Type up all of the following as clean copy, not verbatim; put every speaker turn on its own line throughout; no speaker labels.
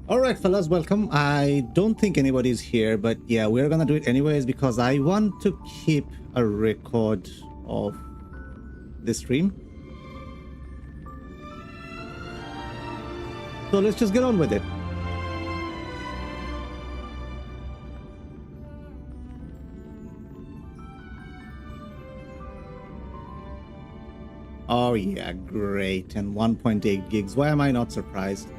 All right, fellas, welcome. I don't think anybody's here, but yeah, we're gonna do it anyways because I want to keep a record of this stream. So let's just get on with it. Oh yeah, great. And 1.8 gigs. Why am I not surprised?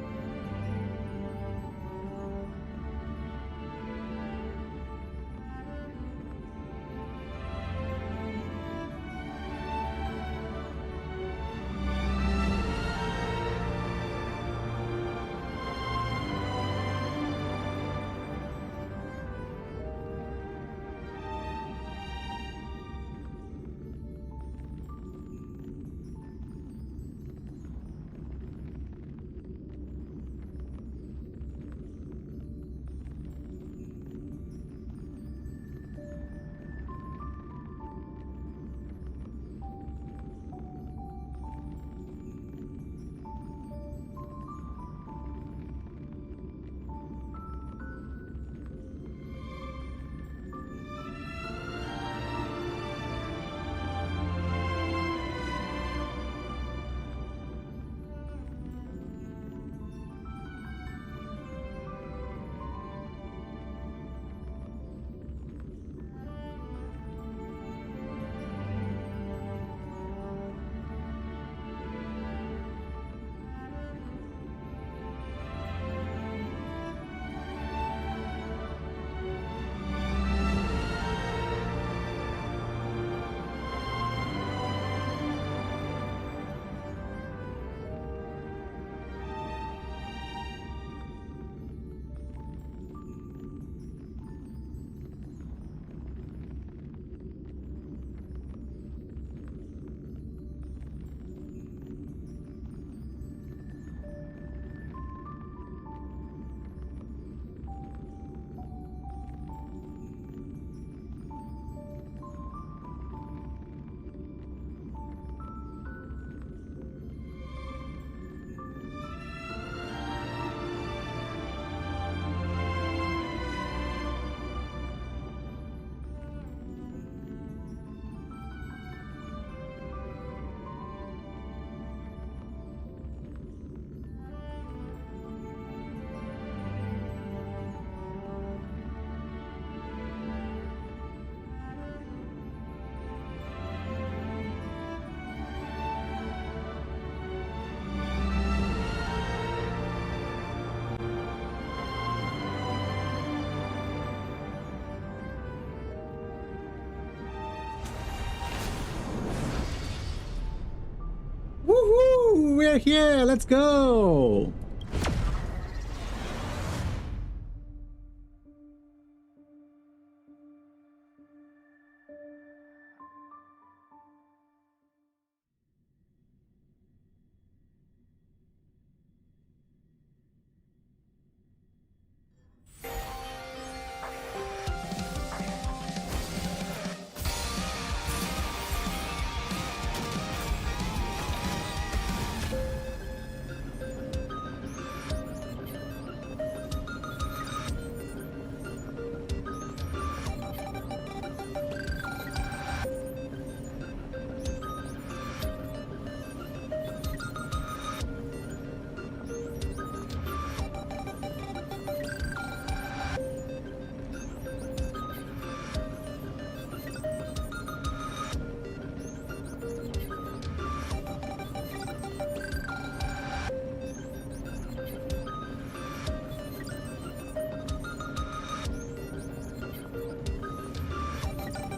Woohoo! We're here! Let's go!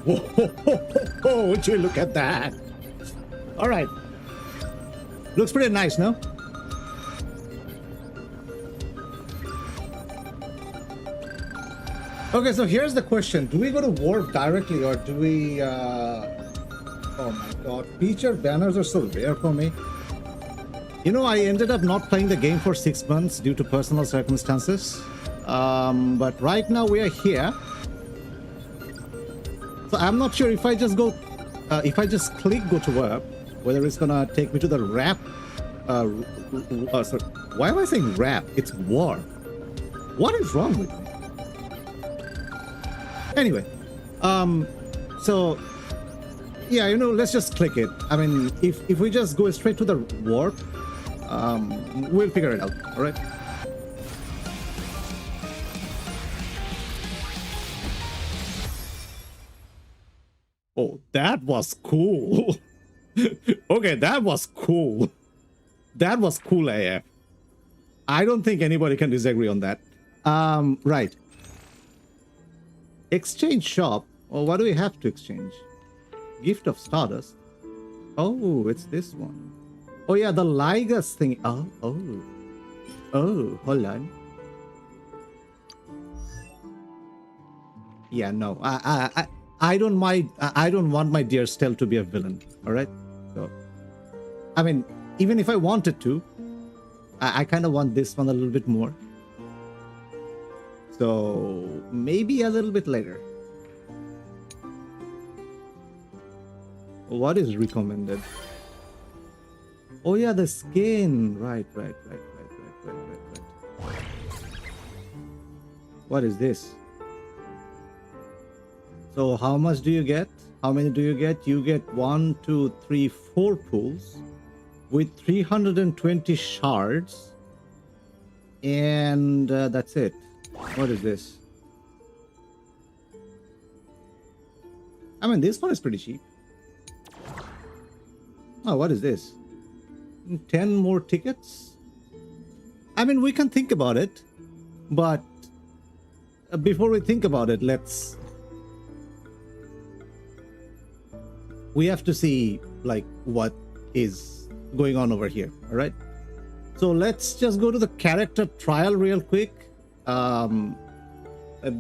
Whoa, would you look at that? All right. Looks pretty nice, no? Okay, so here's the question. Do we go to warp directly or do we... Oh my god. Feature banners are so rare for me. You know, I ended up not playing the game for 6 months due to personal circumstances. But right now we are here. So I'm not sure if I just go, if I just click go to warp, whether it's gonna take me to the wrap. Sorry, why am I saying wrap? It's warp. What is wrong with me? Anyway, so yeah, let's just click it. I mean, if we just go straight to the warp, we'll figure it out. All right. Oh, that was cool. Okay, that was cool. That was cool AF. I don't think anybody can disagree on that. Right. Exchange shop. Oh, what do we have to exchange? Gift of Stardust. Oh, it's this one. Oh yeah, the Ligas thing. Oh, hold on. Yeah, no. I don't mind. I don't want my dear Stell to be a villain. All right. So, I mean, even if I wanted to, I kind of want this one a little bit more. So maybe a little bit later. What is recommended? Oh yeah, the skin. Right. What is this? So how much do you get? How many do you get? You get 1, 2, 3, 4 pools with 320 shards. And that's it. What is this? I mean, this one is pretty cheap. Oh, what is this? 10 more tickets? I mean, we can think about it. But before we think about it, we have to see like what is going on over here. All right. So let's just go to the character trial real quick.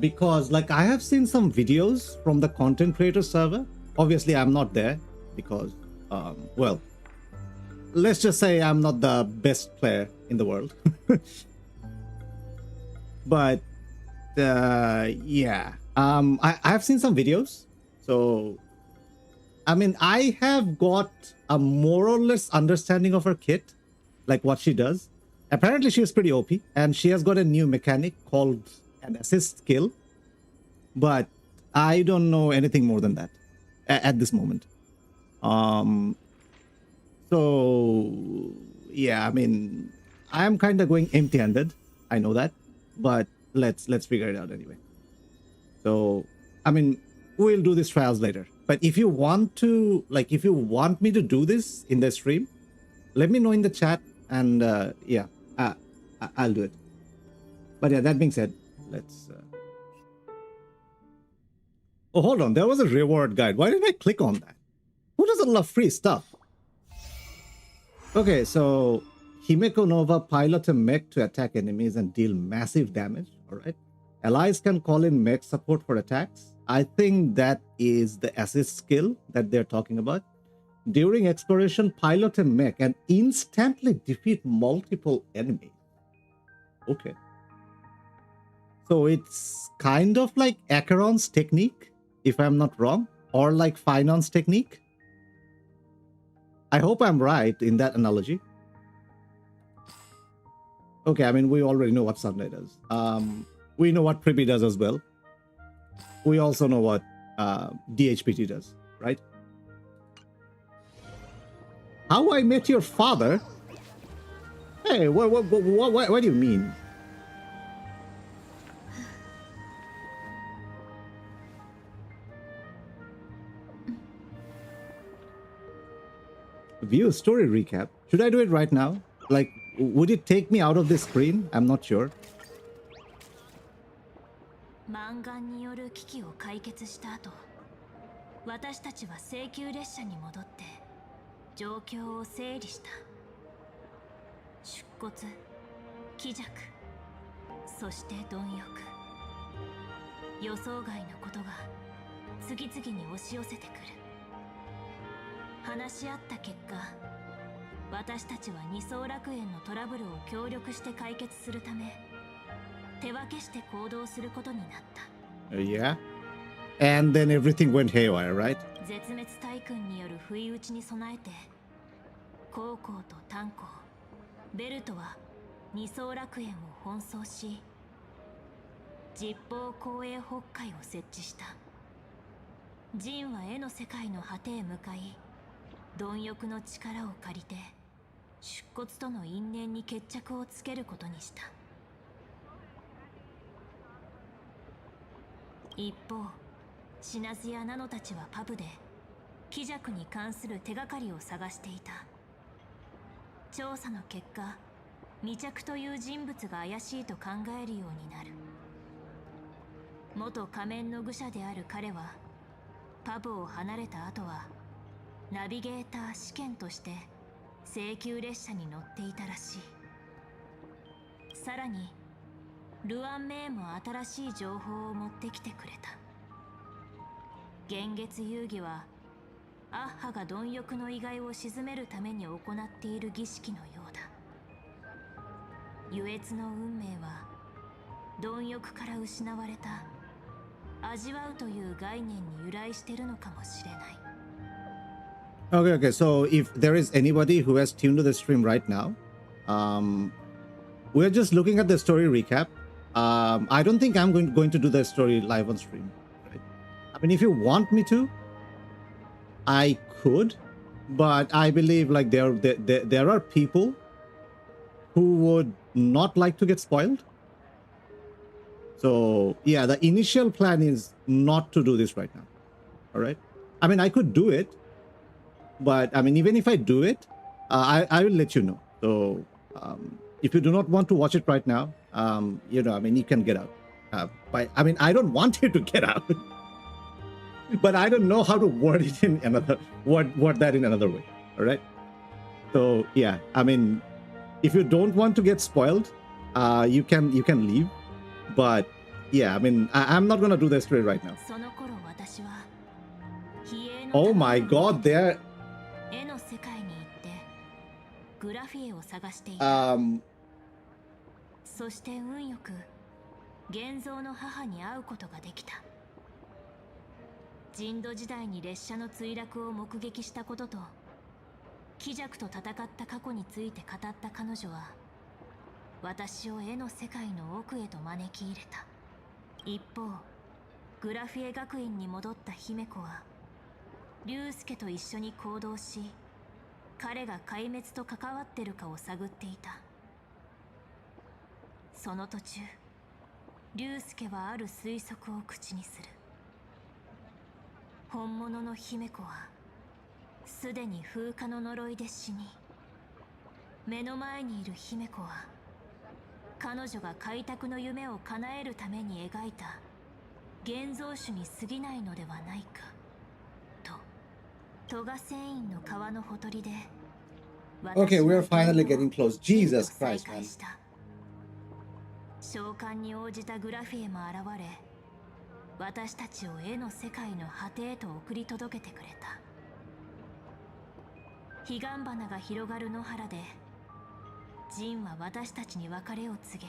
Because like I have seen some videos from the content creator server. Obviously I'm not there because well, let's just say I'm not the best player in the world. But yeah, I've seen some videos. So I mean, I have got a more or less understanding of her kit, like what she does. Apparently she is pretty OP, and she has got a new mechanic called an assist skill, but I don't know anything more than that at this moment. So yeah, I mean, I'm kind of going empty-handed. I know that, but let's figure it out anyway. So I mean, we'll do these trials later. But if you want to, like, if you want me to do this in the stream, let me know in the chat, and yeah, I'll do it. But yeah, that being said, let's. Oh, hold on. There was a reward guide. Why did I click on that? Who doesn't love free stuff? Okay, so Himeko Nova pilot a mech to attack enemies and deal massive damage. All right. Allies can call in mech support for attacks. I think that is the assist skill that they're talking about. During exploration, pilot a mech and instantly defeat multiple enemies. Okay. So it's kind of like Acheron's technique, if I'm not wrong, or like Finon's technique. I hope I'm right in that analogy. Okay, I mean, we already know what Sunday does. We know what Pribby does as well. We also know what DHPT does, right? How I Met Your Father? Hey, what do you mean? View story recap. Should I do it right now? Like, would it take me out of this screen? I'm not sure.
満願による危機を解決した後、私たちは請求列車に戻って状況を整理した。出骨、気弱、そして貪欲。予想外のことが次々に押し寄せてくる。話し合った結果、私たちは二層楽園のトラブルを協力して解決するため。手分けして行動することになった。
Yeah. And then everything went haywire, right?
絶滅大軍による不意打ちに備えて、高校と炭鉱、ベルトは二層楽園を奔走し、実法公営北海を設置した。ジンは絵の世界の果てへ向かい、貪欲の力を借りて出骨との因縁に決着をつけることにした。一方、シナズやナノたちはパブで鬼弱に関する手がかりを探していた。調査の結果、未着という人物が怪しいと考えるようになる。元仮面の愚者である彼はパブを離れた後はナビゲーター試験として請求列車に乗っていたらしい。さらにルアン・メイも新しい情報を持ってきてくれた。幻月遊戯はアッハが貪欲の遺骸を鎮めるために行っている儀式のようだ。愉悦の運命は貪欲から失われた味わうという概念に由来してるのかもしれない。
Okay, so if there is anybody who has tuned to the stream right now, we're just looking at the story recap. I don't think I'm going to do the story live on stream. Right? I mean, if you want me to, I could, but I believe like there are people who would not like to get spoiled. So yeah, the initial plan is not to do this right now. All right. I mean, I could do it, but I mean, even if I do it, I will let you know. So if you do not want to watch it right now, you know, I mean, you can get out. I mean, I don't want you to get out, but I don't know how to word it in another word that in another way. All right. So yeah, I mean, if you don't want to get spoiled, you can leave. But yeah, I mean, I'm not gonna do the story right now. Oh my God, they're
そして運よく現像の母に会うことができた。人土時代に列車の墜落を目撃したことと鬼弱と戦った過去について語った彼女は私を絵の世界の奥へと招き入れた。一方、グラフィエ学院に戻った姫子は龍介と一緒に行動し、彼が壊滅と関わってるかを探っていた。その途中、龍介はある推測を口にする。本物の姫子はすでに風化の呪いで死に、目の前にいる姫子は彼女が開拓の夢を叶えるために描いた現像種に過ぎないのではないかと、トガ繊維の川のほとりで
Okay, we're finally getting close. Jesus Christ, man.
召喚に応じたグラフィエも現れ、私たちを絵の世界の果てへと送り届けてくれた。彼岸花が広がる野原でジンは私たちに別れを告げ、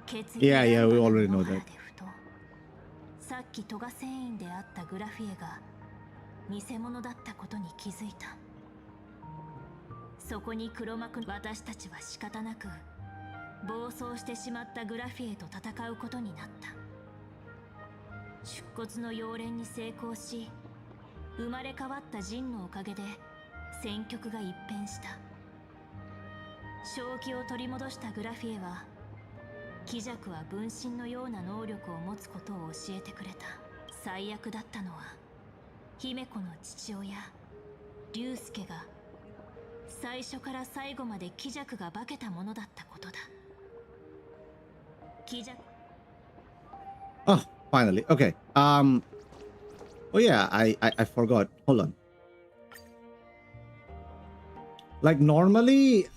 決意
Yeah, we already know that.
さっきトガ繊維であったグラフィエが偽物だったことに気づいた。そこに黒幕私たちは仕方なく暴走してしまったグラフィエと戦うことになった。出骨の溶連に成功し、生まれ変わったジンのおかげで戦局が一変した。正気を取り戻したグラフィエは、鬼弱は分身のような能力を持つことを教えてくれた。最悪だったのは姫子の父親龍介が最初から最後まで鬼弱が化けたものだったことだ。鬼弱
Oh, finally. Okay. Oh yeah, I forgot. Hold on. Like normally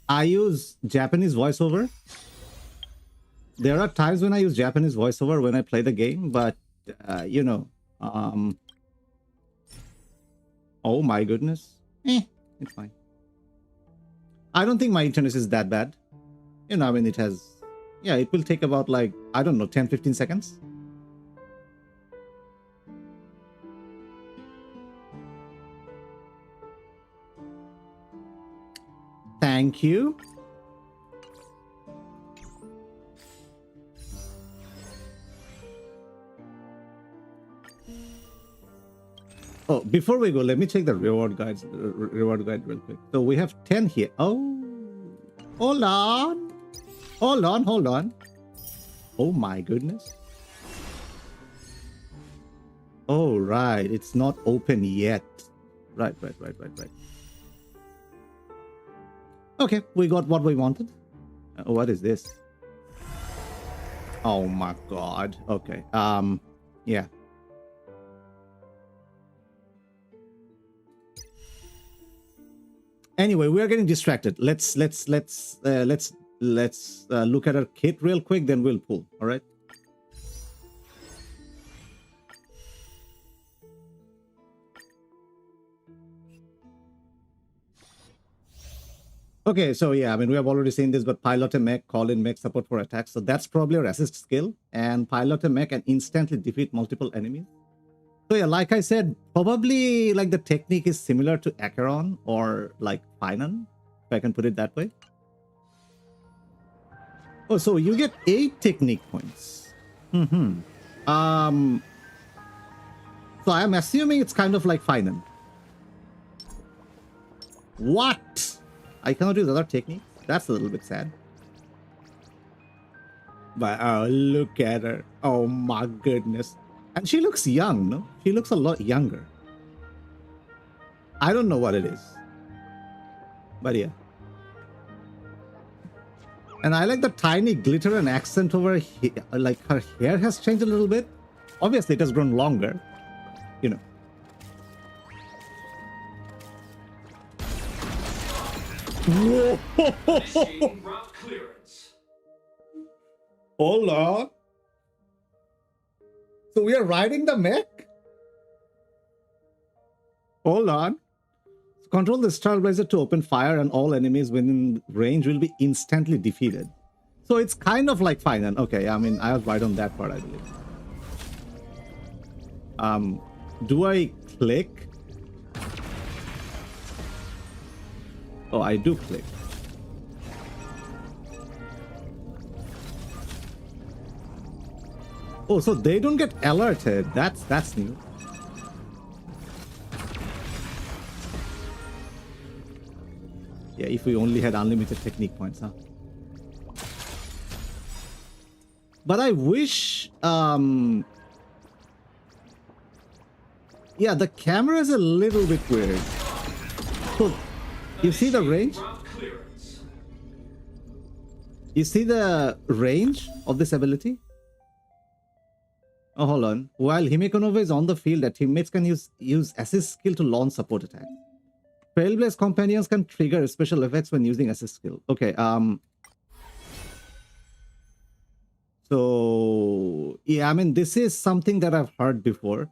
I use Japanese voiceover. There are times when I use Japanese voiceover when I play the game, but you know, oh my goodness. It's fine. I don't think my internet is that bad. You know, I mean, it has, yeah, it will take about like, I don't know, 10-15 seconds. Thank you. Oh, before we go, let me check the reward guides. Reward guide real quick. So we have 10 here. Oh, hold on. Hold on, hold on. Oh my goodness. Oh, right. It's not open yet. Right. Okay, we got what we wanted. What is this? Oh my god. Okay. Yeah. Anyway, we are getting distracted. Let's look at our kit real quick, then we'll pull. All right. Okay, so yeah, I mean, we have already seen this, but pilot a mech, call in mech support for attacks. So that's probably our assist skill. And pilot a mech can instantly defeat multiple enemies. So yeah, like I said, probably like the technique is similar to Acheron or like Finan, if I can put it that way. Oh, so you get 8 technique points. So I'm assuming it's kind of like Finan. What? I cannot use other techniques. That's a little bit sad. But oh, look at her. Oh my goodness. And she looks young, no? She looks a lot younger. I don't know what it is. But yeah. And I like the tiny glitter and accent over here. Like her hair has changed a little bit. Obviously, it has grown longer. You know. Whoa. Hold on. So we are riding the mech? Hold on. Control the Starblazer to open fire and all enemies within range will be instantly defeated. So it's kind of like Finan. Okay, I mean, I was right on that part, I believe. Do I click? Oh, I do click. Oh, so they don't get alerted. That's new. Yeah, if we only had unlimited technique points, huh? But I wish yeah, the camera is a little bit weird. So you see the range? You see the range of this ability? Oh, hold on. While Himeko Nova is on the field, that teammates can use assist skill to launch support attack. Trailblaze companions can trigger special effects when using assist skill. Okay, so yeah, I mean, this is something that I've heard before.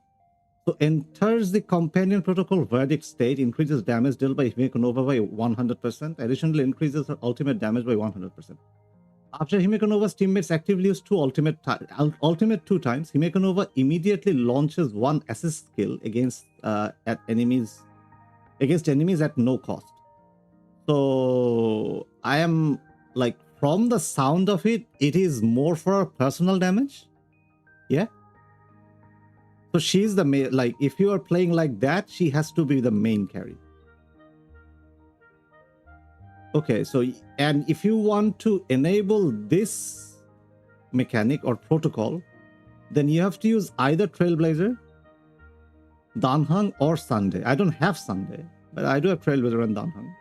So enters the companion protocol verdict state, increases damage dealt by Himeko Nova by 100%. Additionally, increases her ultimate damage by 100%. After Himeko Nova's teammates actively use ultimate 2 times, Himeko Nova immediately launches 1 assist skill against enemies at no cost. So I am like, from the sound of it, it is more for personal damage. Yeah. So she's the main, like, if you are playing like that, she has to be the main carry. Okay, so, and if you want to enable this mechanic or protocol, then you have to use either Trailblazer, Danhang, or Sunday. I don't have Sunday, but I do have Trailblazer and Danhang.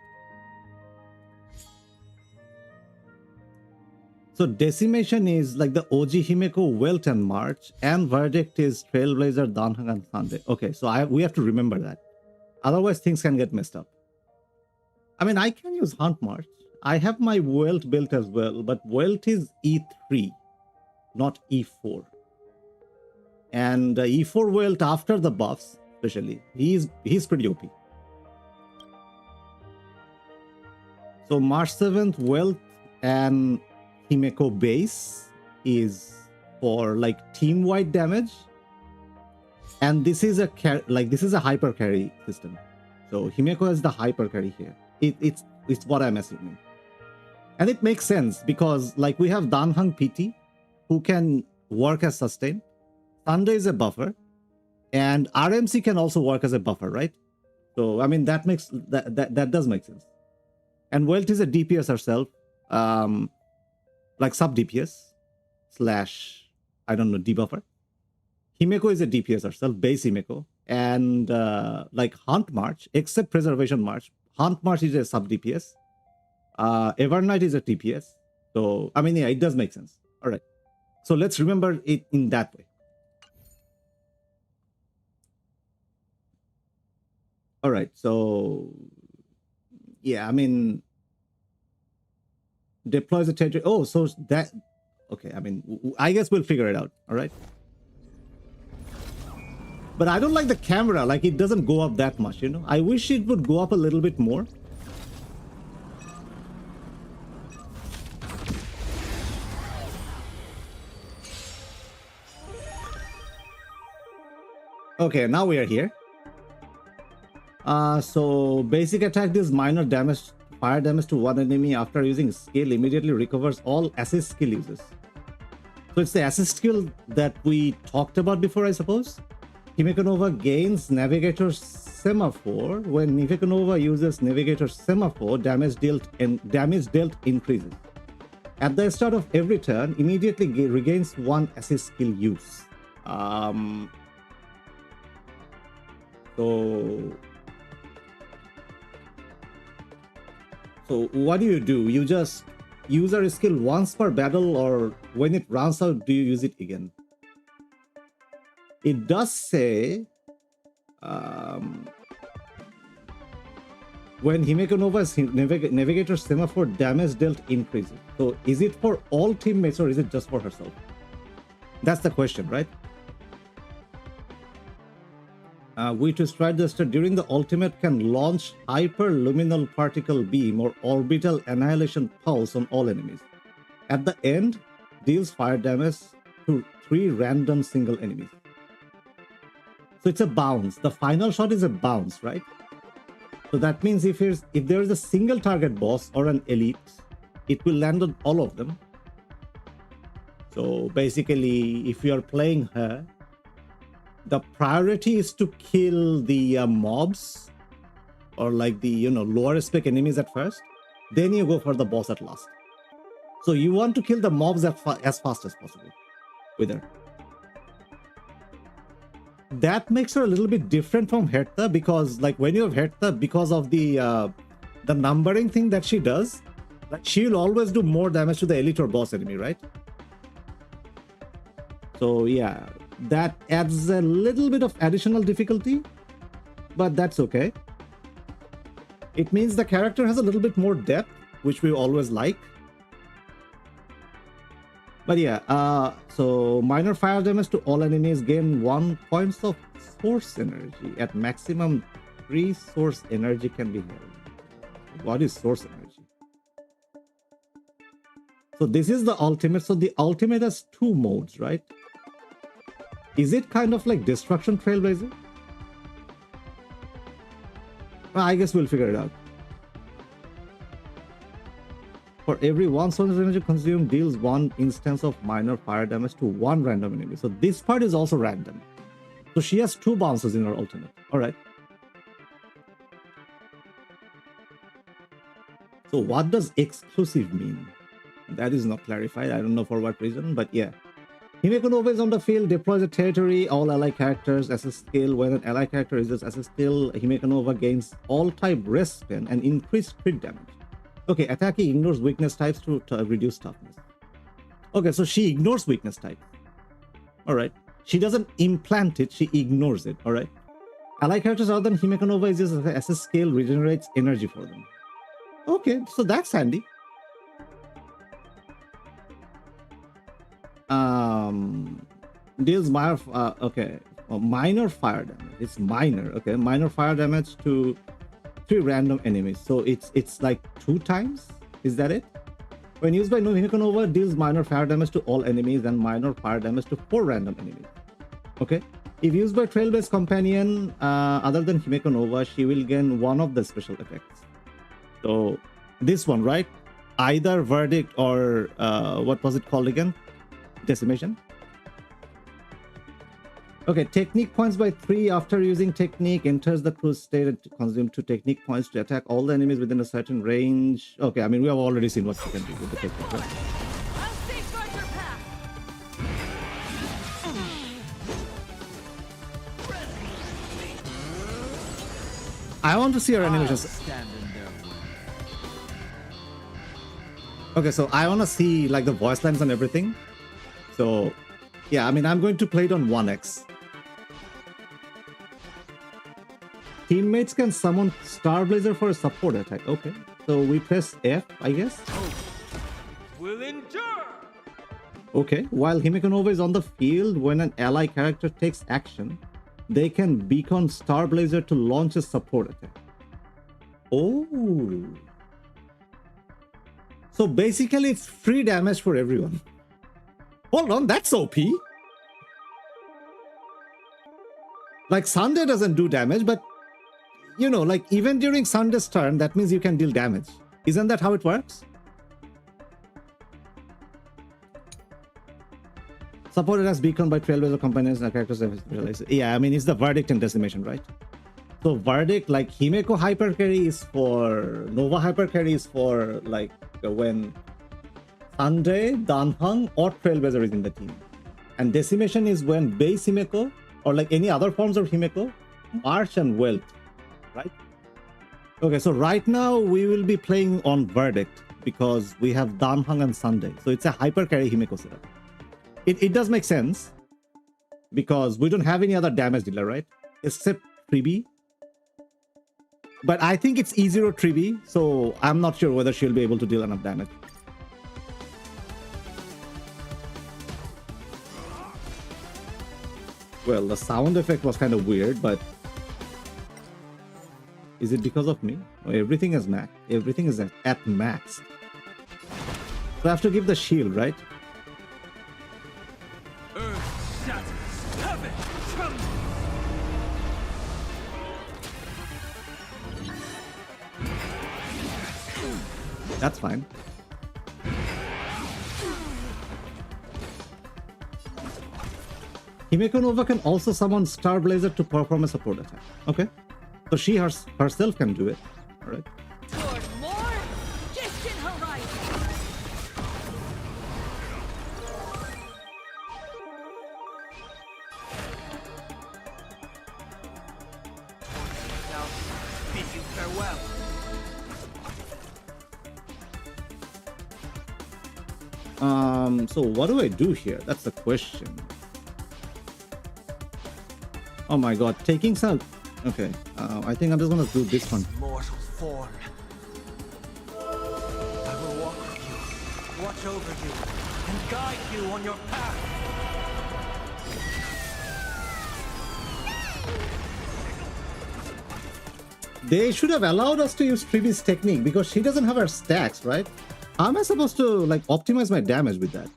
So Decimation is like the OG Himeko, Welt and March, and Verdict is Trailblazer, Danhang, and Sunday. Okay, so we have to remember that. Otherwise, things can get messed up. I mean, I can use Hunt March. I have my Welt built as well, but Welt is E3, not E4. And E4 Welt after the buffs, especially, he's pretty OP. So March 7th, Welt and Himeko base is for like team-wide damage, and this is a hyper carry system. So Himeko has the hyper carry here. It's what I'm assuming, and it makes sense because like we have Danhang PT, who can work as sustain. Sunday is a buffer, And RMC can also work as a buffer, right? So I mean that does make sense. And Welt is a DPS herself, like sub DPS slash, I don't know, debuffer. Himeko is a DPS herself, base Himeko. And like Hunt March, except Preservation March, Hunt March is a sub DPS. Evernight is a TPS. So I mean, yeah, it does make sense. All right. So let's remember it in that way. All right. So yeah, I mean, deploys a territory. Oh, so that, okay. I mean, I guess we'll figure it out. All right. But I don't like the camera. Like, it doesn't go up that much, you know. I wish it would go up a little bit more. Okay, now we are here. So basic attack deals minor damage, fire damage to one enemy after using skill, immediately recovers all assist skill uses. So it's the assist skill that we talked about before, I suppose. Himeko Nova gains Navigator Semaphore. When Himeko Nova uses Navigator Semaphore, damage dealt increases. At the start of every turn, immediately regains one assist skill use. So what do? You just use a skill once per battle, or when it runs out, do you use it again? It does say when Himeko Nova's Navigator Semaphore damage dealt increases. So is it for all teammates or is it just for herself? That's the question, right? We to strike the star during the ultimate can launch hyperluminal particle beam or orbital annihilation pulse on all enemies. At the end, deals fire damage to 3 random single enemies. So it's a bounce. The final shot is a bounce, right? So that means if there is a single target boss or an elite, it will land on all of them. So basically, if you are playing her, the priority is to kill the mobs or like the lower spec enemies at first. Then you go for the boss at last. So you want to kill the mobs as fast as possible with her. That makes her a little bit different from Hertha, because like when you have Hertha, because of the numbering thing that she does, like she will always do more damage to the elite or boss enemy, right? So yeah, that adds a little bit of additional difficulty, but that's okay. It means the character has a little bit more depth, which we always like. But yeah, so minor fire damage to all enemies, gain 1 points of source energy. At maximum, 3 source energy can be held. What is source energy? So this is the ultimate. So the ultimate has 2 modes, right? Is it kind of like Destruction Trailblazer? Well, I guess we'll figure it out. For every 1 source energy consumed, deals 1 instance of minor fire damage to 1 random enemy. So this part is also random. So she has 2 bounces in her ultimate. Alright. So what does exclusive mean? That is not clarified. I don't know for what reason, but yeah. Himeko Nova is on the field, deploys a territory, all ally characters, assist skill. When an ally character uses assist skill, Himeko Nova gains all type rest spin and increased crit damage. Okay, attacking ignores weakness types to reduce toughness. Okay, so she ignores weakness type. Alright. She doesn't implant it, she ignores it. Alright. Ally characters other than Himeko Nova is just assist skill, regenerates energy for them. Okay, so that's handy. Deals minor minor fire damage. It's minor. Okay, minor fire damage to 3 random enemies. So it's like 2 times. Is that it? When used by Himeko Nova, deals minor fire damage to all enemies and minor fire damage to 4 random enemies. Okay. If used by Trailblaze companion other than Himeko Nova, she will gain 1 of the special effects. So this one, right? Either verdict or what was it called again? Decimation. Okay, technique points by 3 after using technique, enters the cruise state and consume 2 technique points to attack all the enemies within a certain range. Okay, I mean, we have already seen what you can do with the technique, right?
I'll safeguard your path.
I want to see your animations. Okay, so I want to see like the voice lines and everything. So, yeah, I mean, I'm going to play it on 1x. Teammates can summon Star Blazer for a support attack. Okay, so we press F, I guess.
Will endure.
Okay, while Himeko Nova is on the field, when an ally character takes action, they can beacon Star Blazer to launch a support attack. Oh. So basically, it's free damage for everyone. Hold on, that's OP. Like, Sunday doesn't do damage, but you know, like even during Sunday's turn, that means you can deal damage. Isn't that how it works? Supported as beacon by Trailblazer companions and characters. Yeah, I mean, it's the verdict and decimation, right? So verdict, like Himeko hyper carry is for Nova hyper carry is for like when Sunday, Danhang, or Trailblazer is in the team, and decimation is when base Himeko or like any other forms of Himeko march and welt, right? Okay, so right now we will be playing on verdict because we have Danhang and Sunday, so it's a hyper carry Himeko setup. It does make sense because we don't have any other damage dealer, right? Except Tribi. But I think it's easier Tribi, so I'm not sure whether she'll be able to deal enough damage. Well, the sound effect was kind of weird, but is it because of me? Oh, everything is max. Everything is at max. So I have to give the shield, right?
Earth shatters. Heaven trembles.
That's fine. Himeko Nova can also summon Star Blazer to perform a support attack. Okay. So she herself can do it. Alright.
Toward more distant horizon.
Now, bid you farewell.
So what do I do here? That's the question. Oh my god, taking some... Okay, I think I'm just gonna do this one.
Mortal's form. I will walk with you, watch over you, and guide you on your path.
They should have allowed us to use Tribi's technique because she doesn't have her stacks, right? How am I supposed to like optimize my damage with that?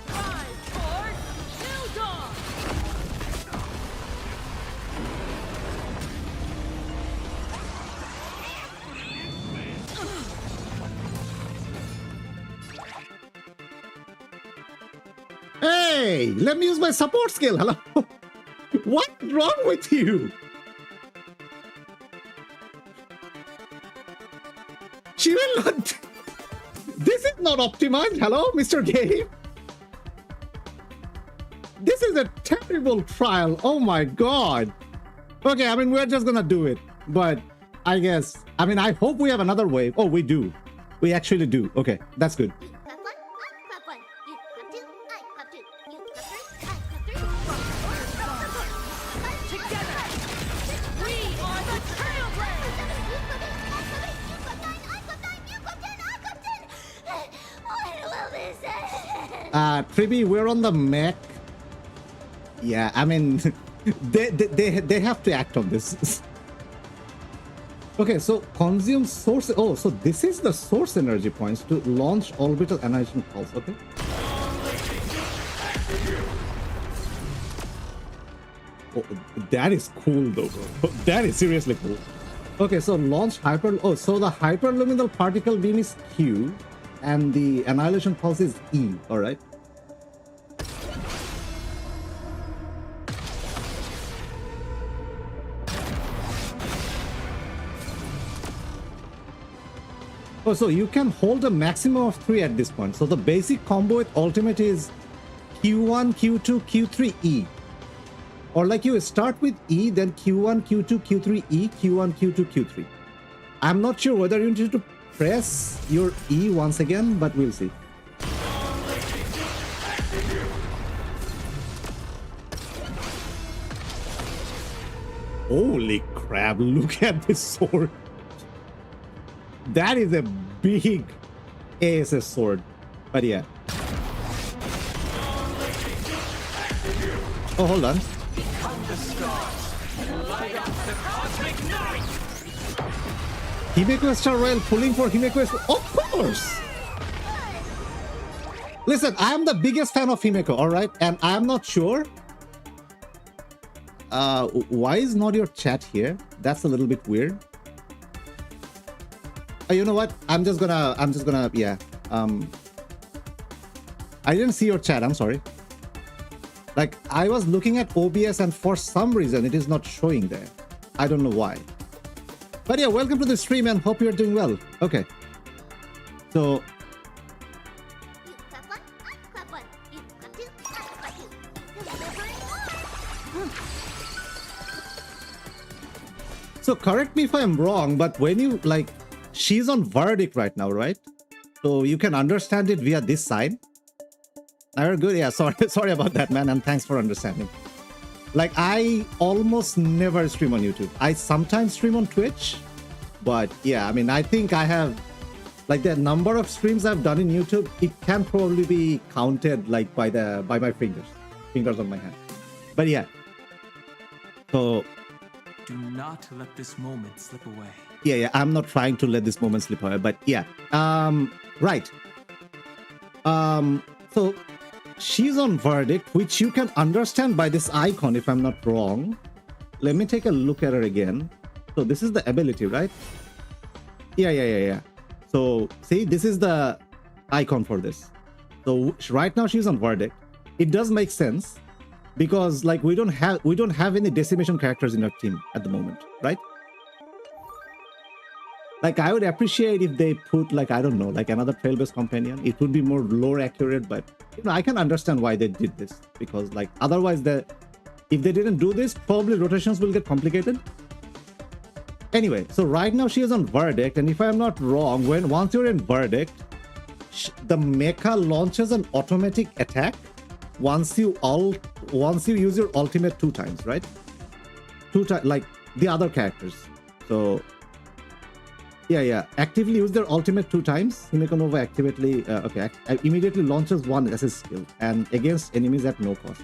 Rise toward new dawn.
Hey, let me use my support skill. Hello. What's wrong with you? She will not. This is not optimized. Hello, Mr. Game. This is a terrible trial. Oh my god. Okay, I mean, we're just gonna do it. But I guess, I mean, I hope we have another wave. Oh, we do. We actually do. Okay, that's good.
You have one, I have one. You have two, I have two. You have three, I have three.
Together, we are the Trailblazers.
You got eight, I got eight. You got nine, I got nine. You got 10, I got 10. When will this end?
Tribi, we're on the mech. Yeah, I mean, they have to act on this. Okay, so consume source. Oh, so this is the source energy points to launch orbital annihilation pulse. Okay. Oh, that is cool though, bro. That is seriously cool. Okay, so launch hyper. Oh, so the hyperluminal particle beam is Q, and the annihilation pulse is E. All right. Oh, so you can hold a maximum of 3 at this point. So the basic combo with ultimate is Q1, Q2, Q3, E. Or like you start with E, then Q1, Q2, Q3, E, Q1, Q2, Q3. I'm not sure whether you need to press your E once again, but we'll see. Holy crap, look at this sword. That is a big ASS sword. But yeah. Oh, hold on. Himeko Star Royal pulling for Himeko. Of course. Listen, I am the biggest fan of Himeko, all right? And I'm not sure. Why is not your chat here? That's a little bit weird. You know what? I'm just gonna, yeah. I didn't see your chat. I'm sorry. Like, I was looking at OBS and for some reason it is not showing there. I don't know why. But yeah, welcome to the stream and hope you're doing well. Okay. So,
You clap one, I clap one. You clap two, I clap two. Delivering more.
so correct me if I'm wrong, but when you like, she's on verdict right now, right? So you can understand it via this side. Are good? Yeah, sorry about that, man, and thanks for understanding. Like, I almost never stream on YouTube. I sometimes stream on Twitch, but yeah, I mean, I think I have, like, the number of streams I've done in YouTube, it can probably be counted like by my fingers on my hand. But yeah, so
Do not let this moment slip away.
yeah, I'm not trying to let this moment slip away, but yeah, right. So she's on verdict, which you can understand by this icon, if I'm not wrong. Let me take a look at her again. So this is the ability, right? Yeah. So see, this is the icon for this. So right now she's on verdict. It does make sense because like we don't have any decimation characters in our team at the moment, right? Like, I would appreciate if they put, like, I don't know, like another trail-based companion. It would be more lore accurate, but you know, I can understand why they did this, because like otherwise if they didn't do this, probably rotations will get complicated. Anyway, so right now she is on verdict, and if I'm not wrong, once you're in verdict, the mecha launches an automatic attack once you use your ultimate 2 times, right? 2 times, like the other characters. So yeah, actively use their ultimate 2 times. Himeko Nova immediately launches 1 assist skill and against enemies at no cost.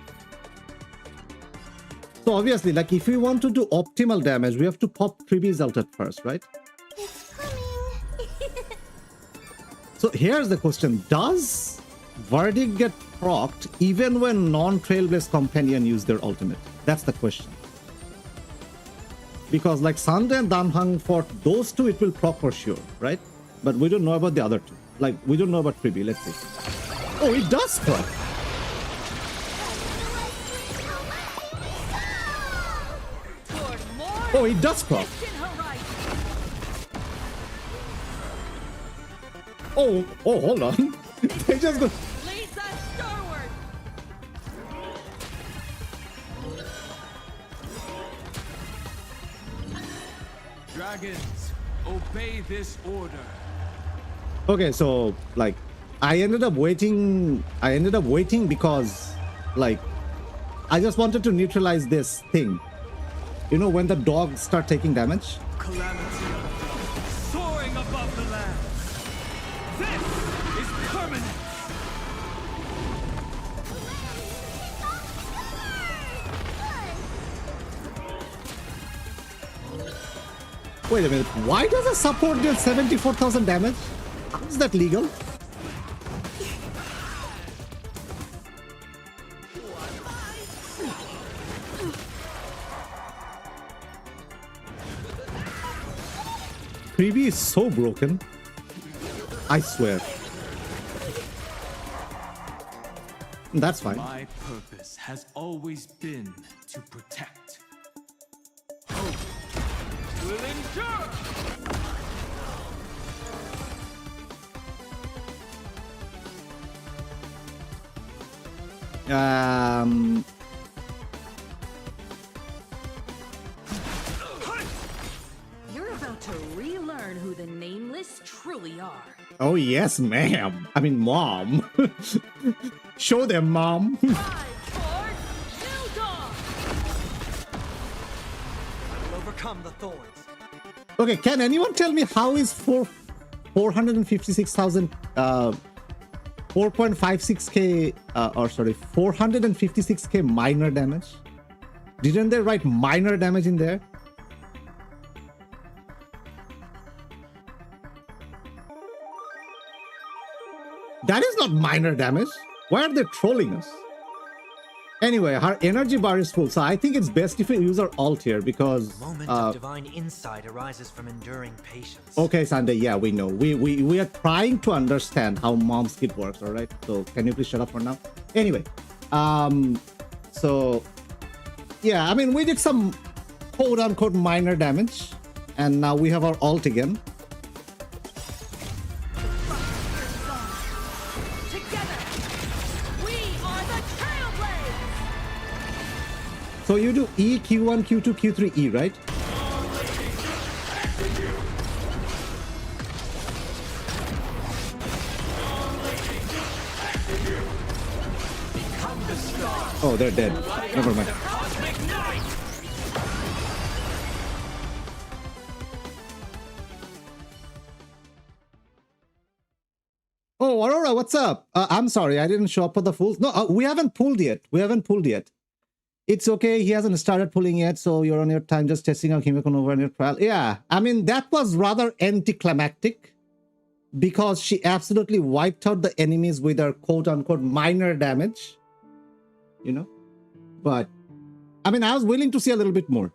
So obviously, like, if we want to do optimal damage, we have to pop Tribi's ult at first, right?
It's coming.
So here's the question: does Verdict get procced even when non-trailblaze companion use their ultimate? That's the question. Because like Sande and Danhang, for those 2, it will proc for sure, right? But we don't know about the other 2. Like, we don't know about Tribi. Let's see. Oh, it does proc. Oh, it does proc. Oh, hold on. They just go.
Dragons, obey this order.
Okay, so like I ended up waiting because like I just wanted to neutralize this thing. You know, when the dogs start taking damage.
Calamity, soaring above the land. This is permanent.
Wait a minute, why does a support deal 74,000 damage? How is that legal? freebie is so broken. I swear. That's fine.
My purpose has always been to protect. Hope will endure!
You're about to relearn who the Nameless truly are.
Oh yes, ma'am. I mean, mom. Show them, mom.
Five, four, new dawn!
Will overcome the thorns.
Okay, can anyone tell me how is 456,000 4.56k or sorry 456k minor damage? Didn't they write minor damage in there? That is not minor damage. Why are they trolling us? Anyway, her energy bar is full, so I think it's best if we use our alt here because
Moment of divine insight arises from enduring patience.
okay, Sunday, yeah, we know. We are trying to understand how mom's kit works, all right? So can you please shut up for now? Anyway, so yeah, I mean, we did some quote-unquote minor damage, and now we have our alt again.
Together, we are the Trailblazers!
So you do E, Q1, Q2, Q3, E, right? Oh, they're dead. Never mind. Oh, Aurora, what's up? I'm sorry, I didn't show up for the fools. No, we haven't pulled yet. We haven't pulled yet. It's okay. He hasn't started pulling yet, so you're on your time just testing out Himeko over on your trial. Yeah, I mean, that was rather anticlimactic because she absolutely wiped out the enemies with her quote-unquote minor damage. You know? But, I mean, I was willing to see a little bit more.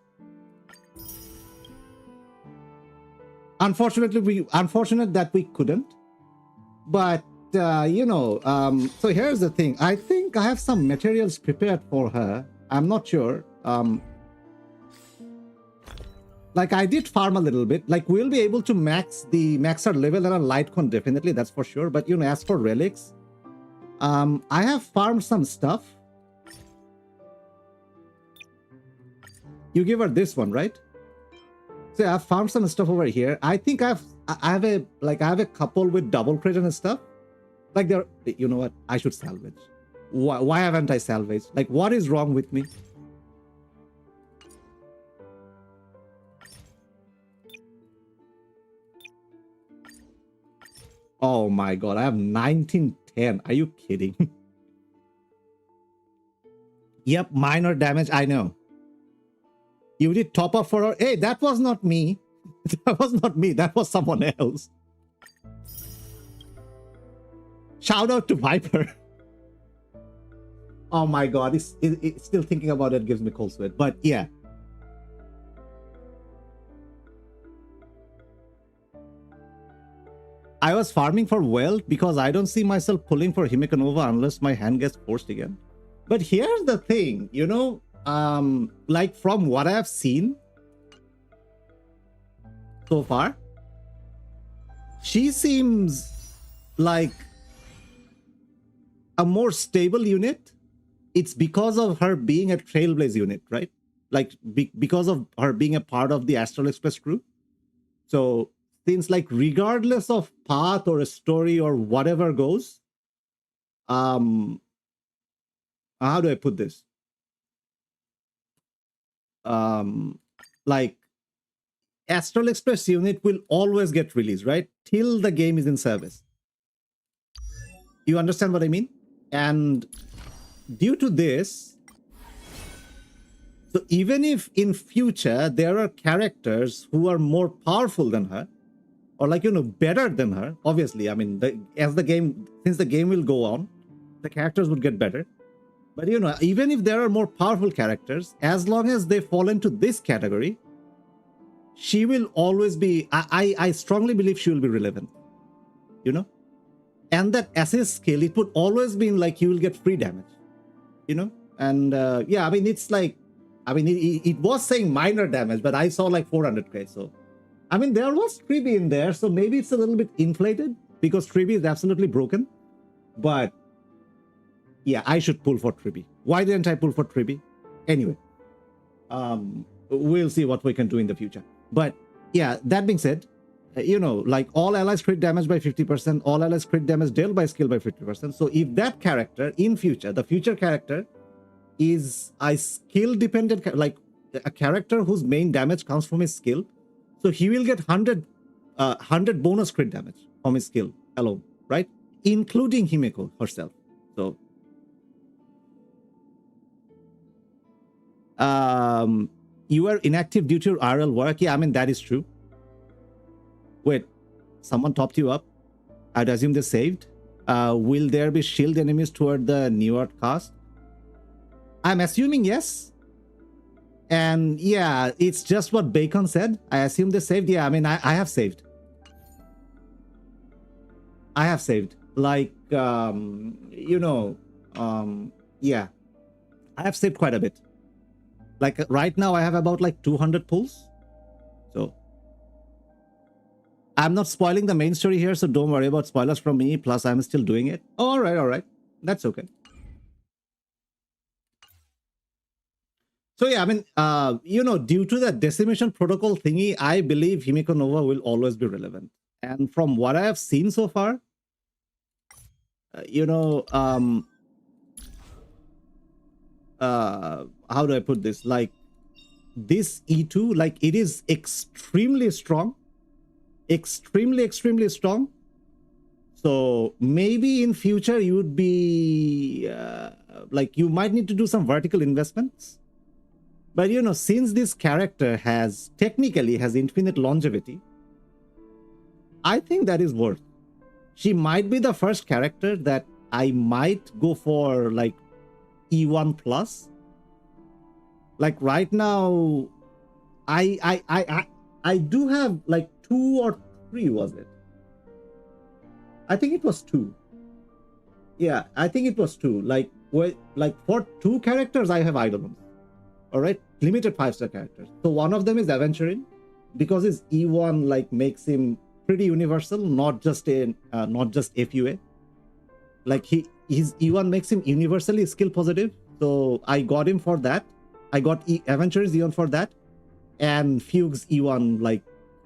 Unfortunate that we couldn't. But, you know, so here's the thing. I think I have some materials prepared for her. I'm not sure. Like, I did farm a little bit. Like, we'll be able to max our level and our light con, definitely, that's for sure. But, you know, as for relics, I have farmed some stuff. You give her this one, right? So I've found some stuff over here. I think I have a couple with double crate and stuff. Like they're, you know what? I should salvage. Why haven't I salvaged? Like, what is wrong with me? Oh my god, I have 1910. Are you kidding? Yep, minor damage, I know. You did top up for her. Hey, that was not me. That was not me. That was someone else. Shout out to Viper. Oh my god, it's still thinking about it gives me cold sweat. But yeah. I was farming for wealth because I don't see myself pulling for Himeko Nova unless my hand gets forced again. But here's the thing, you know, like from what I've seen so far, she seems like a more stable unit. It's because of her being a Trailblaze unit, right? Like because of her being a part of the Astral Express crew. So since like regardless of path or a story or whatever goes, how do I put this? Like Astral Express unit will always get released, right? Till the game is in service. You understand what I mean? And due to this, so even if in future there are characters who are more powerful than her, or like, you know, better than her, obviously, I mean, since the game will go on, the characters would get better. But, you know, even if there are more powerful characters, as long as they fall into this category, she will always be, I strongly believe she will be relevant, you know? And that assist skill, it would always be like you will get free damage, you know? And yeah, I mean, it's like, I mean, it was saying minor damage, but I saw like 400k. So, I mean, there was Tribi in there, so maybe it's a little bit inflated because Tribi is absolutely broken. But yeah, I should pull for Tribi. Why didn't I pull for Tribi? Anyway, we'll see what we can do in the future. But yeah, that being said, you know, like all allies crit damage by 50%, all allies crit damage dealt by skill by 50%. So if that character in future, the future character is a skill dependent, like a character whose main damage comes from his skill, so he will get 100 bonus crit damage from his skill alone, right? Including Himeko herself. So you are inactive due to your RL work. Yeah, I mean, that is true. Wait, someone topped you up? I'd assume they saved. Will there be shield enemies toward the New Earth cast? I'm assuming yes. And yeah, it's just what Bacon said. I assume they saved. Yeah, I mean, I have saved. I have saved. Like, you know, yeah, I have saved quite a bit. Like right now, I have about like 200 pulls. So I'm not spoiling the main story here, so don't worry about spoilers from me. Plus, I'm still doing it. All right. That's okay. So yeah, I mean, you know, due to the decimation protocol thingy, I believe Himeko Nova will always be relevant. And from what I have seen so far, you know, how do I put this? Like this E2, like it is extremely strong, extremely strong. So maybe in future you would be like you might need to do some vertical investments. But you know, since this character technically has infinite longevity, I think that is worth. She might be the first character that I might go for like E1 plus. Like right now, I do have like 2 or 3, was it? I think it was 2. Yeah, I think it was 2. Like for 2 characters, I have Eidolons. All right, limited 5-star characters. So one of them is Aventurin, because his E1 like makes him pretty universal, not just FUA. Like his E1 makes him universally skill positive. So I got him for that. I got Aventurin's E1 for that, and Fugue's E1 like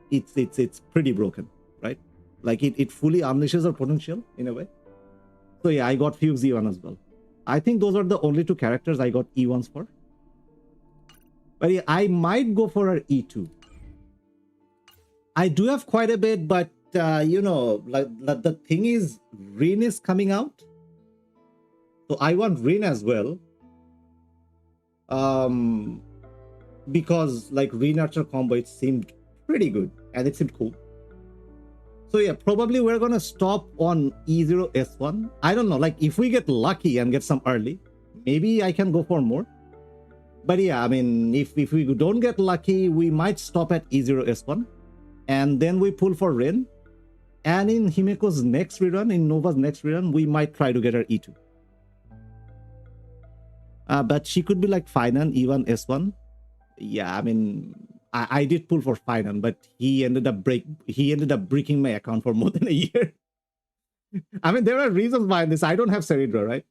it's pretty broken, right? Like it fully unleashes our potential in a way. So yeah, I got Fugue's E1 as well. I think those are the only 2 characters I got E1s for. But yeah, I might go for her E2. I do have quite a bit, but you know, like the thing is, Rin is coming out, so I want Rin as well. Because like Rin Archer combo, it seemed pretty good and it seemed cool. So yeah, probably we're gonna stop on E0S1. I don't know, like if we get lucky and get some early, maybe I can go for more. But yeah, I mean, if we don't get lucky, we might stop at E0S1. And then we pull for Rin. And in Himeko's next rerun, in Nova's next rerun, we might try to get her E2. But she could be like Finan, E1, S1. Yeah, I mean, I did pull for Finan, but he ended up breaking my account for more than a year. I mean, there are reasons behind this. I don't have Cerebra, right?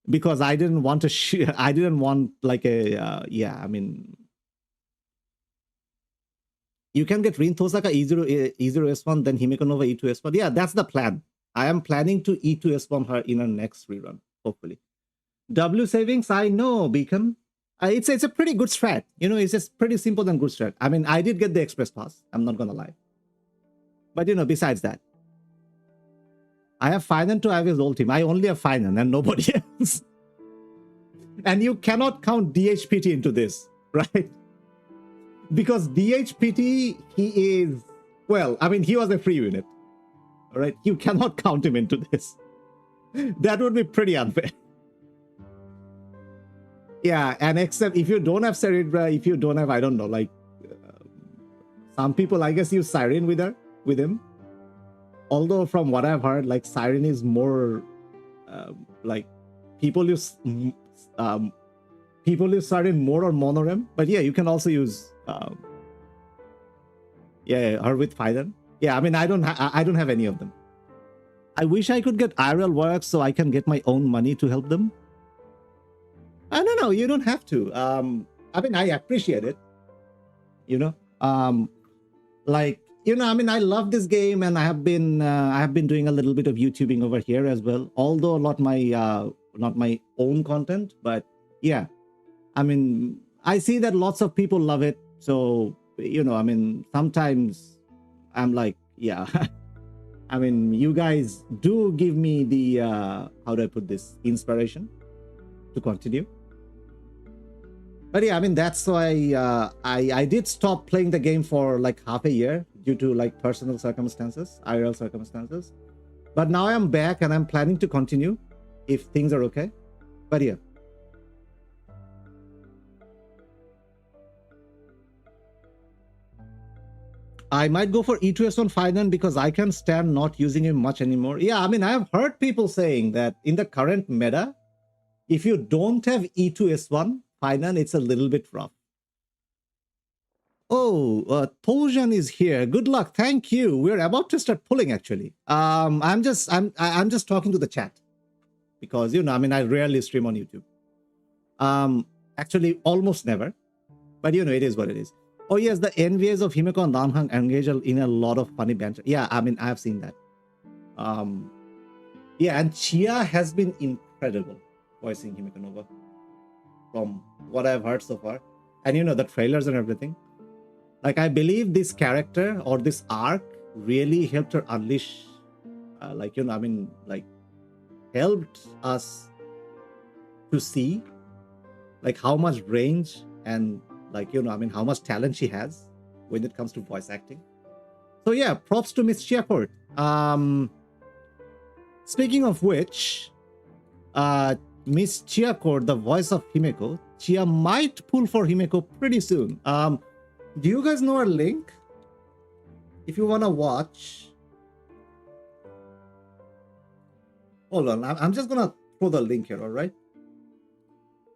Because I didn't want to I didn't want like a yeah, I mean, you can get Rin Thosaka E0S1, then Himeko Nova E2S1. Yeah, that's the plan. I am planning to E2S1 her in her next rerun, hopefully. W savings, I know, Beacon. It's a pretty good strat. You know, it's just pretty simple and good strat. I mean, I did get the Express Pass. I'm not gonna lie. But you know, besides that, I have Finan to have his whole team. I only have Finan and nobody else. And you cannot count DHPT into this, right? Because DHPT, he is, well, I mean, he was a free unit. All right, you cannot count him into this. That would be pretty unfair. Yeah, and except if you don't have Cerebra, if you don't have, I don't know, like some people, I guess, use Siren with him. Although from what I've heard, like Siren is more like people use Siren more on Monorem. But yeah, you can also use her with Fiden. Yeah, I mean, I don't have any of them. I wish I could get IRL work so I can get my own money to help them. I don't know. You don't have to. I mean, I appreciate it. You know, like, you know, I mean, I love this game, and I have been doing a little bit of YouTubing over here as well. Although not my own content, but yeah, I mean, I see that lots of people love it. So, you know, I mean, sometimes I'm like, yeah. I mean, you guys do give me the, how do I put this, inspiration to continue. But yeah, I mean, that's why I did stop playing the game for like half a year due to like personal circumstances, IRL circumstances. But now I'm back and I'm planning to continue if things are okay. But yeah. I might go for E2S1 Fiden because I can stand not using him much anymore. Yeah, I mean, I have heard people saying that in the current meta, if you don't have E2S1 Fiden, it's a little bit rough. Oh, Tojan is here. Good luck. Thank you. We're about to start pulling actually. I'm just talking to the chat because, you know, I mean, I rarely stream on YouTube. Actually, almost never. But you know, it is what it is. Oh yes, the NVAs of Himeko and Danhang engage in a lot of funny banter. Yeah, I mean, I have seen that. Yeah, and Chia has been incredible voicing Himeko Nova from what I've heard so far. And you know, the trailers and everything. Like, I believe this character or this arc really helped her unleash, like, you know, I mean, like, helped us to see like how much range and, like, you know, I mean, how much talent she has when it comes to voice acting. So yeah, props to Miss Chiaport. Speaking of which, Miss Chiaport, the voice of Himeko, Chia might pull for Himeko pretty soon. Do you guys know our link? If you want to watch. Hold on, I'm just going to throw the link here, all right?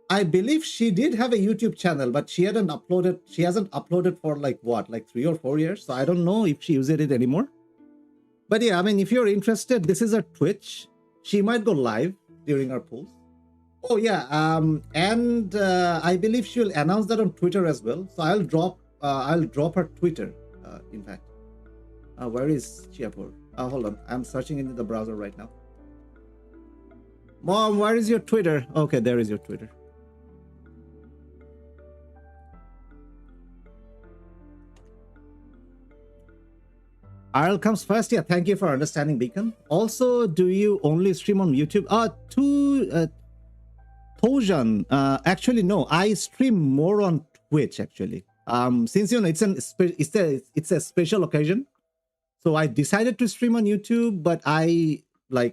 I believe she did have a YouTube channel, but she hasn't uploaded for like what, like 3 or 4 years. So I don't know if she uses it anymore. But yeah, I mean, if you're interested, this is her Twitch. She might go live during our polls. Oh yeah, and I believe she'll announce that on Twitter as well. So I'll drop her Twitter. In fact, where is Chiapur? Hold on, I'm searching into the browser right now. Mom, where is your Twitter? Okay, there is your Twitter. RL comes first. Yeah, thank you for understanding, Beacon. Also, do you only stream on YouTube? Tojan, actually, no. I stream more on Twitch, actually. Since, you know, it's a special occasion. So I decided to stream on YouTube, but I do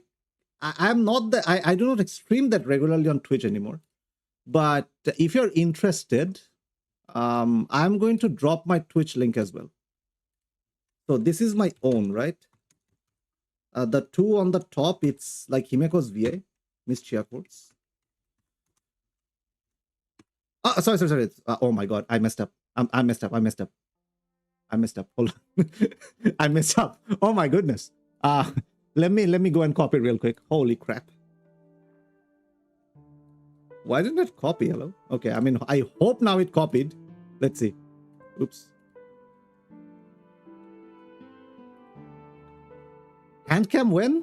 not stream that regularly on Twitch anymore. But if you're interested, I'm going to drop my Twitch link as well. So this is my own, right? The two on the top, it's like Himeko's VA, Miss Chiaport's. Oh, sorry. Oh my God, I messed up. I messed up. Hold on. I messed up. Oh my goodness. Let me go and copy real quick. Holy crap. Why didn't it copy? Hello? Okay, I mean, I hope now it copied. Let's see. Oops. Handcam when?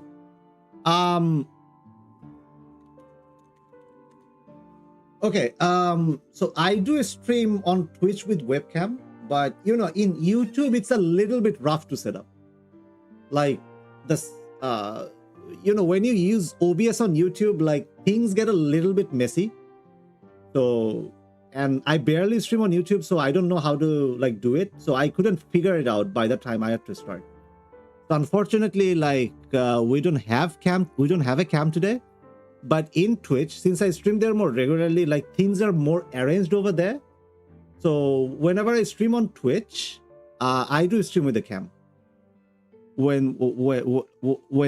Okay, so I do a stream on Twitch with webcam, but you know, in YouTube, it's a little bit rough to set up. Like this, you know, when you use OBS on YouTube, like things get a little bit messy. So, and I barely stream on YouTube, so I don't know how to like do it. So I couldn't figure it out by the time I had to start. So unfortunately, like we don't have a cam today. But in Twitch, since I stream there more regularly, like things are more arranged over there. So whenever I stream on Twitch I do stream with the cam when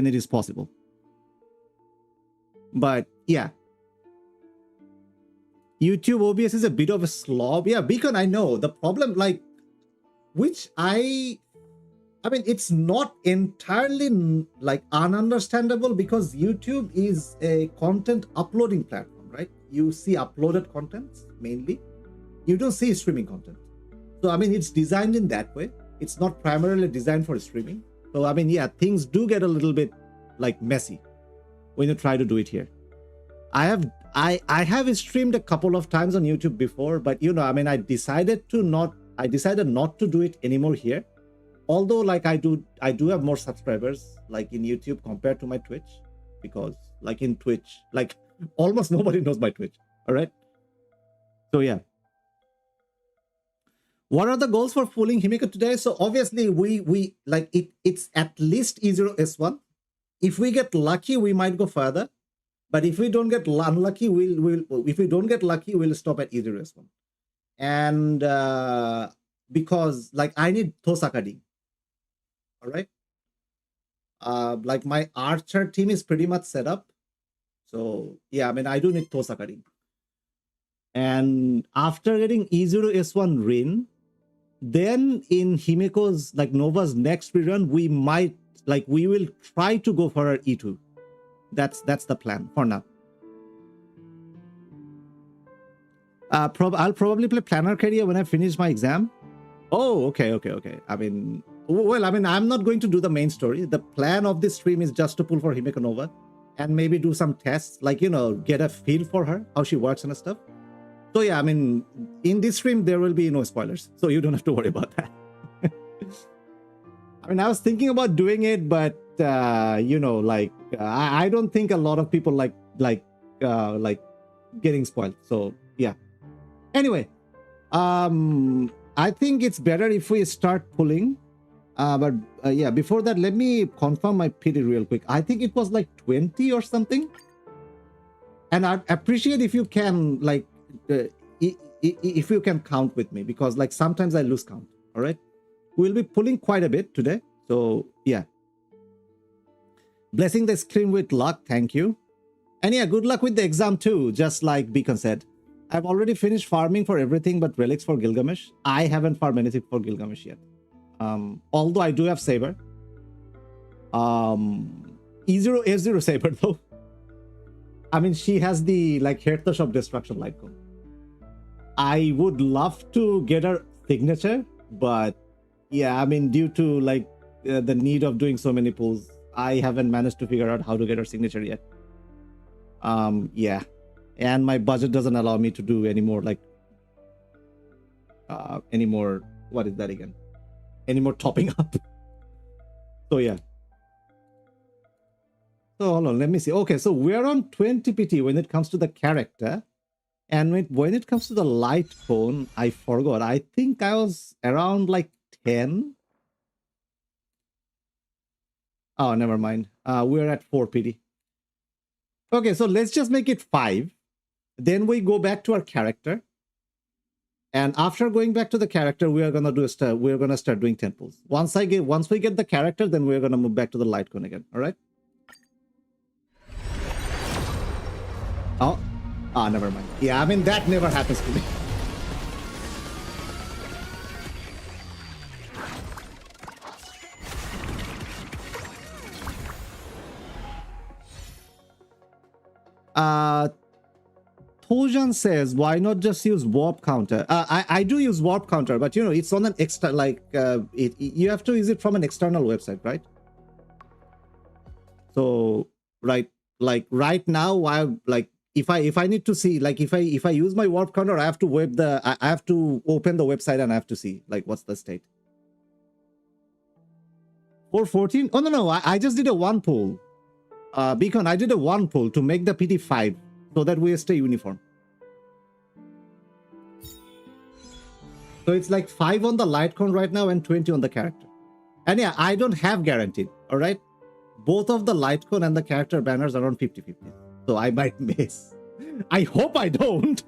it is possible. But yeah, YouTube OBS is a bit of a slob. Yeah, Beacon, I know the problem, like, which I mean, it's not entirely like ununderstandable because YouTube is a content uploading platform, right? You see uploaded contents mainly. You don't see streaming content. So, I mean, it's designed in that way. It's not primarily designed for streaming. So, I mean, yeah, things do get a little bit like messy when you try to do it here. I have streamed a couple of times on YouTube before, but you know, I mean, I decided not to do it anymore here. Although, like, I do have more subscribers like in YouTube compared to my Twitch, because like in Twitch, like almost nobody knows my Twitch. All right. So yeah. What are the goals for pulling Himeko today? So obviously we like it's at least E0S1. If we get lucky, we might go further. But if we don't get unlucky, we'll stop at E0S1. And because like I need Tosakadi. All right. Like my archer team is pretty much set up. So yeah, I mean, I do need Tosakadi. And after getting E0S1 Rin, then in Himeko's, like Nova's next rerun, we will try to go for our E2. That's the plan for now. I'll probably play Planner Career when I finish my exam. Oh, okay. I mean, well, I mean, I'm not going to do the main story. The plan of this stream is just to pull for Himeko Nova and maybe do some tests, like, you know, get a feel for her, how she works and stuff. So yeah, I mean, in this stream, there will be no spoilers. So you don't have to worry about that. I mean, I was thinking about doing it, but, you know, like, I don't think a lot of people like getting spoiled. So yeah. Anyway, I think it's better if we start pulling. But yeah, before that, let me confirm my pity real quick. I think it was like 20 or something. And I'd appreciate if you can, like, if you can count with me, because like sometimes I lose count. All right. We'll be pulling quite a bit today. So yeah. Blessing the screen with luck. Thank you. And yeah, good luck with the exam too. Just like Beacon said. I've already finished farming for everything but relics for Gilgamesh. I haven't farmed anything for Gilgamesh yet. Although I do have Saber. E0 F0 Saber though. I mean, she has the like Hertash of Destruction light cone. I would love to get her signature, but yeah, I mean, due to like the need of doing so many pulls, I haven't managed to figure out how to get her signature yet. Yeah. And my budget doesn't allow me to do any more, like, any more, what is that again? Any more topping up. So, yeah. So, hold on, let me see. Okay, so we're on 20 PT when it comes to the character. And when it comes to the light cone, I forgot. I think I was around, like, 10. Oh, never mind. We're at 4 PT. Okay, so let's just make it 5. Then we go back to our character, and after going back to the character, we are gonna start doing 10 pulls. Once we get the character, then we're gonna move back to the light cone again. All right. Oh, never mind. Yeah, I mean that never happens to me. Tojan says, why not just use warp counter? I do use warp counter, but you know, it's on an extra, like, you have to use it from an external website, right? So, right now, if I need to see, like, if I use my warp counter, I have to I have to open the website and I have to see, like, what's the state. 414? Oh, no, I just did a 1 pull. Beacon, I did a 1 pull to make the PT 5 so that we stay uniform. So it's like 5 on the light cone right now and 20 on the character. And yeah, I don't have guaranteed, all right? Both of the light cone and the character banners are on 50-50. So I might miss. I hope I don't.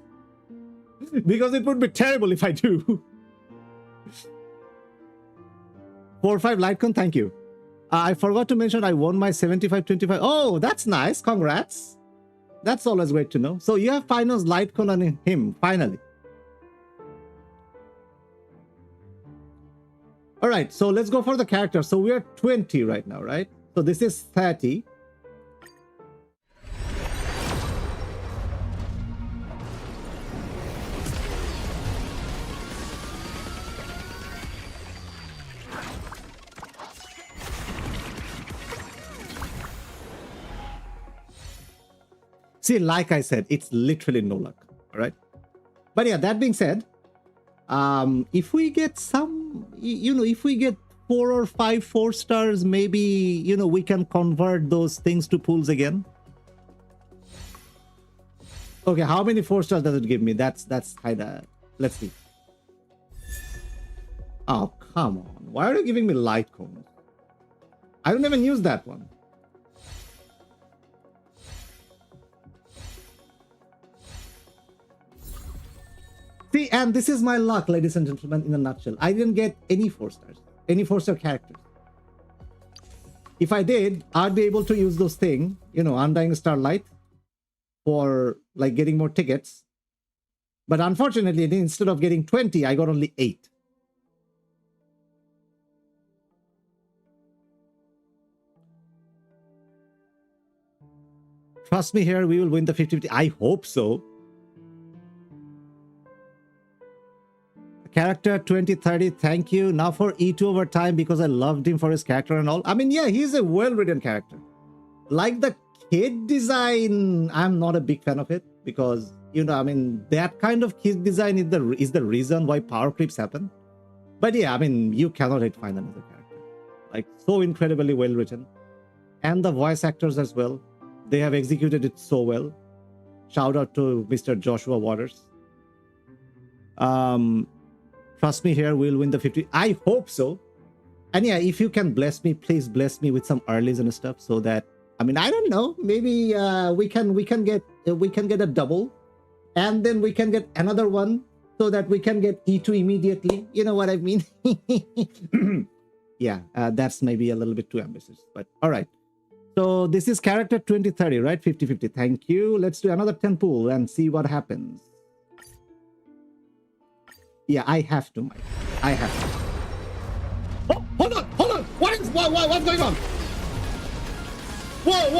Because it would be terrible if I do. 4-5 Lightcon, thank you. I forgot to mention I won my 75-25. Oh, that's nice. Congrats. That's always great to know. So you have finals Lightcon on him, finally. All right, so let's go for the character. So we are 20 right now, right? So this is 30. See, like I said, it's literally no luck. All right. But yeah, that being said, if we get some, if we get 4 or 5 4-stars, maybe, we can convert those things to pools again. Okay, how many 4-stars does it give me? That's kind of, let's see. Oh, come on. Why are you giving me light cones? I don't even use that one. See, and this is my luck, ladies and gentlemen, in a nutshell. I didn't get any 4-stars, any 4-star characters. If I did, I'd be able to use those things, Undying Starlight, for like getting more tickets. But unfortunately, instead of getting 20, I got only 8. Trust me here, we will win the 50-50. I hope so. Character 2030, thank you. Now for E2 over time because I loved him for his character and all. I mean, yeah, he's a well-written character. Like the kid design, I'm not a big fan of it because, that kind of kid design is the reason why power creeps happen. But yeah, you cannot find another character. Like, so incredibly well-written. And the voice actors as well. They have executed it so well. Shout out to Mr. Joshua Waters. Trust me here, we'll win the 50. I hope so. And yeah, if you can bless me, please bless me with some earlies and stuff so that, I don't know, maybe we can get a double, and then we can get another one so that we can get E2 immediately. You know what I mean? Yeah, that's maybe a little bit too ambitious, but all right. So this is character 2030, right? 50-50. Thank you. Let's do another 10 pool and see what happens. Yeah, I have to, Mike. I have to. Oh, hold on. What's going on? Whoa.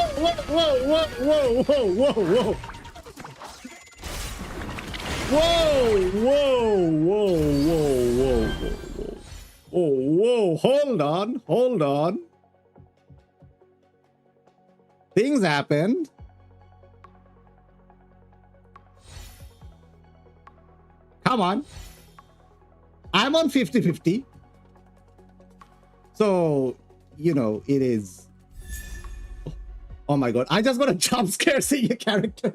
Hold on. Things happened. Come on. I'm on 50-50. So, it is... Oh my god, I just got a jump scare seeing a character.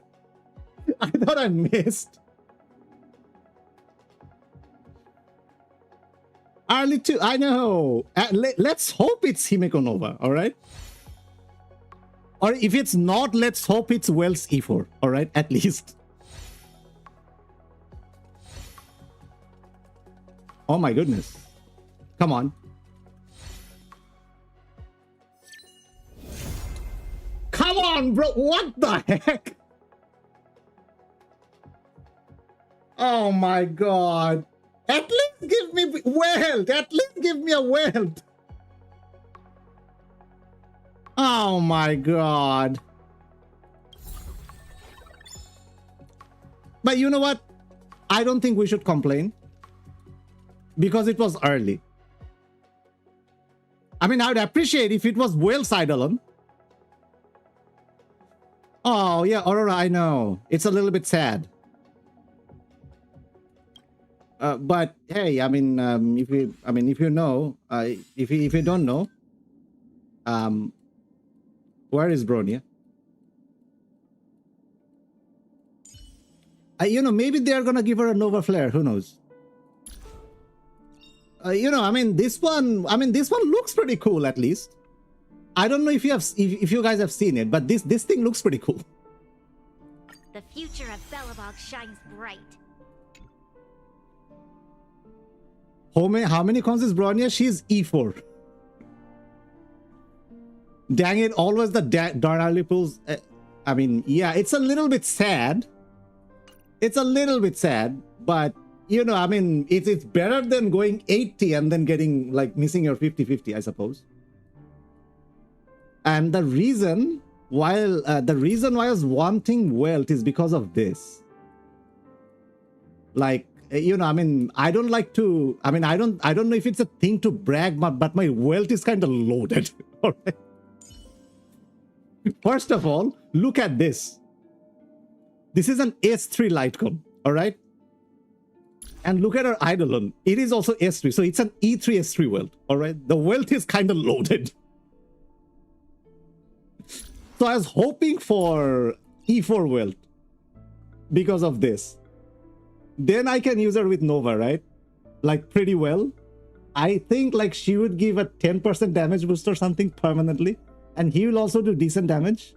I thought I missed. Early 2, I know. Let's hope it's Himeko Nova, alright? Or if it's not, let's hope it's Wells E4, alright? At least. Oh my goodness. Come on. Come on, bro. What the heck? Oh my god. At least give me wealth. At least give me a wealth. Oh my god. But you know what? I don't think we should complain. Because it was early. I would appreciate if it was well Eidolon. Oh yeah, Aurora, I know. It's a little bit sad. But hey, if you know, if you don't know, where is Bronia? Maybe they are gonna give her a Nova Flare. Who knows? This one looks pretty cool at least. I don't know if you guys have seen it, but this thing looks pretty cool.
The future of Belobog shines bright.
How many cons is Bronya? She's E4. Dang it, always the darn early pulls. I mean, yeah, it's a little bit sad. It's a little bit sad, but you know, I mean, it's better than going 80 and then getting like missing your 50-50, I suppose. And the reason why I was wanting wealth is because of this. Like, you know, I mean, I don't like to, I mean, I don't know if it's a thing to brag, but my wealth is kind of loaded. All right. First of all, look at this. This is an S3 Lightcom, all right? And look at our Eidolon. It is also S3, so it's an E3 S3 wealth, all right? The wealth is kind of loaded. So I was hoping for E4 wealth because of this. Then I can use her with Nova, right? Like pretty well. I think like she would give a 10% damage boost or something permanently. And he will also do decent damage.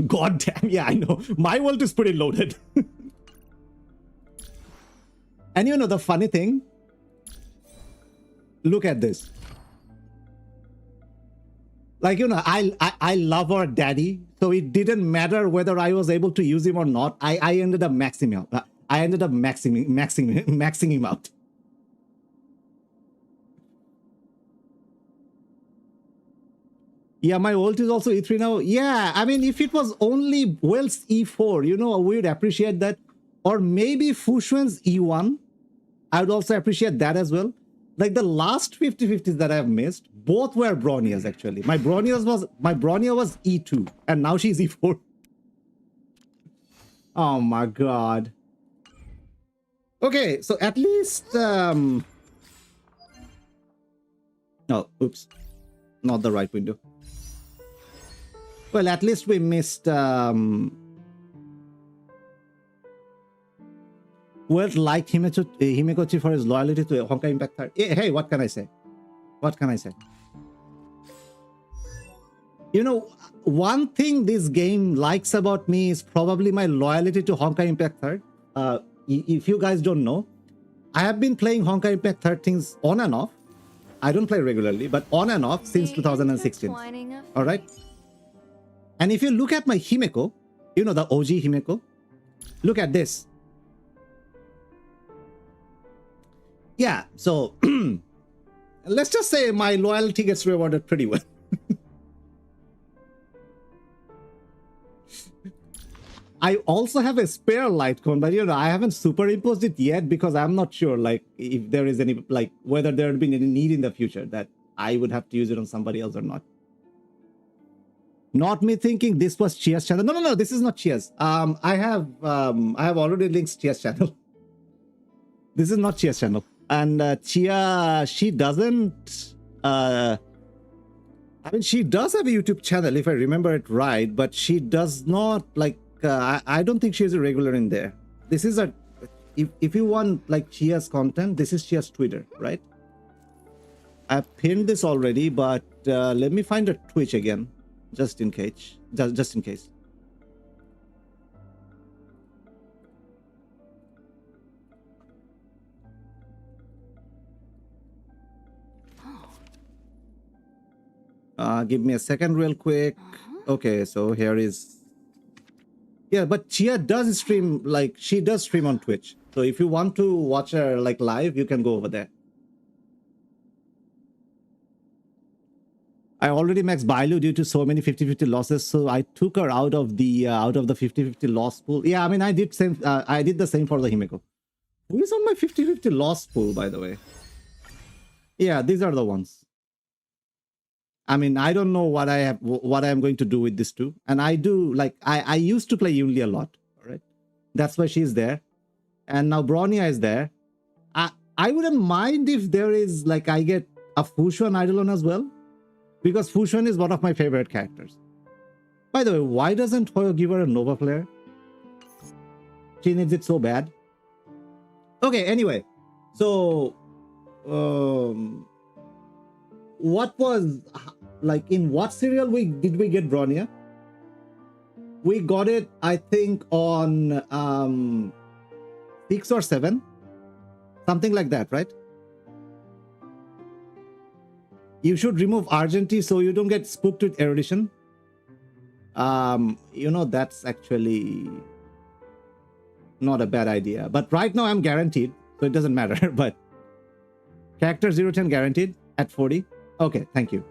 God damn, yeah, I know. My world is pretty loaded. And you know the funny thing? Look at this. Like, you know, I love our daddy, so it didn't matter whether I was able to use him or not. I ended up maxing him out. I ended up maxing him out. Yeah, my ult is also E3 now. Yeah, I mean, if it was only Wells E4, you know, we would appreciate that. Or maybe Fushuan's E1. I would also appreciate that as well. Like the last 50-50s that I've missed, both were Bronias actually. My Bronia was E2, and now she's E4. Oh my god. Okay, so at least oh, oops. Not the right window. Well, at least we missed World liked Himeko for his loyalty to Honkai Impact 3. Hey, what can I say? What can I say? You know, one thing this game likes about me is probably my loyalty to Honkai Impact 3. If you guys don't know, I have been playing Honkai Impact 13 on and off. I don't play regularly, but on and off since 2016. All right? And if you look at my Himeko, you know, the OG Himeko, look at this. Yeah, so let's just say my loyalty gets rewarded pretty well. I also have a spare light cone, but you know, I haven't superimposed it yet because I'm not sure like if there is any, like whether there would be any need in the future that I would have to use it on somebody else or not. Not me thinking this was Chia's channel. No, this is not Chia's. I have already linked Chia's channel. This is not Chia's channel. And Chia, she doesn't, I mean, she does have a YouTube channel, if I remember it right, but she does not, like, I don't think she's a regular in there. This is a, if you want, like, Chia's content, this is Chia's Twitter, right? I've pinned this already, but let me find her Twitch again, just in case, just in case. Give me a second real quick. Okay, so here is... Yeah, but Chia does stream, like, she does stream on Twitch. So if you want to watch her, like, live, you can go over there. I already maxed Bailu due to so many 50-50 losses, so I took her out of the 50-50 loss pool. Yeah, I mean, I did the same for the Himeko. Who is on my 50-50 loss pool, by the way? Yeah, these are the ones. I mean, I don't know what I'm going to do with this too. And I do, like, I used to play Yunli a lot, all right? That's why she's there. And now Bronya is there. I wouldn't mind if there is, like, I get a Fushuan Eidolon as well. Because Fushuan is one of my favorite characters. By the way, why doesn't Hoyo give her a Nova flare? She needs it so bad. Okay, anyway. So, what was, like, in what serial did we get Bronya? We got it, I think, on 6 or 7. Something like that, right? You should remove Argenty so you don't get spooked with erudition. You know, that's actually not a bad idea. But right now I'm guaranteed, so it doesn't matter. But character 010 guaranteed at 40. Okay, thank you.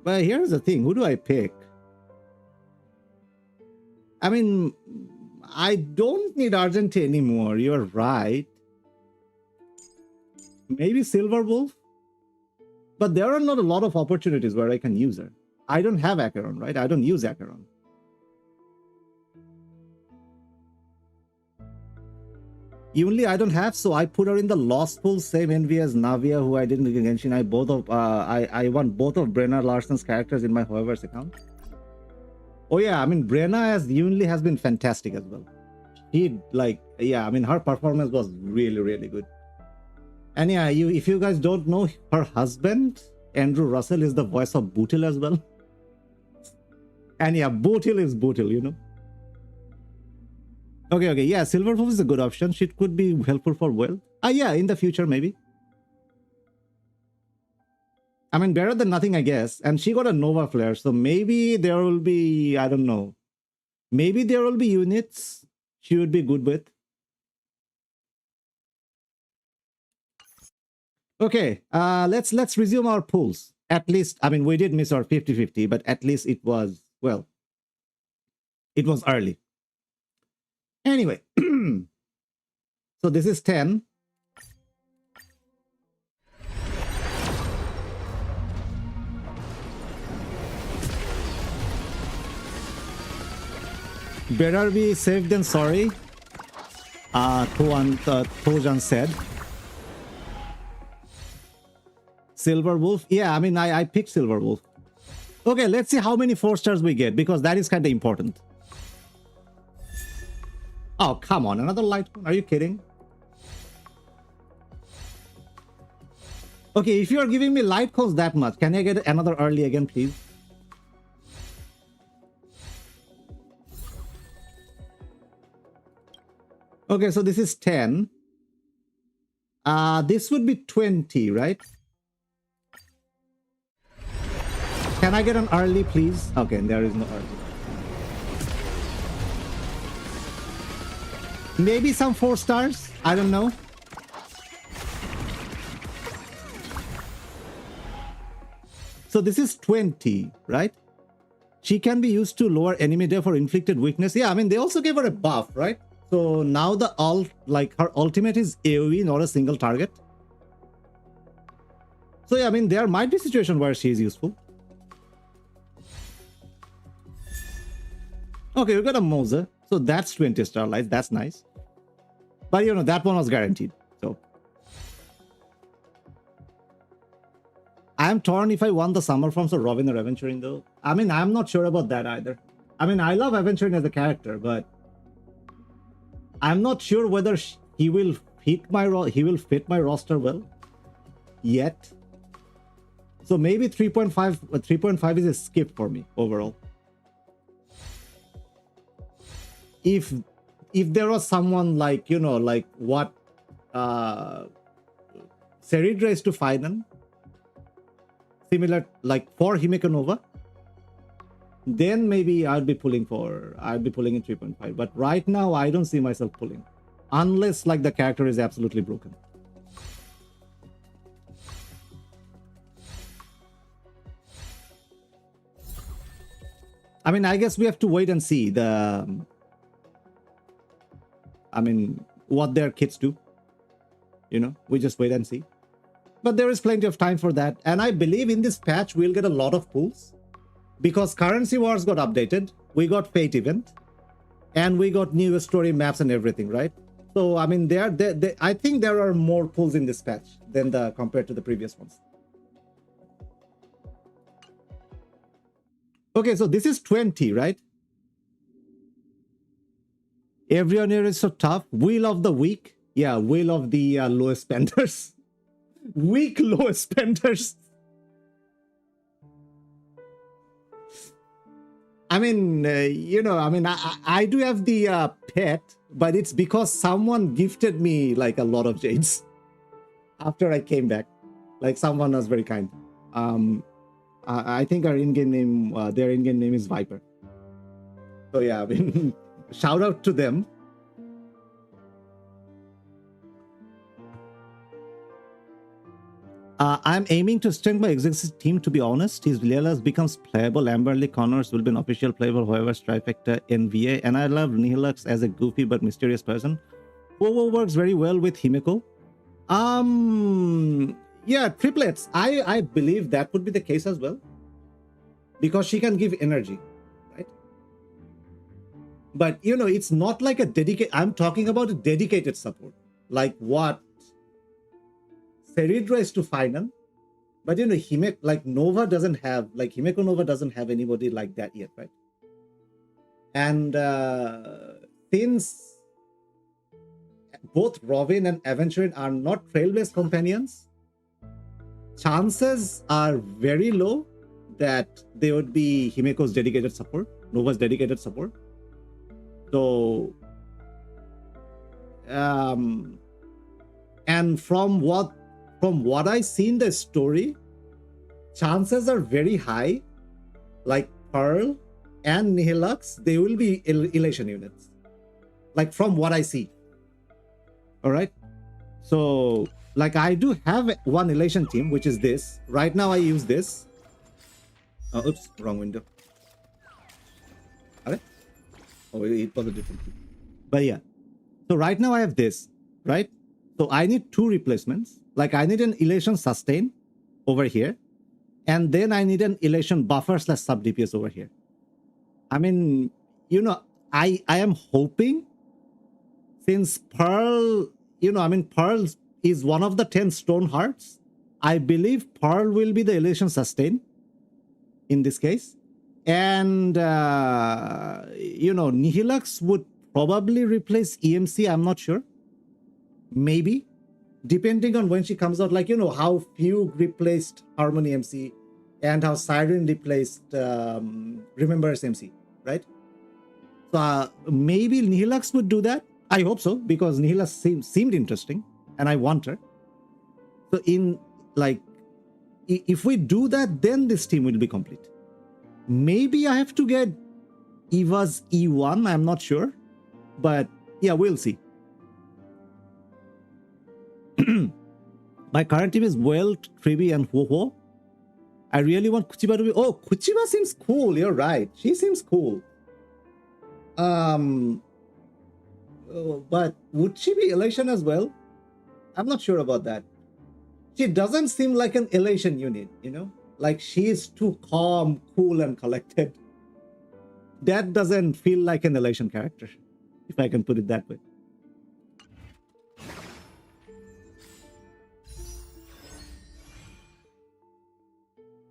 But here's the thing, who do I pick? I mean, I don't need Argenty anymore, you're right. Maybe Silver Wolf? But there are not a lot of opportunities where I can use her. I don't have Acheron, right? I don't use Acheron. Only I don't have, so I put her in the lost pool, same envy as Navia, who I didn't get Genshin. I want both of Brenna Larson's characters in my However's account. Oh yeah, I mean Brenna as Yunli has been fantastic as well. He I mean her performance was really, really good. And yeah, if you guys don't know, her husband, Andrew Russell, is the voice of Bootil as well. And yeah, Bootil is Bootil, you know. Okay, yeah, Silver Wolf is a good option. She could be helpful for Well. Yeah, in the future, maybe. I mean, better than nothing, I guess. And she got a Nova Flare, so maybe there will be, I don't know. Maybe there will be units she would be good with. Okay, let's resume our pools. At least, I mean, we did miss our 50-50, but at least it was, well, it was early. Anyway, so this is 10. Better be safe than sorry, Tojan said. Silver Wolf? Yeah, I mean, I picked Silver Wolf. Okay, let's see how many 4 stars we get, because that is kind of important. Oh, come on, another light one? Are you kidding? Okay, if you are giving me light cones that much, can I get another early again, please? Okay, so this is 10. This would be 20, right? Can I get an early, please? Okay, there is no early. Maybe some 4 stars? I don't know. So this is 20, right? She can be used to lower enemy death or inflicted weakness. Yeah, I mean, they also gave her a buff, right? So now the her ultimate is AoE, not a single target. So yeah, I mean, there might be a situation where she is useful. Okay, we got a Moza. So that's 20 starlights. That's nice. But you know, that one was guaranteed. So I'm torn if I want the summer forms of Robin or Aventurine though. I mean, I'm not sure about that either. I mean, I love Aventurine as a character, but I'm not sure whether he will fit my roster well yet. So maybe 3.5 is a skip for me overall. If there was someone like, you know, like what Seridra is to Final, similar like for Himeko Nova, then maybe I'd be pulling in 3.5. But right now I don't see myself pulling, unless like the character is absolutely broken. I mean, I guess we have to wait and see what their kits do. You know, we just wait and see. But there is plenty of time for that. And I believe in this patch, we'll get a lot of pulls. Because Currency Wars got updated. We got Fate Event. And we got new story maps and everything, right? So, I mean, I think there are more pulls in this patch than compared to the previous ones. Okay, so this is 20, right? Everyone here is so tough. Will of the week. Yeah, will of the lowest spenders. Weak lowest spenders. I mean, you know, I mean, I do have the pet, but it's because someone gifted me like a lot of jades after I came back. Like someone was very kind. I think our in-game name, their in-game name is Viper. So yeah, I mean, shout out to them. I'm aiming to strengthen my existing team, to be honest. His Lelas becomes playable. Amberley Connors will be an official playable, however, Trifecta NVA. And I love Nihilux as a goofy but mysterious person. Wowo works very well with Himeko. Yeah, triplets. I believe that would be the case as well. Because she can give energy, right? But, you know, it's not like a dedicated... I'm talking about a dedicated support. Like what Seridra is to Final. But, you know, Himeko, like Nova doesn't have... Like Himeko Nova doesn't have anybody like that yet, right? And since both Robin and Aventurine are not Trailblaze companions, chances are very low that they would be Himeko's dedicated support, Nova's dedicated support. So, and from what I see in the story, chances are very high, like Pearl and Nihilux, they will be elation units. Like from what I see. All right. So, like I do have one elation team, which is this. Right now I use this. Oh, oops, wrong window. Alright. Oh, it was a different team. But yeah. So right now I have this, right? So I need 2 replacements. Like I need an elation sustain over here. And then I need an elation buffer / sub DPS over here. I mean, you know, I am hoping, since Pearl, you know, I mean, Pearl is one of the 10 stone hearts. I believe Pearl will be the elation sustain in this case. And, you know, Nihilux would probably replace EMC. I'm not sure. Maybe. Depending on when she comes out. Like, you know, how Fugue replaced Harmony MC and how Siren replaced Remembers MC, right? So maybe Nihilux would do that. I hope so, because Nihilux seemed interesting and I want her. So in, like, if we do that, then this team will be complete. Maybe I have to get Eva's E1. I'm not sure. But yeah, we'll see. My current team is Welt, Tribi, and Ho-Ho. I really want Kuchiba to be... Oh, Kuchiba seems cool. You're right. She seems cool. But would she be elation as well? I'm not sure about that. She doesn't seem like an elation unit, you know? Like she is too calm, cool, and collected. That doesn't feel like an elation character, if I can put it that way.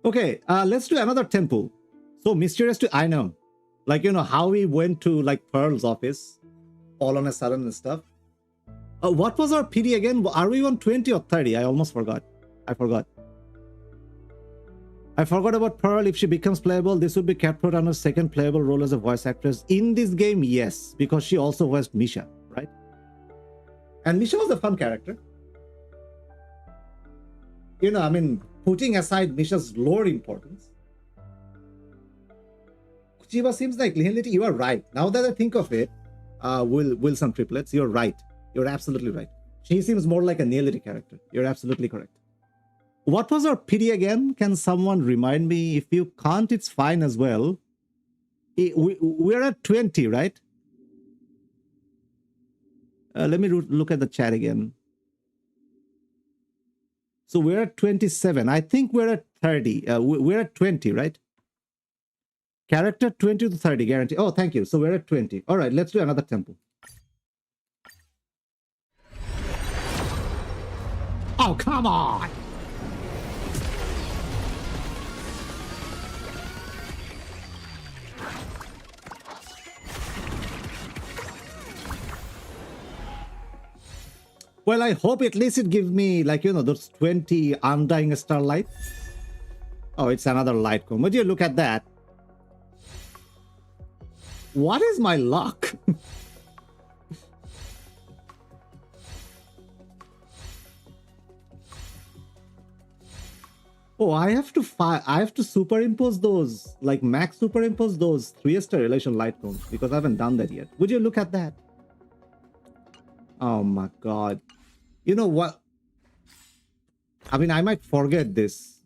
Okay, let's do another temple. So mysterious to I know. Like, you know, how we went to like Pearl's office all on a sudden and stuff. What was our PD again? Are we on 20 or 30? I almost forgot. I forgot about Pearl. If she becomes playable, this would be captured on her second playable role as a voice actress. In this game, yes, because she also voiced Misha, right? And Misha was a fun character. You know, I mean, putting aside Misha's lore importance, Kuchiba seems like Nihility. You are right. Now that I think of it, Wilson triplets, you're right. You're absolutely right. She seems more like a Nihility character. You're absolutely correct. What was our PD again? Can someone remind me? If you can't, it's fine as well. We're at 20, right? Let me look at the chat again. So we're at 27. I think we're at 30. We're at 20, right? Character 20 to 30, guarantee. Oh, thank you. So we're at 20. All right, let's do another temple. Oh, come on! Well, I hope at least it gives me, like, you know, those 20 Undying Starlight. Oh, it's another light cone. Would you look at that? What is my luck? Oh, I have to superimpose those, like max superimpose those 3-star relation light cones because I haven't done that yet. Would you look at that? Oh my god. You know what? I mean, I might forget this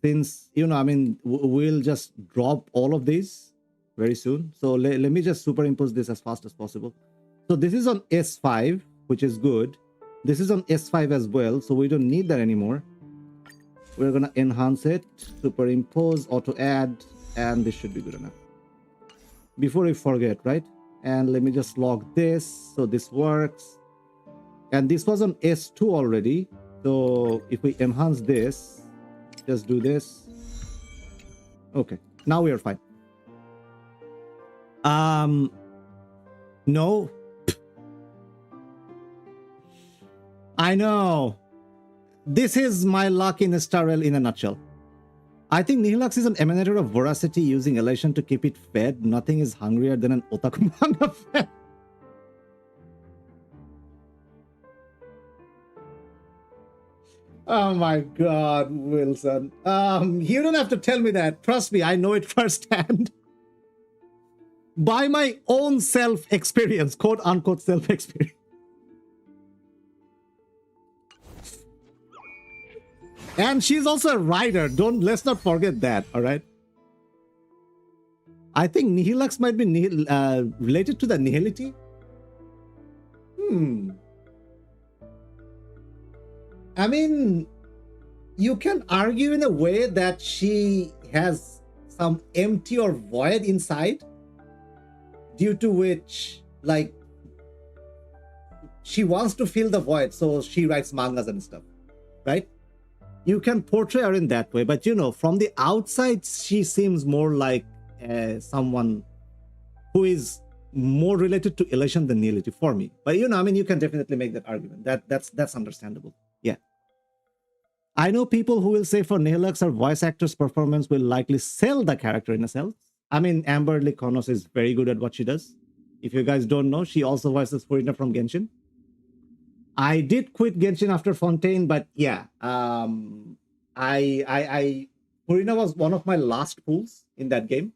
since, you know, I mean, we'll just drop all of these very soon. So let me just superimpose this as fast as possible. So this is on S5, which is good. This is on S5 as well, so we don't need that anymore. We're gonna enhance it, superimpose, auto add, and this should be good enough. Before we forget, right? And let me just log this, so this works. And this was on S2 already, so if we enhance this, just do this. Okay, now we are fine. No. I know. This is my luck in Starrel in a nutshell. I think Nihilux is an emanator of voracity using elation to keep it fed. Nothing is hungrier than an otaku manga fan. Oh my god, Wilson. You don't have to tell me that. Trust me, I know it firsthand. By my own self-experience, quote-unquote self-experience. And she's also a writer. Let's not forget that, all right? I think Nihilux might be related to the nihility. I mean, you can argue in a way that she has some empty or void inside, due to which, like, she wants to fill the void, so she writes mangas and stuff, right? You can portray her in that way, but you know, from the outside, she seems more like someone who is more related to elation than nihility for me. But you know, I mean, you can definitely make that argument. That's understandable. Yeah. I know people who will say for Nihilux, her voice actor's performance will likely sell the character in a sense. I mean, Amber Lee Konos is very good at what she does. If you guys don't know, she also voices Furina from Genshin. I did quit Genshin after Fontaine, but yeah, Furina was one of my last pulls in that game.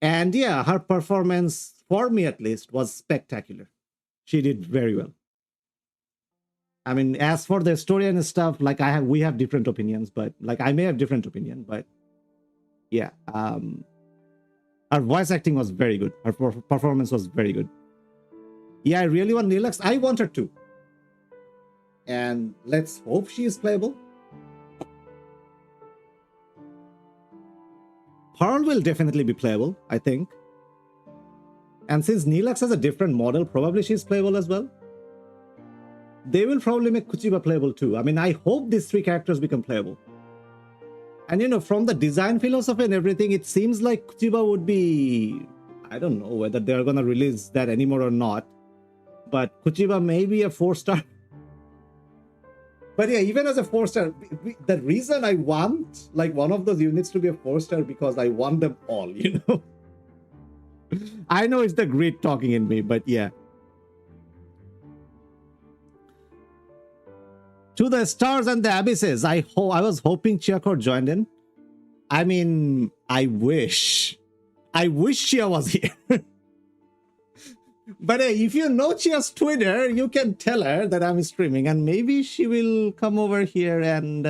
And yeah, her performance, for me at least, was spectacular. She did very well. I mean, as for the story and stuff, like we have different opinions, but like I may have different opinion, but yeah, her voice acting was very good. Her performance was very good. Yeah, I really want Nihilux. I want her to. And let's hope she is playable. Pearl will definitely be playable, I think. And since Nihilux has a different model, probably she's playable as well. They will probably make Kuchiba playable too. I mean, I hope these 3 characters become playable. And you know, from the design philosophy and everything, it seems like Kuchiba would be... I don't know whether they're gonna release that anymore or not. But Kuchiba may be a 4-star. But yeah, even as a 4-star, the reason I want like one of those units to be a 4-star because I want them all, you know. I know it's the greed talking in me, but yeah. To the stars and the abysses, I was hoping Chiakor joined in. I mean, I wish Chia was here. But hey, if you know Chia's Twitter, you can tell her that I'm streaming, and maybe she will come over here, and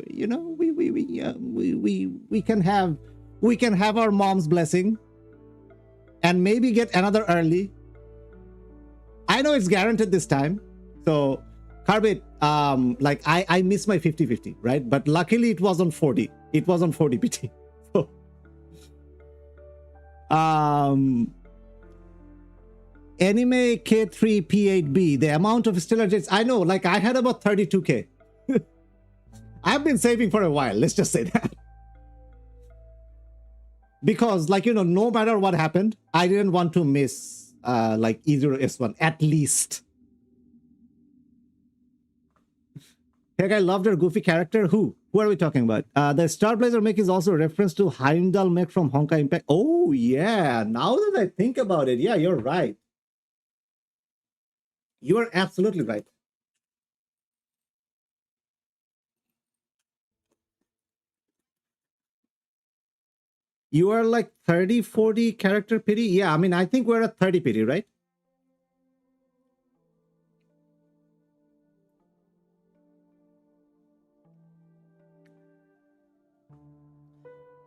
you know, we can have our mom's blessing, and maybe get another early. I know it's guaranteed this time, so Carbit, like I miss my 50-50, right? But luckily it was on 40. It was on 40 PT. So, Anime K3 P8B, the amount of stellar jets, I know, like I had about 32k. I've been saving for a while, let's just say that. Because, like, you know, no matter what happened, I didn't want to miss like E0S1 at least. Heck, I loved her goofy character. Who are we talking about? The Star Blazer mech is also a reference to Heimdall mech from Honkai Impact. Oh yeah, now that I think about it, yeah, you're right. You are absolutely right. You are like 30, 40 character pity? Yeah, I mean, I think we're at 30 pity, right?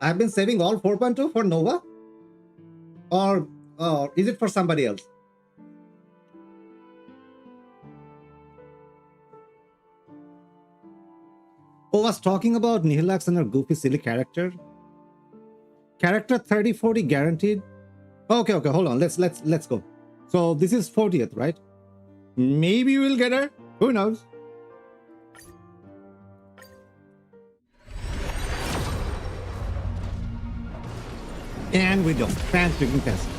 I've been saving all 4.2 for Nova? Or is it for somebody else? Oh, was talking about Nihilax and her goofy, silly character. Character 30, 40 guaranteed. Okay, hold on. Let's go. So this is 40th, right? Maybe we'll get her. Who knows? And we don't. Fan-freaking-tastic.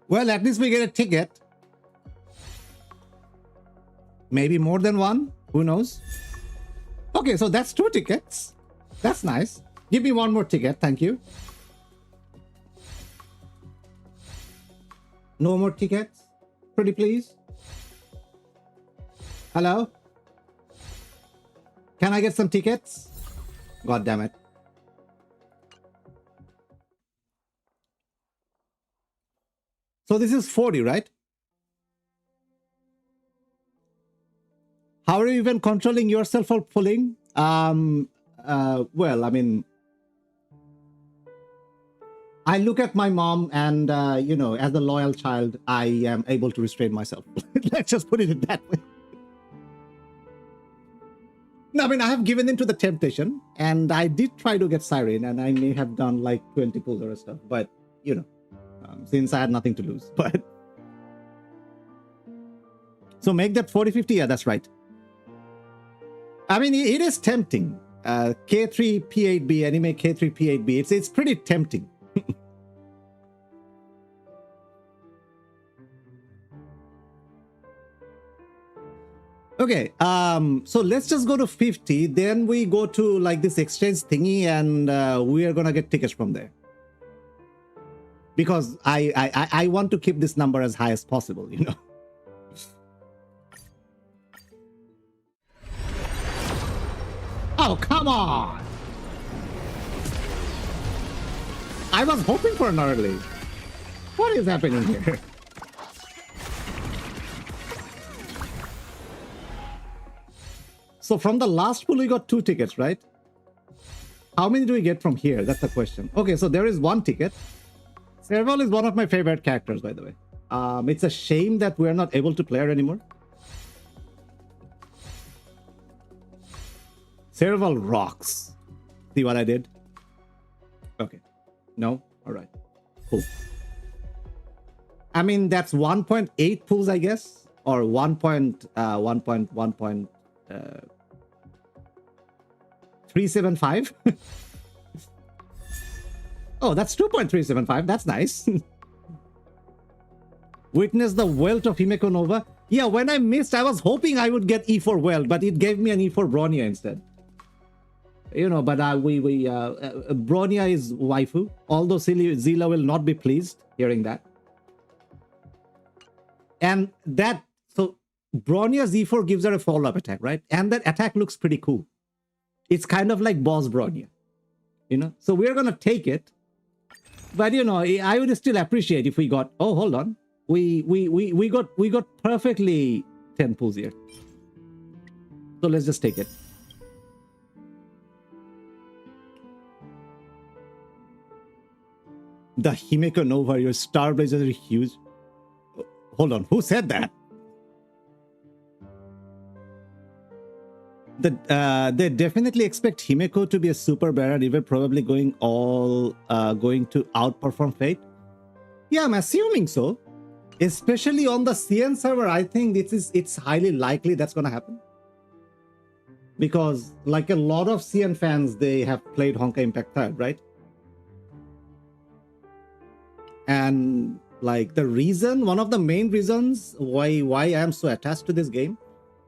Well, at least we get a ticket. Maybe more than one. Who knows? Okay, so that's 2 tickets. That's nice. Give me one more ticket. Thank you. No more tickets? Pretty please? Hello? Can I get some tickets? God damn it. So this is 40, right? How are you even controlling yourself for pulling? Well, I mean, I look at my mom and, you know, as a loyal child, I am able to restrain myself. Let's just put it that way. No, I mean, I have given in to the temptation and I did try to get Siren and I may have done like 20 pulls or stuff, but, you know, since I had nothing to lose. But so make that 40-50. Yeah, that's right. I mean, it is tempting. K3 P8B, anime K3 P8B. It's pretty tempting. Okay, so let's just go to 50. Then we go to like this exchange thingy, and we are gonna get tickets from there. Because I want to keep this number as high as possible, you know. Oh, come on! I was hoping for an early. What is happening here? So from the last pool, we got 2 tickets, right? How many do we get from here? That's the question. Okay, so there is 1 ticket. Serval is one of my favorite characters, by the way. It's a shame that we're not able to play her anymore. Serval rocks. See what I did? Okay. No? Alright. Cool. I mean, that's 1.8 pools, I guess. Or 1.375. Oh, that's 2.375. That's nice. Witness the welt of Himeko Nova. Yeah, when I missed, I was hoping I would get E4 welt, but it gave me an E4 Bronya instead. You know, but Bronya is waifu. Although Zila will not be pleased hearing that. And that, so Bronya's E4 gives her a follow-up attack, right? And that attack looks pretty cool. It's kind of like boss Bronya, you know? So we're going to take it. But, you know, I would still appreciate if we got, oh, hold on. We got perfectly 10 pulls here. So let's just take it. The Himeko Nova, your star blazers are huge. Hold on, who said that? They definitely expect Himeko to be a super bearer, even probably going to outperform Fate. Yeah, I'm assuming so. Especially on the CN server, I think it's highly likely that's gonna happen. Because like a lot of CN fans, they have played Honkai Impact 3rd, right? And like one of the main reasons why I am so attached to this game,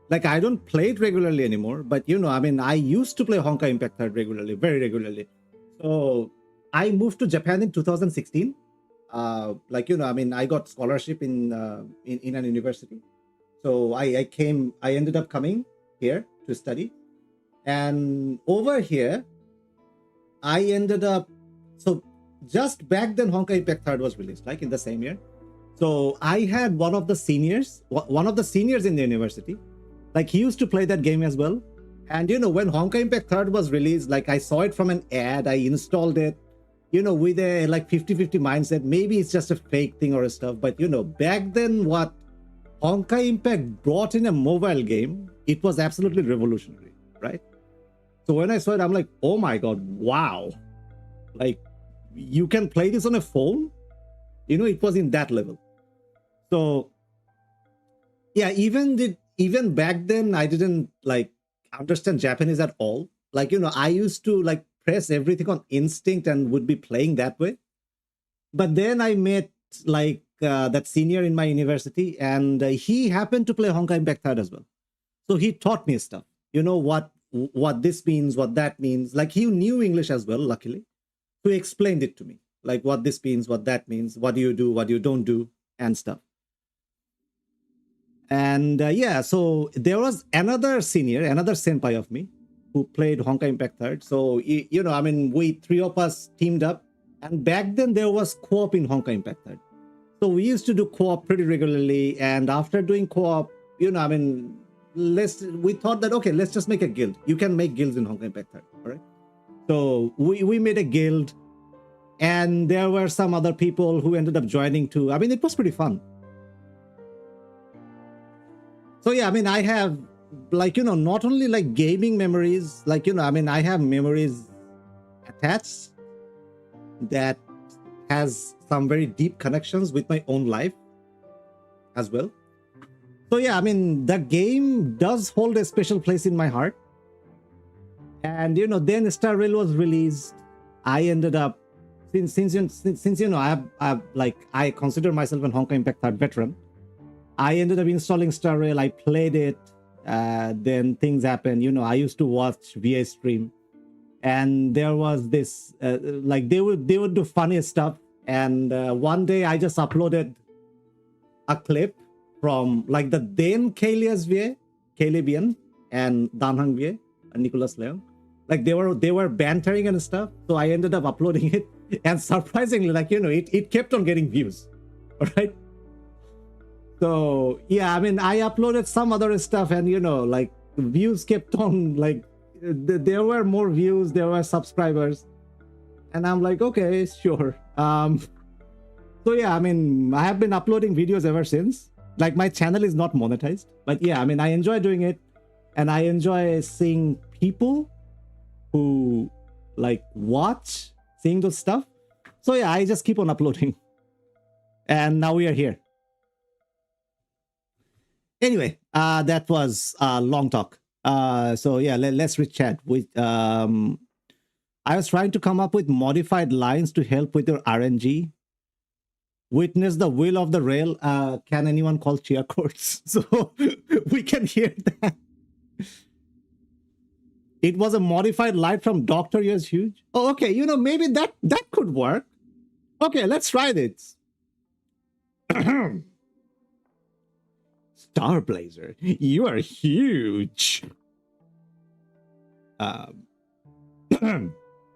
like I don't play it regularly anymore, but you know, I mean, I used to play Honkai Impact 3rd regularly, very regularly. So I moved to Japan in 2016. like, you know, I mean, I got scholarship in an university. So I ended up coming here to study. And over here, I ended up, so just back then, Honkai Impact 3rd was released, like in the same year. So I had one of the seniors in the university, like he used to play that game as well. And, you know, when Honkai Impact 3rd was released, like I saw it from an ad, I installed it, you know, with a like 50-50 mindset. Maybe it's just a fake thing or a stuff. But, you know, back then what Honkai Impact brought in a mobile game, it was absolutely revolutionary, right? So when I saw it, I'm like, oh my God, wow. Like, you can play this on a phone? You know, it was in that level. So, yeah, even back then, I didn't like understand Japanese at all. Like, you know, I used to like press everything on instinct and would be playing that way. But then I met like that senior in my university, and he happened to play Honkai Impact 3rd as well. So he taught me stuff, you know, what this means, what that means. Like he knew English as well, luckily. So he explained it to me, like what this means, what that means, what do you do, what you don't do, and stuff. And yeah, so there was another senpai of me who played Honkai Impact 3rd. So, you know, I mean, we three of us teamed up. And back then there was co-op in Honkai Impact 3rd. So we used to do co-op pretty regularly. And after doing co-op, you know, I mean, we thought that, okay, let's just make a guild. You can make guilds in Honkai Impact 3rd, all right? So we made a guild. And there were some other people who ended up joining too. I mean, it was pretty fun. So yeah, I mean, I have like, you know, not only like gaming memories, like, you know, I mean, I have memories attached that has some very deep connections with my own life as well. So yeah, I mean, the game does hold a special place in my heart. And, you know, then Star Rail was released. I ended up, since you know, I consider myself an Honkai Impact 3rd veteran. I ended up installing Star Rail. I played it. Then things happened. You know, I used to watch VA stream, and there was this like they would do funny stuff. And one day I just uploaded a clip from like the then Kalias VA, Kalibian and Danhang VA and Nicholas Leong. Like they were bantering and stuff. So I ended up uploading it, and surprisingly, like, you know, it kept on getting views. All right. So yeah, I mean, I uploaded some other stuff, and, you know, like views kept on, like there were more views, there were subscribers, and I'm like, okay, sure. So yeah, I mean, I have been uploading videos ever since. Like my channel is not monetized, but yeah, I mean, I enjoy doing it, and I enjoy seeing people who like seeing those stuff. So yeah, I just keep on uploading, and now we are here. Anyway, that was a long talk. So yeah, let's chat. I was trying to come up with modified lines to help with your RNG. Witness the will of the rail. Can anyone call cheer chords? So we can hear that. It was a modified line from Dr. Yours Huge. Oh, okay. You know, maybe that could work. Okay, let's try this. Starblazer, you are huge.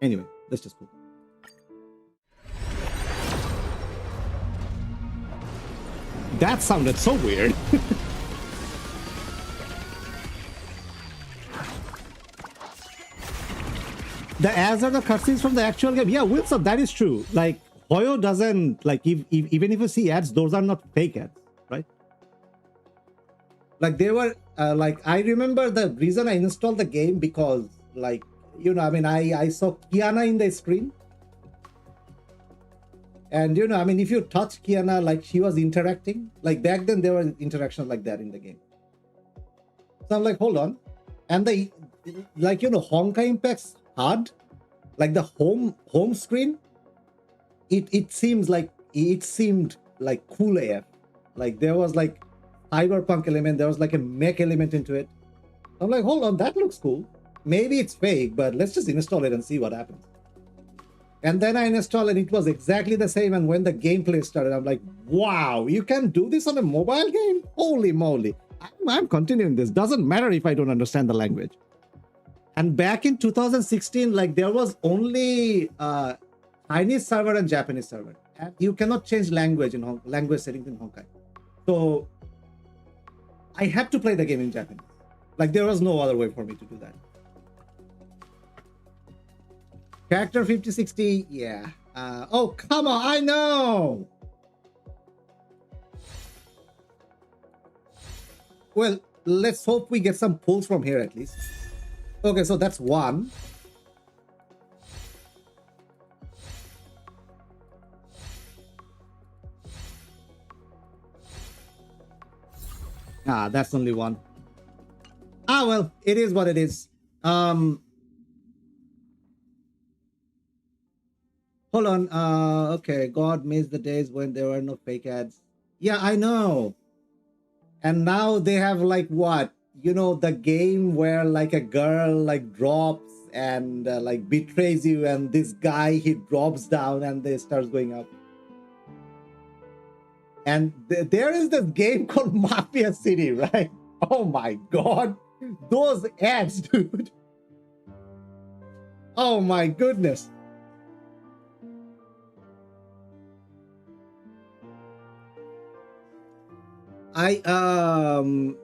Anyway, let's just go. That sounded so weird. The ads are the cutscenes from the actual game. Yeah, Wilson, that is true. Like, Hoyo doesn't, like, even if you see ads, those are not fake ads, right? Like, they were, like, I remember the reason I installed the game because, like, you know, I mean, I saw Kiana in the screen. And, you know, I mean, if you touch Kiana, like, she was interacting. Like, back then, there were interactions like that in the game. So I'm like, hold on. And the, like, you know, Honkai Impact's HUD, like the home screen, it seemed like cool AF. Like, there was, like, cyberpunk element. There was, like, a mech element into it. I'm like, hold on, that looks cool. Maybe it's fake, but let's just install it and see what happens. And then I installed and it was exactly the same. And when the gameplay started, I'm like, wow, you can do this on a mobile game? Holy moly. I'm continuing this. Doesn't matter if I don't understand the language. And back in 2016, like there was only Chinese server and Japanese server. And you cannot change language in language settings in Honkai. So I had to play the game in Japanese. Like there was no other way for me to do that. Character 5060, yeah. Oh, come on, I know. Well, let's hope we get some pulls from here at least. Okay, so that's one. Ah, that's only one. Ah, well, it is what it is. Hold on. Okay. God missed the days when there were no fake ads. Yeah, I know. And now they have like what? You know, the game where like a girl like drops and like betrays you, and this guy, he drops down and they starts going up. And there is this game called Mafia City, right? Oh my God. Those ads, dude. Oh my goodness. I only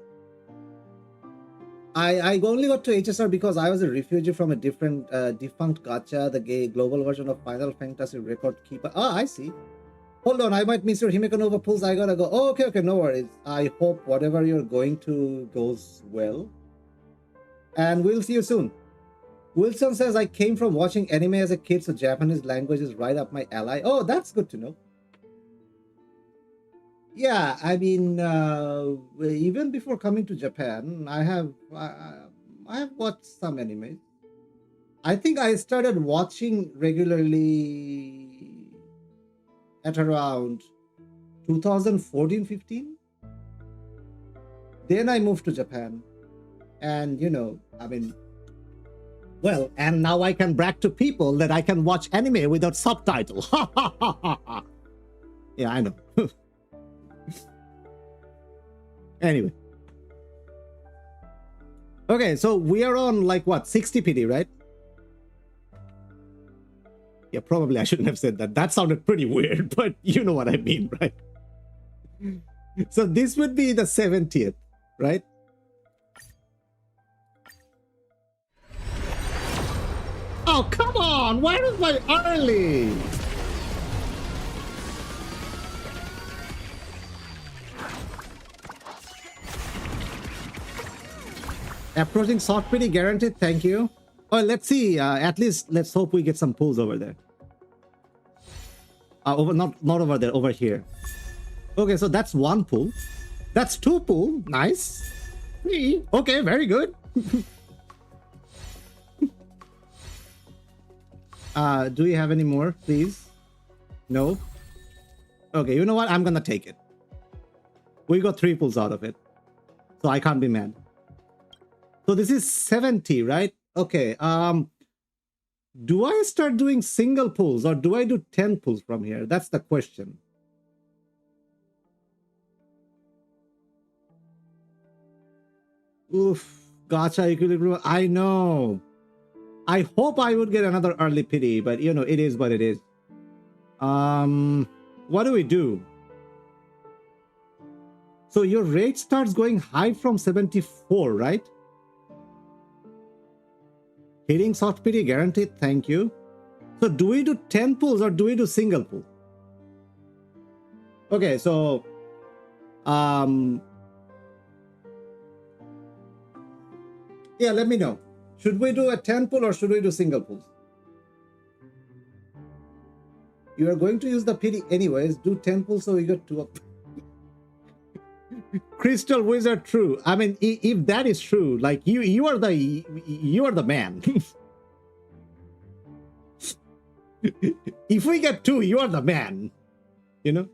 got to HSR because I was a refugee from a different defunct gacha, the gay global version of Final Fantasy Record Keeper. Ah, I see. Hold on, I might miss your Himeko Nova pulls. I gotta go. Oh, okay, no worries. I hope whatever you're going to goes well. And we'll see you soon. Wilson says, I came from watching anime as a kid, so Japanese language is right up my alley. Oh, that's good to know. Yeah, I mean, even before coming to Japan, I have watched some anime. I think I started watching regularly at around 2014-15. Then I moved to Japan. And, you know, I mean, well, and now I can brag to people that I can watch anime without subtitle. Yeah, I know. Anyway. Okay, so we are on like what, 60 PD, right? Yeah, probably I shouldn't have said that. That sounded pretty weird, but you know what I mean, right? So this would be the 70th, right? Oh, come on! Where is my early? Approaching soft pretty guaranteed, thank you. Oh, let's see. At least let's hope we get some pulls over there. Not over there, over here. Okay, so that's one pull. That's two pull. Nice. Three. Okay, very good. Do we have any more, please? No? Okay, you know what? I'm gonna take it. We got three pulls out of it. So I can't be mad. So this is 70, right? Okay. Do I start doing single pulls or do I do 10 pulls from here? That's the question. Oof. Gacha equilibrium. I know. I hope I would get another early pity, but you know, it is what it is. What do we do? So your rate starts going high from 74, right? Hitting soft pity guaranteed, thank you. So do we do 10 pulls or do we do single pull? Okay, so yeah, let me know. Should we do a 10 pull or should we do single pulls? You are going to use the pity anyways. Do 10 pulls so we get 2 up. Crystal Wizard, true. I mean, if that is true, like you are the man. If we get 2, you are the man. You know.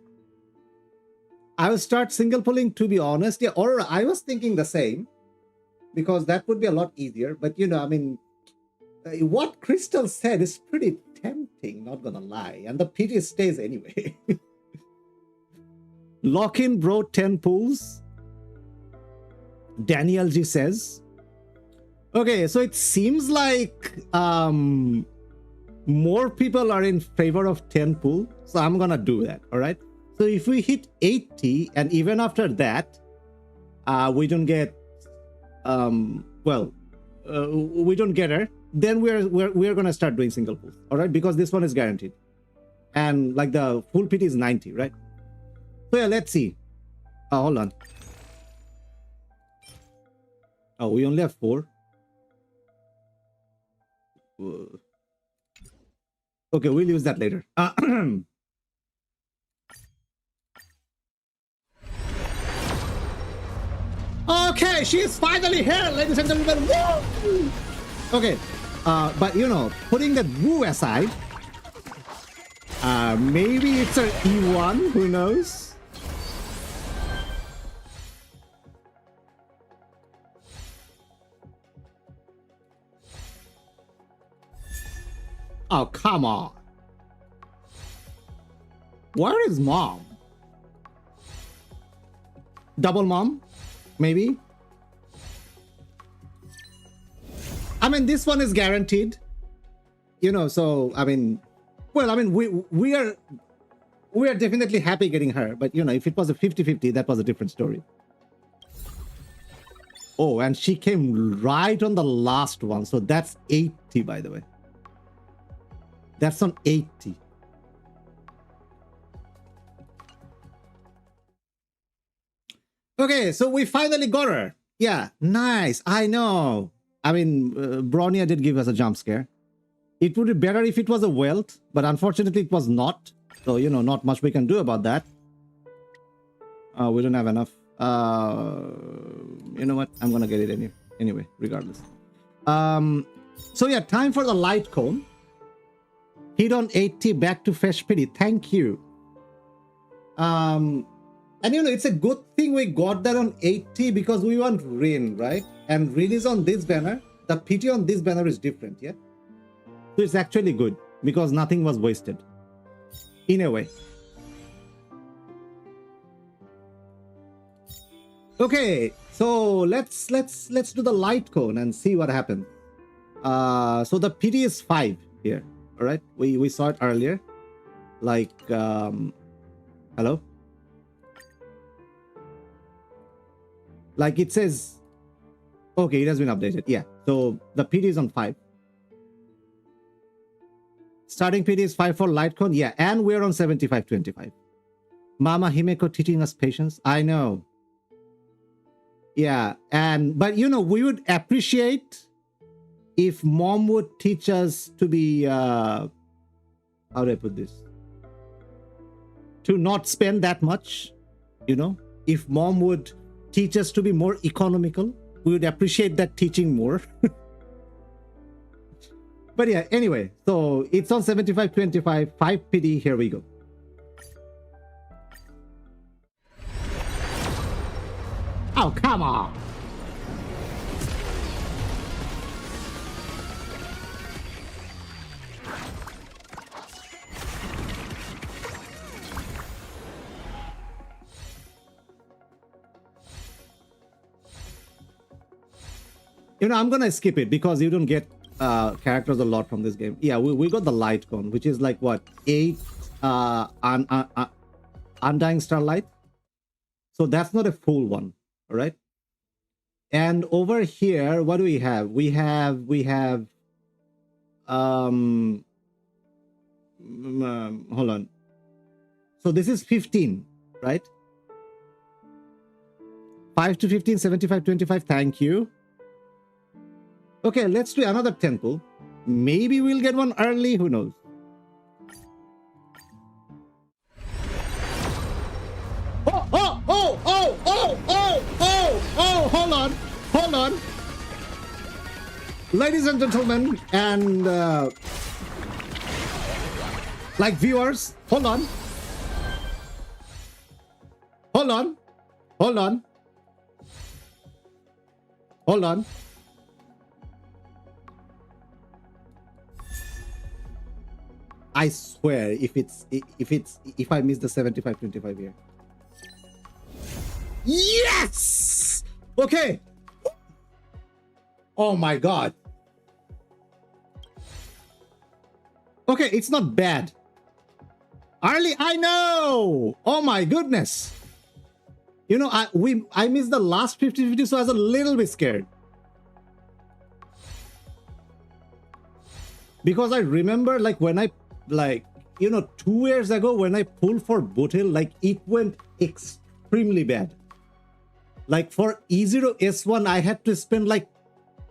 I will start single pulling, to be honest. Yeah, or I was thinking the same, because that would be a lot easier. But you know, I mean, what Crystal said is pretty tempting. thing, not gonna lie. And the PT stays anyway. Lock in, bro, 10 pools. Daniel G says. Okay, so it seems like more people are in favor of 10 pool. So I'm gonna do that, all right? So if we hit 80, and even after that, we don't get, we don't get her, then we're gonna start doing single pools, all right? Because this one is guaranteed. And like the full PT is 90, right? So yeah, let's see. Hold on. Oh, we only have 4. Okay, we'll use that later. Okay, she's finally here, ladies and gentlemen. Woo! Okay, but you know, putting that woo aside, maybe it's her E1, who knows? Oh, come on. Where is mom? Double mom? Maybe? I mean, this one is guaranteed. You know, so, I mean, well, I mean, we are definitely happy getting her. But, you know, if it was a 50-50, that was a different story. Oh, and she came right on the last one. So that's 80, by the way. That's on 80. Okay, so we finally got her. Yeah, nice. I know. I mean, Bronya did give us a jump scare. It would be better if it was a wealth, but unfortunately it was not. So, you know, not much we can do about that. We don't have enough. You know what? I'm going to get it anyway, regardless. So yeah, time for the light cone. Hit on 80, back to fresh pity. Thank you. And you know, it's a good thing we got that on 80 because we want Rin, right? And Rin is on this banner. The PT on this banner is different, yeah? So it's actually good because nothing was wasted. In a way. Okay, so let's do the light cone and see what happens. So the PT is 5 here. All right, we saw it earlier, like hello, like it says, okay, it has been updated. Yeah, so the PD is on 5. Starting PD is 5 for Lightcon. Yeah, and we're on 75-25. Mama Himeko teaching us patience. I know. Yeah, but you know, we would appreciate if mom would teach us to be, how do I put this? To not spend that much, you know? If mom would teach us to be more economical, we would appreciate that teaching more. But yeah, anyway, so it's on 75-25, 5 PD, here we go. Oh, come on! You know, I'm gonna skip it because you don't get characters a lot from this game. Yeah, we got the light cone, which is like what, 8 Undying Starlight. So that's not a full one, all right? And over here, what do we have? We have hold on. So this is 15, right? 5 to 15, 75-25. Thank you. Okay, let's do another temple. Maybe we'll get one early. Who knows? Oh, hold on. Ladies and gentlemen, and like viewers, hold on. I swear, if I miss the 75-25 here. Yes! Okay. Oh my god. Okay, it's not bad. Early, I know. Oh my goodness. You know, I missed the last 50-50, so I was a little bit scared. Because I remember, like, when I, like, you know, 2 years ago when I pulled for Boot-Hill, like, it went extremely bad. Like, for E0S1, I had to spend, like,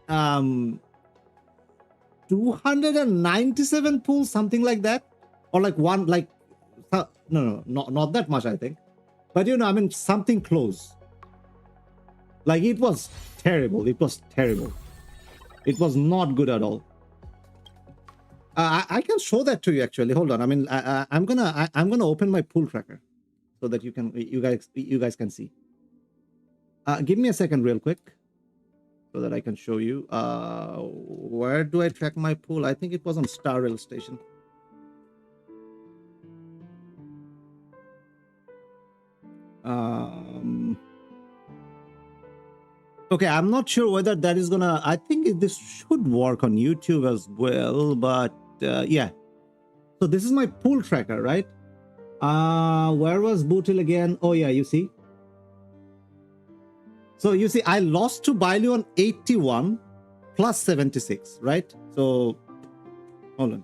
297 pulls, something like that. Or, like, one, like, no, not that much, I think. But, you know, I mean, something close. Like, it was terrible. It was terrible. It was not good at all. I can show that to you, actually. Hold on. I mean, I'm gonna open my pool tracker so that you guys can see. Give me a second, real quick, so that I can show you. Where do I track my pool? I think it was on Star Rail Station. Okay, I'm not sure whether that is gonna. I think this should work on YouTube as well, but yeah. So this is my pool tracker, right? Where was Boot-Hill again? Oh yeah, you see. So you see, I lost to Bailu on 81 plus 76, right? So hold on.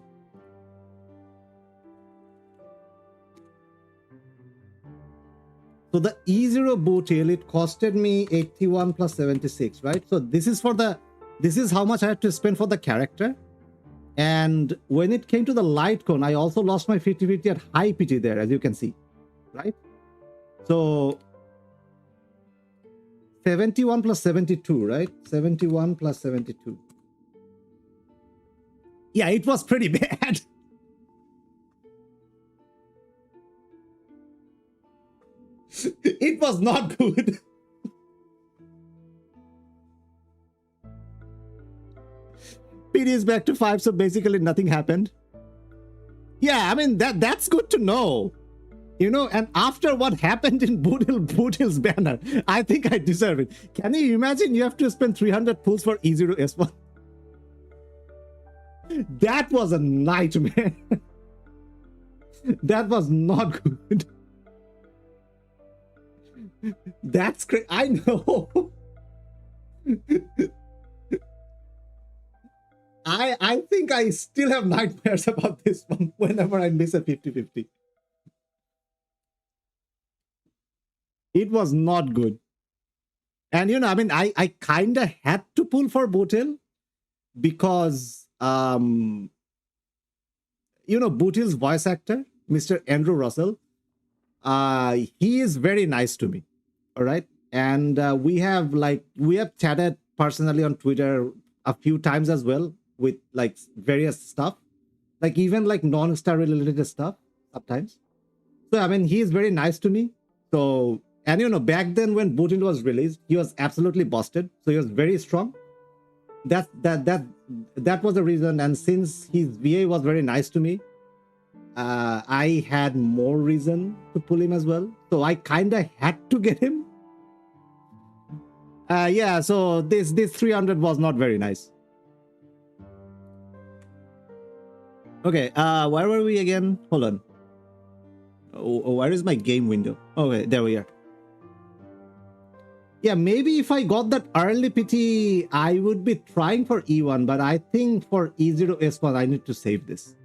So the E0 Boot-Hill, it costed me 81 plus 76, right? So this is how much I had to spend for the character. And when it came to the light cone, I also lost my 50-50 at high PT there, as you can see, right? So 71 plus 72, right? 71 plus 72. Yeah, it was pretty bad. It was not good. PD is back to 5, so basically nothing happened. Yeah, I mean, that's good to know. You know, and after what happened in Boot-Hill's banner, I think I deserve it. Can you imagine you have to spend 300 pulls for E0S1? That was a nightmare. That was not good. That's great. I know. I think I still have nightmares about this one whenever I miss a 50-50. It was not good. And you know, I mean, I kind of had to pull for Boot-Hill because you know, Boot-Hill's voice actor, Mr. Andrew Russell, he is very nice to me. All right. And we have chatted personally on Twitter a few times as well with like various stuff, like even like non-star related stuff sometimes. So I mean, he is very nice to me. So, and you know, back then when Boot-Hill was released, he was absolutely busted. So he was very strong. That was the reason. And since his VA was very nice to me, I had more reason to pull him as well. So I kind of had to get him. Yeah, so this 300 was not very nice. Okay, where were we again? Hold on. Oh, where is my game window? Okay, there we are. Yeah, maybe if I got that early PT, I would be trying for E1, but I think for E0S1, I need to save this.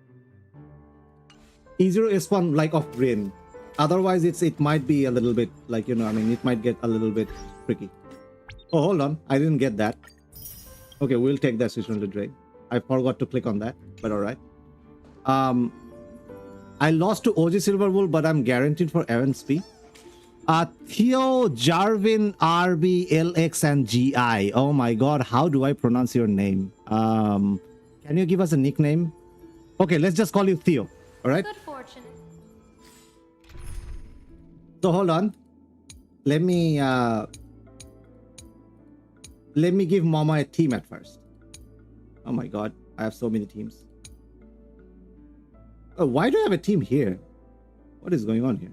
E0S1 like off brain. Otherwise, it might be a little bit like, you know, I mean, it might get a little bit tricky. Oh, hold on. I didn't get that. Okay, we'll take that switch on the drain. I forgot to click on that, but all right. I lost to OG Silverwool, but I'm guaranteed for Aaron's P. Theo, Jarvin, RB, LX, and GI. Oh my god, how do I pronounce your name? Can you give us a nickname? Okay, let's just call you Theo. All right.
Good fortune.
So hold on. Let me give Mama a team at first. Oh my god, I have so many teams. Oh, why do I have a team here? What is going on here?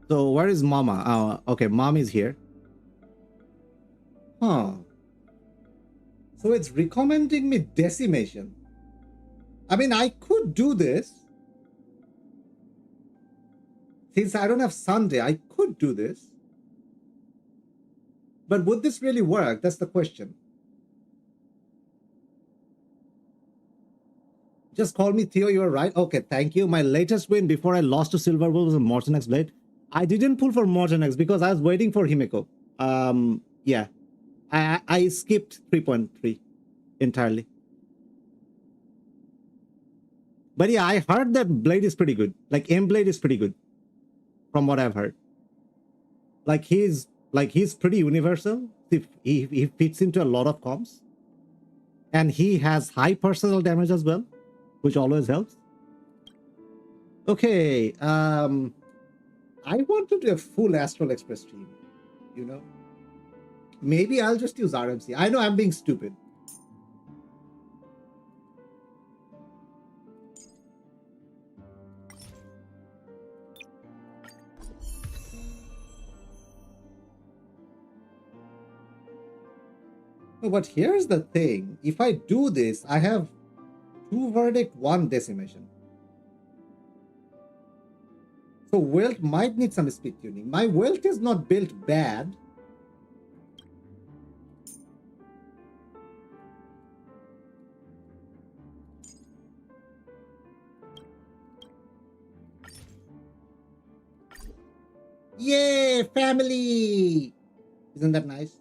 So where is Mama? Okay, Mom is here. Huh. So it's recommending me decimation. I mean, I could do this. Since I don't have Sunday, I could do this. But would this really work? That's the question. Just call me Theo, you're right. Okay, thank you. My latest win before I lost to Silver Wolf was a Morton X Blade. I didn't pull for Morton X because I was waiting for Himeko. Yeah. I skipped 3.3 entirely. But yeah, I heard that Blade is pretty good. Like M Blade is pretty good. From what I've heard. Like he's pretty universal. He fits into a lot of comps. And he has high personal damage as well, which always helps. Okay, I want to do a full Astral Express stream, you know? Maybe I'll just use RMC. I know I'm being stupid. No, but here's the thing. If I do this, I have 2 verdict, 1 decimation. So Welt might need some speed tuning. My Welt is not built bad. Yay, family! Isn't that nice?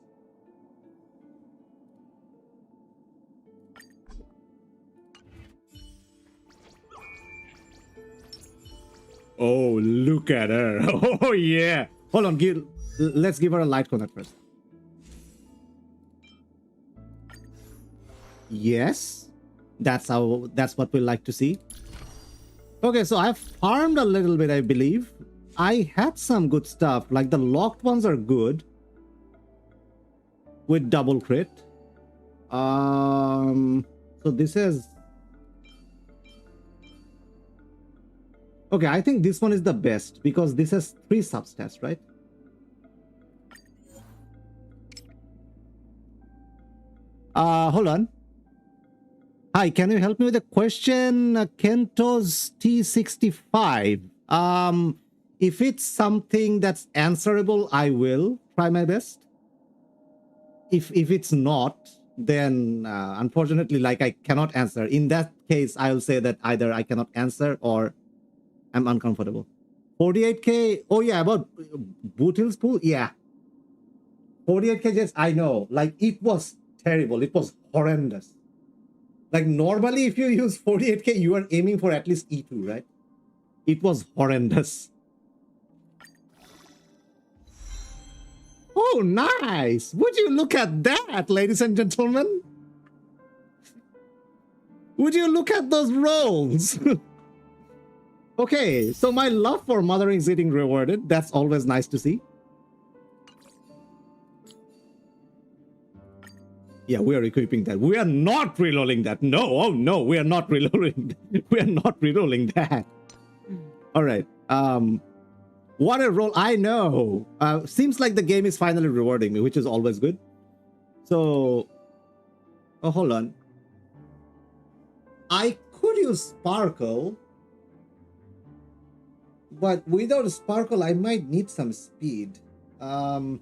Oh, look at her. Oh, yeah. Hold on. Let's give her a light cone at first. Yes. That's what we like to see. Okay, so I've farmed a little bit, I believe. I had some good stuff. Like the locked ones are good. With double crit. So this is... Okay, I think this one is the best because this has 3 substats, right? Hold on. Hi, can you help me with a question? Kento's T65. If it's something that's answerable, I will try my best. If it's not, then unfortunately, like I cannot answer. In that case, I'll say that either I cannot answer or I'm uncomfortable. 48k. Oh yeah, about Boot Hills Pool. Yeah, 48k. Yes, I know. Like it was terrible. It was horrendous. Like normally, if you use 48k, you are aiming for at least E2, right? It was horrendous. Oh, nice. Would you look at that, ladies and gentlemen? Would you look at those rolls? Okay, so my love for mothering is getting rewarded. That's always nice to see. Yeah, we are equipping that. We are not rerolling that. No, oh no, we are not rerolling. We are not rerolling that. All right. What a roll. I know. Seems like the game is finally rewarding me, which is always good. So, oh, hold on. I could use Sparkle. But without Sparkle, I might need some speed. Very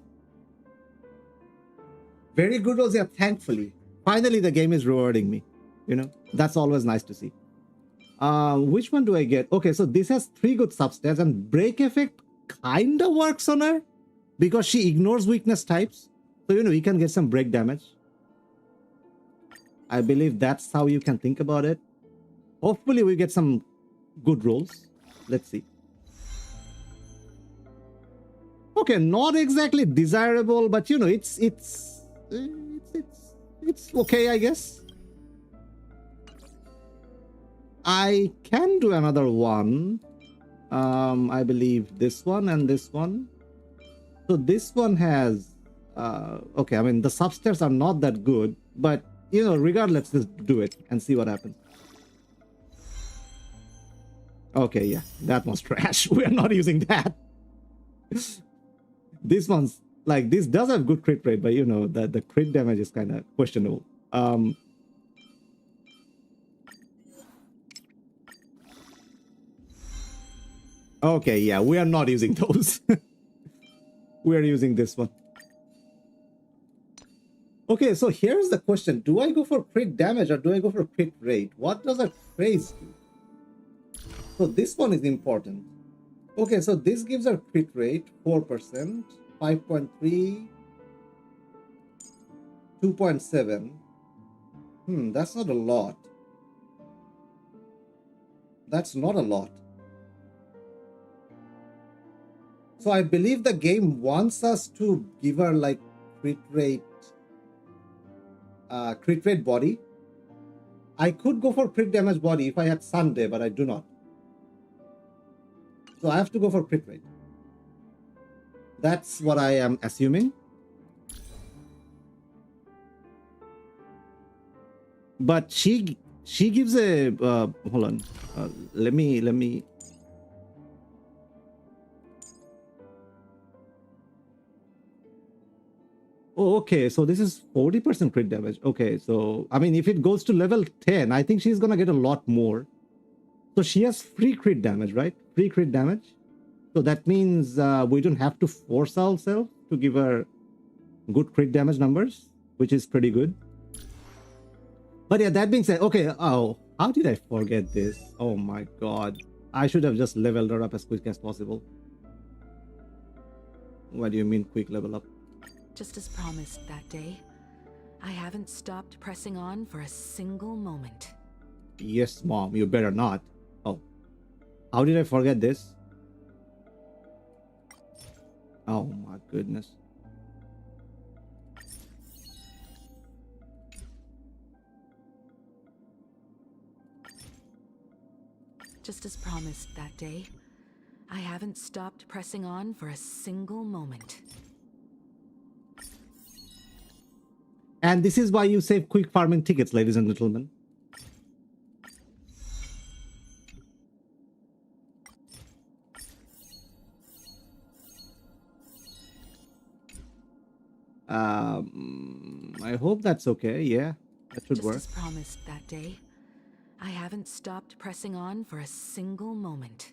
good rolls, yeah, thankfully. Finally, the game is rewarding me. You know, that's always nice to see. Which one do I get? Okay, so this has 3 good substats and Break Effect kind of works on her because she ignores weakness types. So, you know, you can get some break damage. I believe that's how you can think about it. Hopefully, we get some good rolls. Let's see. Okay, not exactly desirable, but you know, it's okay, I guess. I can do another one. I believe this one and this one. So this one has Okay, I mean, the substairs are not that good, but, you know, regardless, let's just do it and see what happens. Okay, yeah, that was trash. We are not using that. This one's, like, this does have good crit rate, but, you know, the crit damage is kind of questionable. Okay, yeah, we are not using those. We are using this one. Okay, so here's the question. Do I go for crit damage or do I go for crit rate? What does a phrase do? So this one is important. Okay, so this gives our crit rate 4%, 5.3, 2.7. That's not a lot. That's not a lot. So I believe the game wants us to give her like crit rate body. I could go for crit damage body if I had Sunday, but I do not. So I have to go for crit rate. That's what I am assuming. But she gives a hold on. Let me. Oh, okay. So this is 40% crit damage. Okay, so I mean, if it goes to level 10, I think she's gonna get a lot more. So she has free crit damage, right? Free crit damage. So that means we don't have to force ourselves to give her good crit damage numbers, which is pretty good. But yeah, that being said, okay. Oh, how did I forget this? Oh my god. I should have just leveled her up as quick as possible. What do you mean quick level up?
Just as promised that day, I haven't stopped pressing on for a single moment.
Yes, Mom, you better not. Oh, how did I forget this? Oh my goodness.
Just as promised that day, I haven't stopped pressing on for a single moment.
And this is why you save quick farming tickets, ladies and gentlemen. I hope that's okay. Yeah, that should work.
Just as promised that day, I haven't stopped pressing on for a single moment.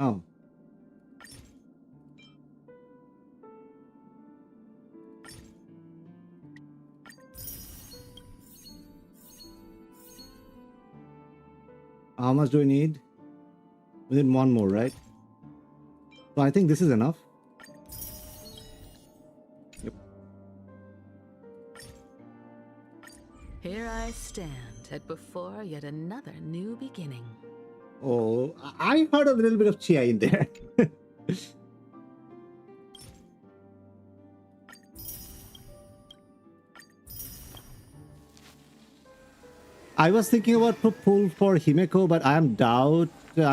Oh. How much do we need? We need one more, right? So I think this is enough. Yep.
Here I stand before yet another new beginning.
Oh, I heard a little bit of chia in there. I was thinking about to pull for Himeko, but I'm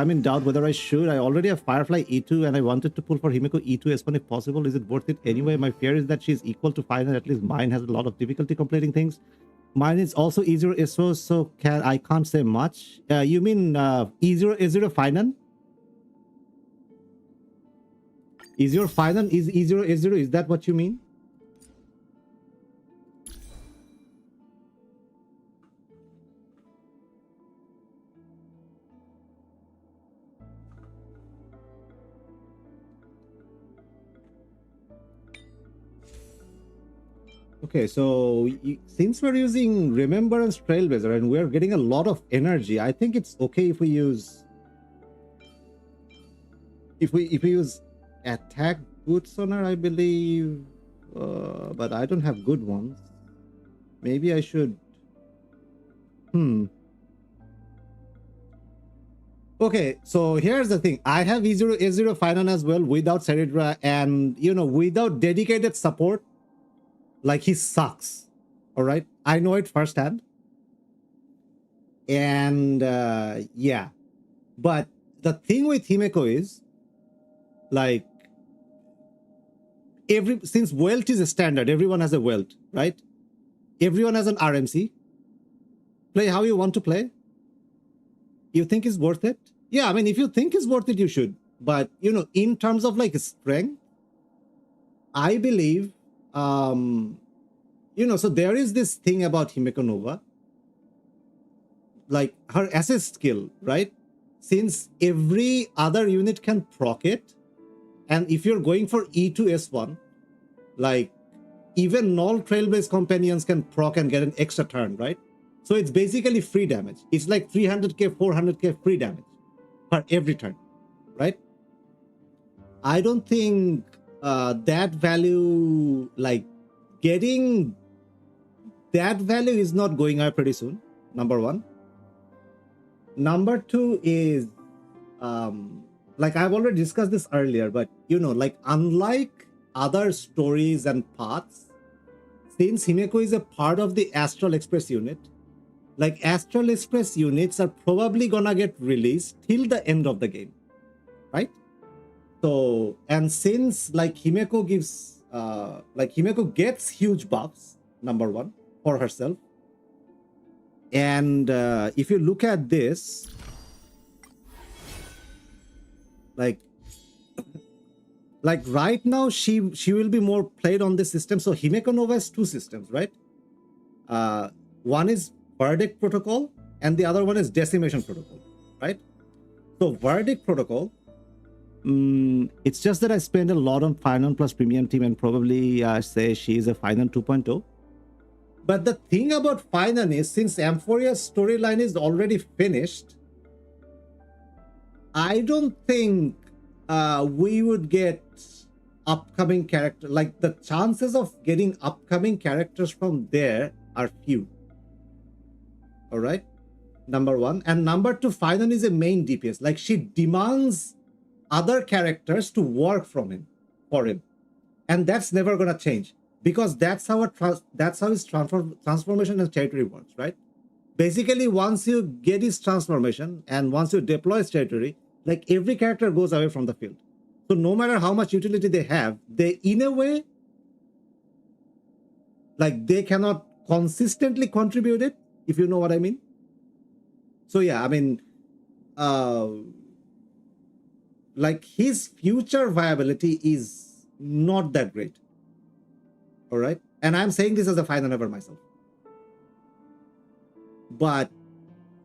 in doubt whether I should. I already have Firefly E2 and I wanted to pull for Himeko E2 as soon if possible. Is it worth it anyway? My fear is that she's equal to Final. At least mine has a lot of difficulty completing things. Mine is also easier, so I can't say much. You mean easier Final? Easier Final is easier is0? Is that what you mean? Okay, so since we're using Remembrance Trailblazer and we're getting a lot of energy, I think it's okay if we use Attack Boots on her, I believe, but I don't have good ones. Maybe I should. Okay, so here's the thing. I have E0 Final as well without Ceridra, and without dedicated support. Like, he sucks. All right, I know it firsthand. And yeah, but the thing with Himeko is Like, since welt is a standard, everyone has a welt, right? Everyone has an RMC. Play how you want to play. You think it's worth it? Yeah, I mean, if you think it's worth it, you should. But, you know, in terms of like strength, I believe, you know, so there is this thing about Himeko Nova, like her assist skill, right? Since every other unit can proc it, and if you're going for E to S1, like even null trailblaze companions can proc and get an extra turn, right? So it's basically free damage. It's like 300k, 400k free damage for every turn, right? I don't think that value, like getting that value is not going up pretty soon, number one. Number two is, like I've already discussed this earlier, but you know, like unlike other stories and paths, since Himeko is a part of the Astral Express unit, like Astral Express units are probably gonna get released till the end of the game, right? So, and since like Himeko gives, like Himeko gets huge buffs, number one, for herself. And if you look at this, like right now, she will be more played on this system. So Himeko Nova has two systems, right? One is Verdict Protocol, and the other one is Decimation Protocol, right? So Verdict Protocol, it's just that I spend a lot on Final plus Premium Team, and probably say she is a Final 2.0. But the thing about Final is, since Amphoria's storyline is already finished, I don't think we would get upcoming character. Like the chances of getting upcoming characters from there are few. All right, number one. And number two, Final is a main DPS. Like she demands other characters to work for him, and that's never gonna change, because that's how his transformation and territory works, right? Basically, once you get his transformation and once you deploy his territory, like every character goes away from the field. So no matter how much utility they have, they in a way, like they cannot consistently contribute it, if you know what I mean. So yeah, I mean, like his future viability is not that great. All right. And I'm saying this as a Final ever myself. But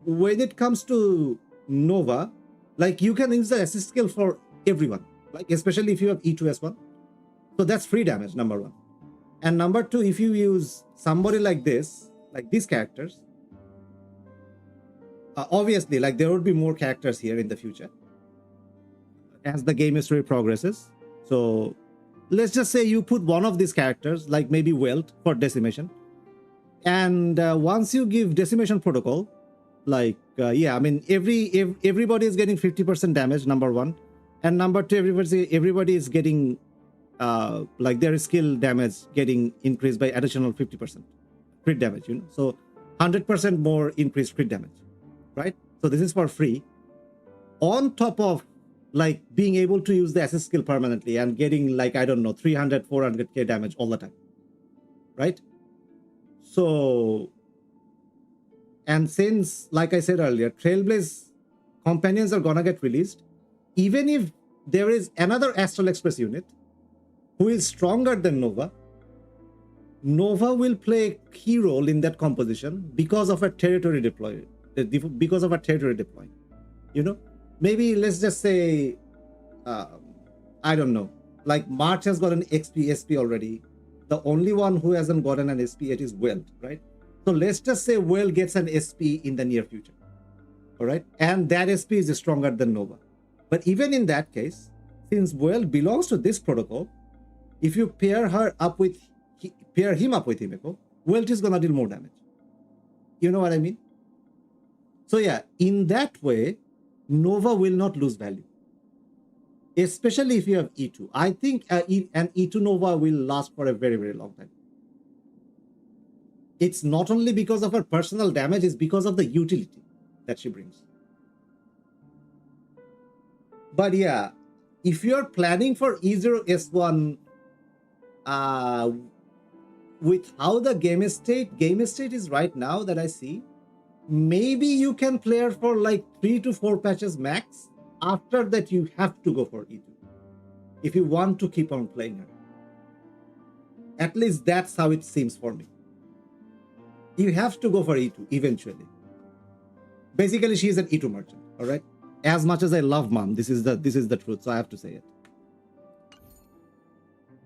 when it comes to Nova, like you can use the assist skill for everyone, like especially if you have E2S1. So that's free damage, number one. And number two, if you use somebody like this, like these characters, obviously, like there would be more characters here in the future as the game history progresses. So let's just say you put one of these characters, like maybe Welt for Decimation. And once you give Decimation Protocol, like, yeah, I mean, everybody is getting 50% damage, number one. And number two, everybody is getting, like their skill damage getting increased by additional 50% crit damage, you know. So 100% more increased crit damage, right? So this is for free. On top of like being able to use the assist skill permanently and getting like, I don't know, 300, 400k damage all the time, right? So, and since, like I said earlier, Trailblaze companions are gonna get released, even if there is another Astral Express unit who is stronger than Nova, Nova will play a key role in that composition because of her territory deploy, you know. Maybe let's just say, I don't know, like March has got an XP, SP already. The only one who hasn't gotten an SP yet is Welt, right? So let's just say Welt gets an SP in the near future, all right? And that SP is stronger than Nova. But even in that case, since Welt belongs to this protocol, if you pair him up with Himeko, Welt is gonna deal more damage. You know what I mean? So yeah, in that way, Nova will not lose value, especially if you have E2. I think an E2 Nova will last for a very, very long time. It's not only because of her personal damage, it's because of the utility that she brings. But yeah, if you're planning for E0 S1 with how the game state is right now that I see, maybe you can play her for like 3 to 4 patches max. After that, you have to go for E2 if you want to keep on playing her. At least that's how it seems for me. You have to go for E2 eventually. Basically, she is an E2 merchant, all right? As much as I love Mom, this is the truth, so I have to say it.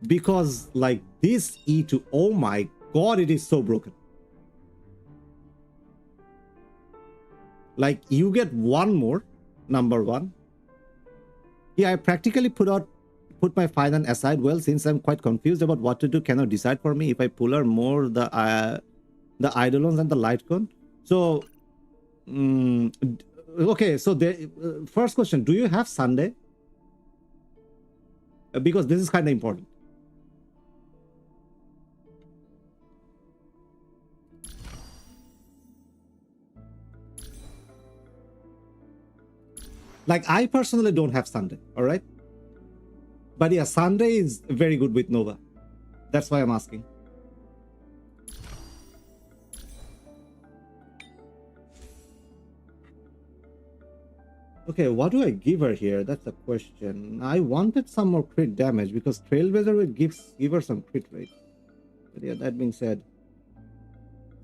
Because like this E2, oh my god, it is so broken. Like you get one more, number one. Yeah, I practically put my finance aside. Well, since I'm quite confused about what to do, cannot decide for me if I pull her more the Eidolons and the Lightcon. So, okay. So the first question: do you have Sunday? Because this is kind of important. Like I personally don't have Sunday, all right? But yeah, Sunday is very good with Nova. That's why I'm asking. Okay, what do I give her here? That's the question. I wanted some more crit damage because Trailblazer will give her some crit rate. But yeah, that being said,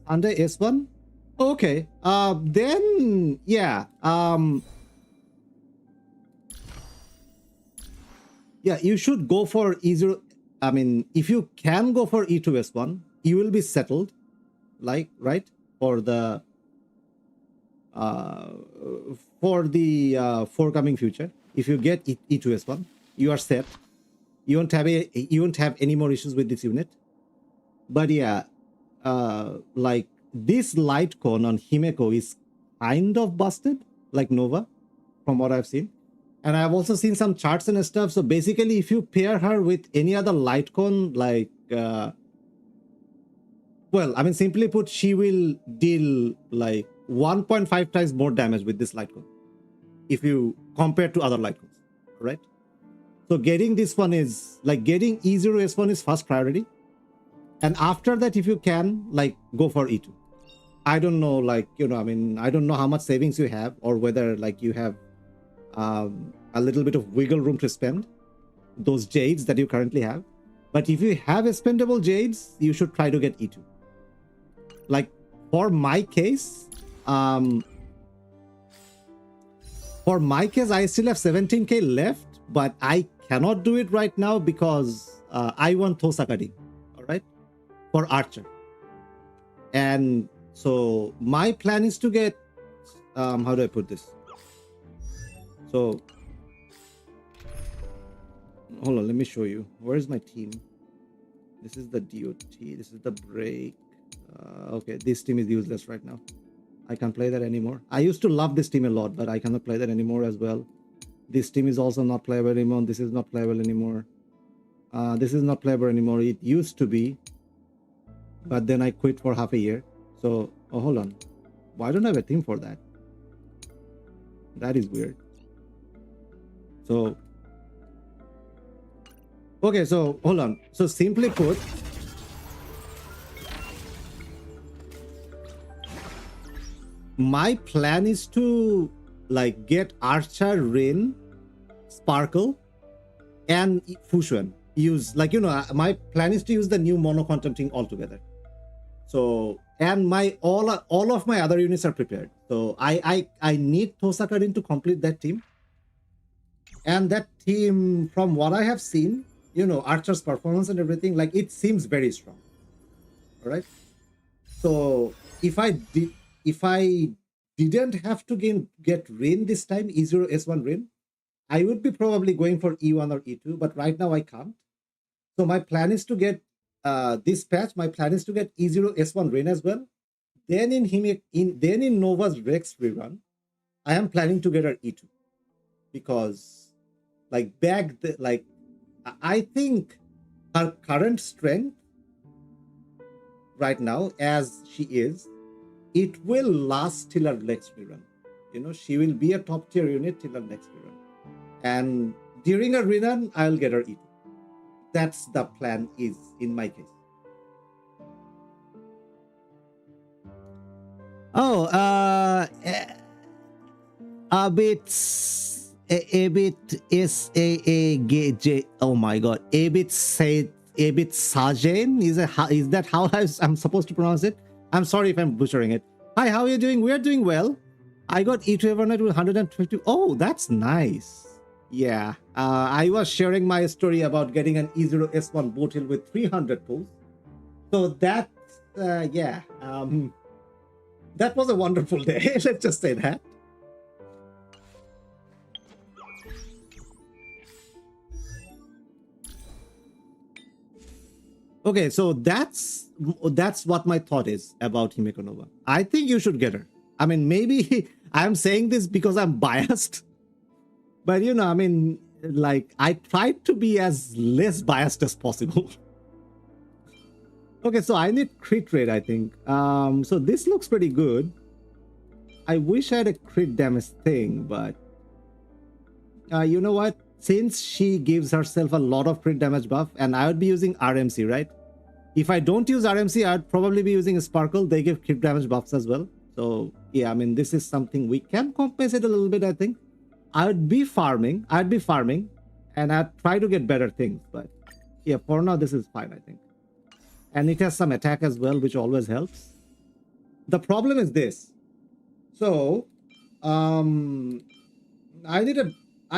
Sunday S1? Okay. Then yeah. Yeah, you should go for E0. I mean, if you can go for E2 S1, you will be settled, like, right? For the forthcoming future. If you get E2 S1, you are set. You won't have any more issues with this unit. But yeah, like this light cone on Himeko is kind of busted, like Nova, from what I've seen. And I've also seen some charts and stuff. So basically, if you pair her with any other light cone, like, well, I mean, simply put, she will deal like 1.5 times more damage with this light cone if you compare to other light cones, right? So getting this one is like getting E0 S1 is first priority. And after that, if you can, like, go for E2. I don't know, like, you know, I mean, I don't know how much savings you have or whether like you have a little bit of wiggle room to spend those jades that you currently have. But if you have expendable jades, you should try to get E2. Like for my case, I still have 17k left, but I cannot do it right now because I want Thosakadi, all right, for Archer. And so my plan is to get, how do I put this? So, hold on, let me show you. Where is my team? This is the DOT. This is the break. Okay, this team is useless right now. I can't play that anymore. I used to love this team a lot, but I cannot play that anymore as well. This team is also not playable anymore. This is not playable anymore. This is not playable anymore. It used to be, but then I quit for half a year. So, oh, hold on. Why don't I have a team for that? That is weird. So, okay, so hold on. So simply put, my plan is to like get Archer, Rin, Sparkle, and Fushuan. Use, like, you know, my plan is to use the new mono quantum thing altogether. So, and my all of my other units are prepared. So I need Thosakarin to complete that team. And that team, from what I have seen, you know, Archer's performance and everything, like, it seems very strong. All right. So if I didn't have to get Rin this time, E0 S1 Rin, I would be probably going for E1 or E2, but right now I can't. So my plan is to get this patch. My plan is to get E0 S1 Rin as well. Then in Nova's Rex rerun, I am planning to get her E2 because, like, I think her current strength right now, as she is, it will last till her next rerun. You know, she will be a top tier unit till her next rerun. And during a rerun, I'll get her E2. That's the plan is in my case. Oh, a bit is a oh my god, a bit Sajen is that how I'm supposed to pronounce it? I'm sorry if I'm butchering it. Hi, how are you doing? We're doing well. I got E2 Evernight with 150. Oh, that's nice. Yeah, I was sharing my story about getting an E0 S1 boat hill with 300 pulls. So that's yeah, that was a wonderful day. Let's just say that. Okay, so that's what my thought is about Himeko Nova. I think you should get her. I mean, maybe I'm saying this because I'm biased, but you know, I mean, like I tried to be as less biased as possible. Okay, so I need crit rate, I think. So this looks pretty good. I wish I had a crit damage thing, but you know what? Since she gives herself a lot of crit damage buff, and I would be using RMC, right? If I don't use RMC, I'd probably be using Sparkle. They give crit damage buffs as well. So yeah, I mean, this is something we can compensate a little bit, I think. I'd be farming, and I'd try to get better things. But yeah, for now, this is fine, I think. And it has some attack as well, which always helps. The problem is this. So, I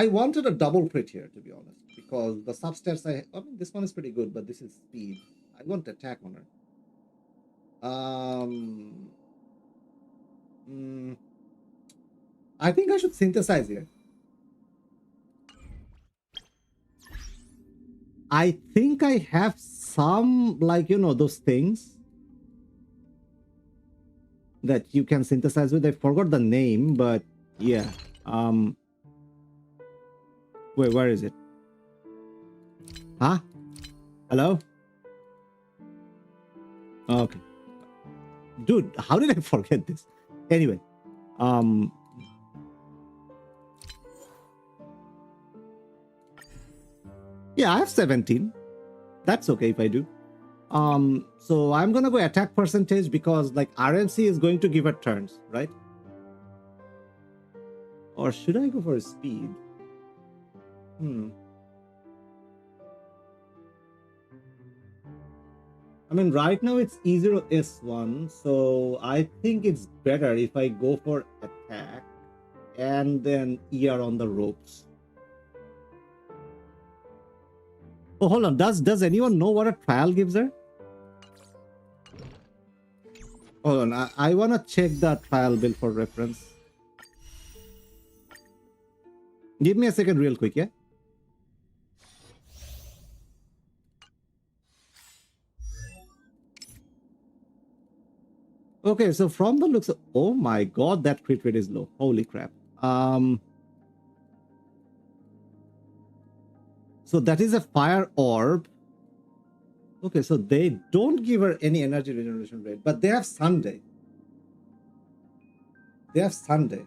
wanted a double crit here, to be honest, because the substats I mean, this one is pretty good, but this is speed. I want attack on her. I think I should synthesize here. I think I have some, like, you know, those things that you can synthesize with. I forgot the name, but yeah. Wait, where is it? Huh? Hello? Okay. Dude, how did I forget this? Anyway, yeah, I have 17. That's okay if I do. So I'm gonna go attack percentage because like RMC is going to give her turns, right? Or should I go for speed? I mean, right now it's E0 S1, so I think it's better if I go for attack and then ER on the ropes. Oh, hold on. Does anyone know what a trial gives her? Hold on. I want to check the trial bill for reference. Give me a second real quick, yeah? Okay, so from the looks of... Oh my god, that crit rate is low. Holy crap. So that is a fire orb. Okay, so they don't give her any energy regeneration rate, but they have Sunday. They have Sunday.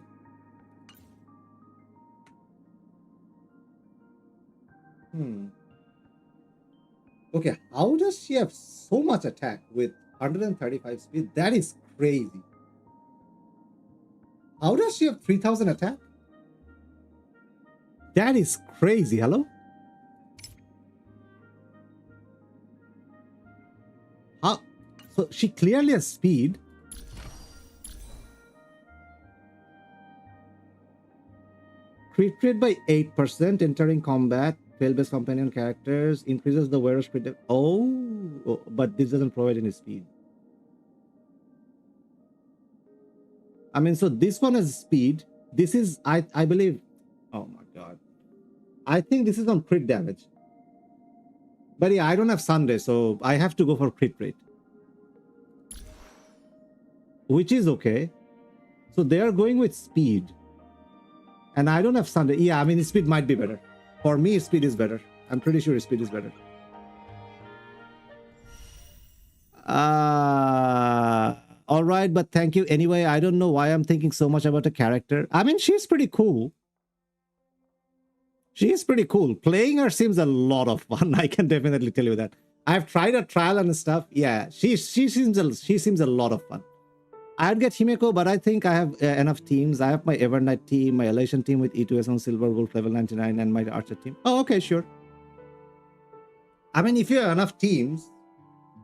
Okay, how does she have so much attack with 135 speed? That is crazy. How does she have 3000 attack? That is crazy. Hello? How? So she clearly has speed. Crit rate by 8% entering combat. Fail-based companion characters increases the wearer's crit. Oh, but this doesn't provide any speed. I mean, so this one has speed. This is, I believe. Oh my god. I think this is on crit damage. But yeah, I don't have Sunday, so I have to go for crit rate, which is okay. So they are going with speed, and I don't have Sunday. Yeah, I mean, speed might be better. For me, speed is better. I'm pretty sure speed is better. All right, but thank you. Anyway, I don't know why I'm thinking so much about a character. I mean, she's pretty cool. She is pretty cool. Playing her seems a lot of fun. I can definitely tell you that. I've tried a trial and stuff. Yeah, she seems a lot of fun. I'd get Himeko, but I think I have enough teams. I have my Evernight team, my Elation team with E2S on Silver Wolf level 99, and my Archer team. Oh, okay, sure. I mean, if you have enough teams,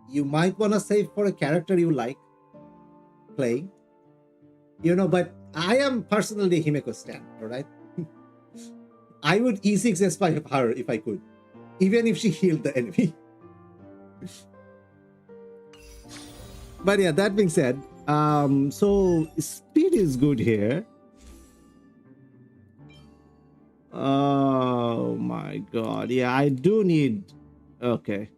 you might want to save for a character you like playing. You know, but I am personally Himeko stan, all right? I would E6 S5 her if I could, even if she healed the enemy. But yeah, that being said, so speed is good here. Oh my god. Yeah, I do need. Okay.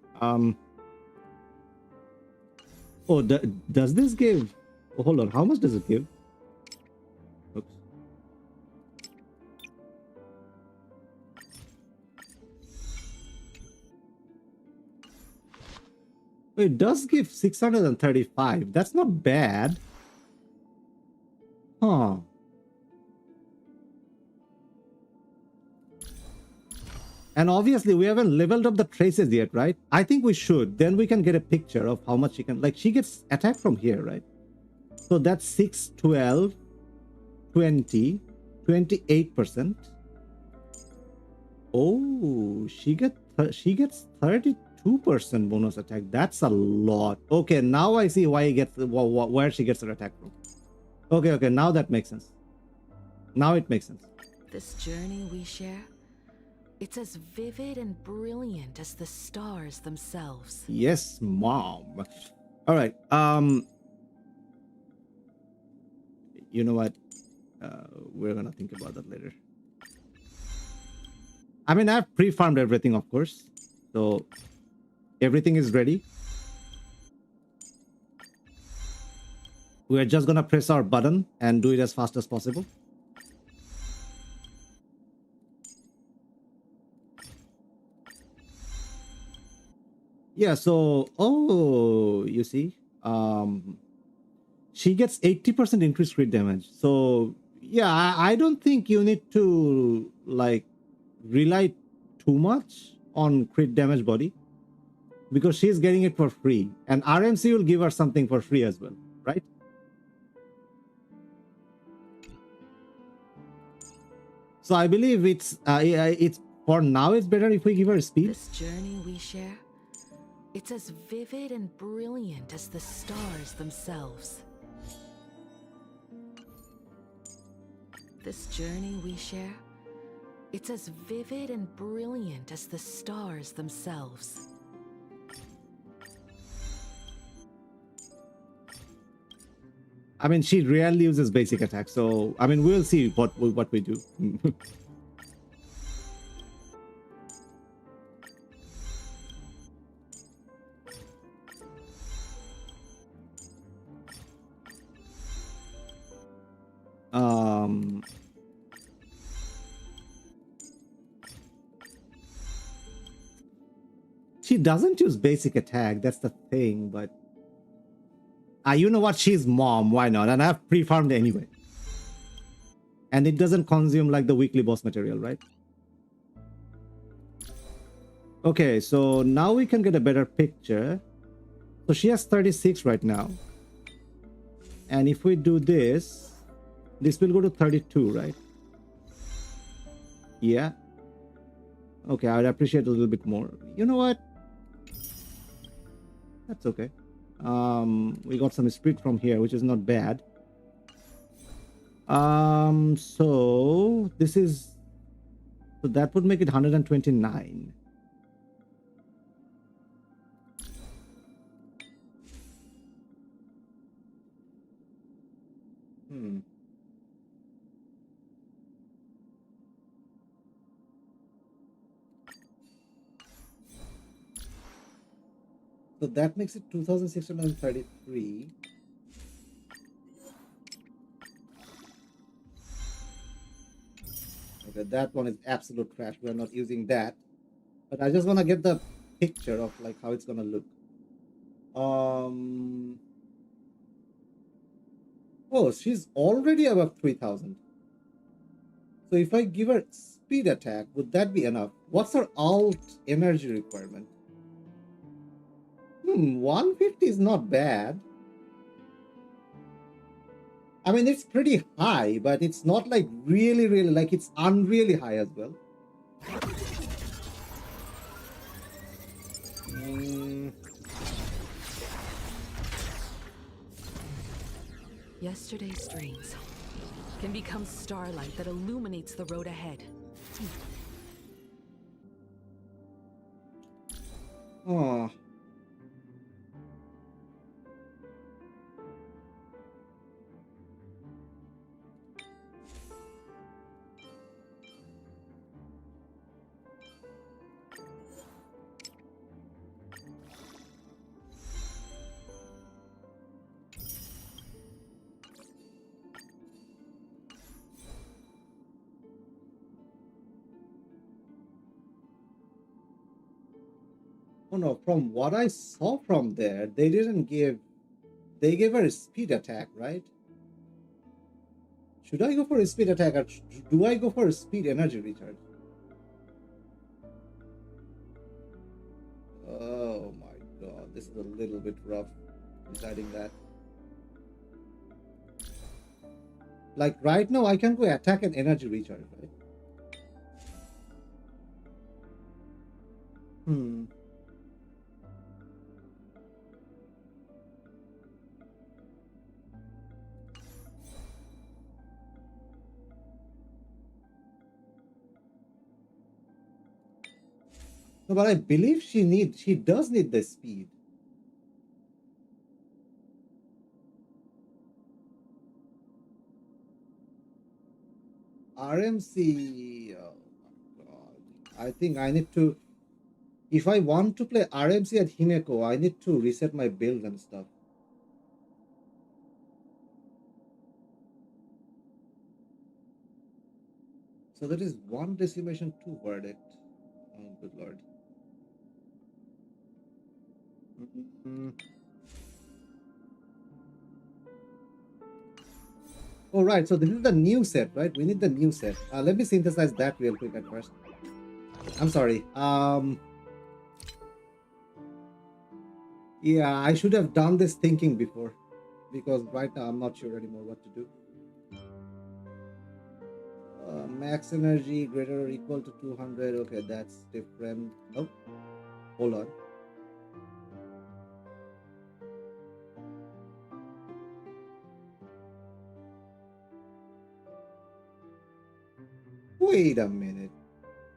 Oh, does this give? Oh, hold on. How much does it give? Oops. It does give 635. That's not bad. Huh. And obviously, we haven't leveled up the traces yet, right? I think we should. Then we can get a picture of how much she can... Like, she gets attacked from here, right? So that's 6, 12, 20, 28%. Oh, she gets 32% bonus attack. That's a lot. Okay, now I see why he gets where she gets her attack from. Okay, now that makes sense. Now it makes sense.
This journey we share, it's as vivid and brilliant as the stars themselves.
Yes, mom. All right. You know what? We're gonna think about that later. I mean, I've pre-farmed everything, of course. So everything is ready. We're just gonna press our button and do it as fast as possible. Yeah, so you see, she gets 80% increased crit damage. So yeah, I don't think you need to like rely too much on crit damage body, because she's getting it for free, and RMC will give her something for free as well, right? So I believe it's for now it's better if we give her speed.
This journey we share, it's as vivid and brilliant as the stars themselves. This journey we share, it's as vivid and brilliant as the stars themselves.
I mean, she rarely uses basic attack, so I mean, we'll see what we do. She doesn't use basic attack. That's the thing, but. You know what? She's mom. Why not? And I've pre-farmed anyway. And it doesn't consume like the weekly boss material, right? Okay, so now we can get a better picture. So she has 36 right now. And if we do this, this will go to 32, right? Yeah. Okay, I'd appreciate a little bit more. You know what? That's okay. We got some spirit from here, which is not bad. So this is, so that would make it 129. So that makes it 2,633. Okay, that one is absolute trash. We're not using that. But I just want to get the picture of like how it's gonna look. Oh, she's already above 3,000. So if I give her speed attack, would that be enough? What's her alt energy requirement? 150 is not bad. I mean, it's pretty high, but it's not like really, really, like it's unreally high as well.
Yesterday's dreams can become starlight that illuminates the road ahead.
Oh. Oh no, from what I saw from there, they gave her a speed attack, right? Should I go for a speed attack or do I go for a speed energy recharge? Oh my god, this is a little bit rough deciding that. Like right now, I can go attack and energy recharge, right? No, but I believe she does need the speed. RMC, oh my god. I think I need to, if I want to play RMC at Himeko, I need to reset my build and stuff. So that is 1 decimation, 2 verdict. Oh, good lord. Oh, right. So this is the new set, right? We need the new set. Let me synthesize that real quick at first. I'm sorry. Yeah, I should have done this thinking before, because right now I'm not sure anymore what to do. Max energy greater or equal to 200. Okay, that's different. Oh, hold on. Wait a minute.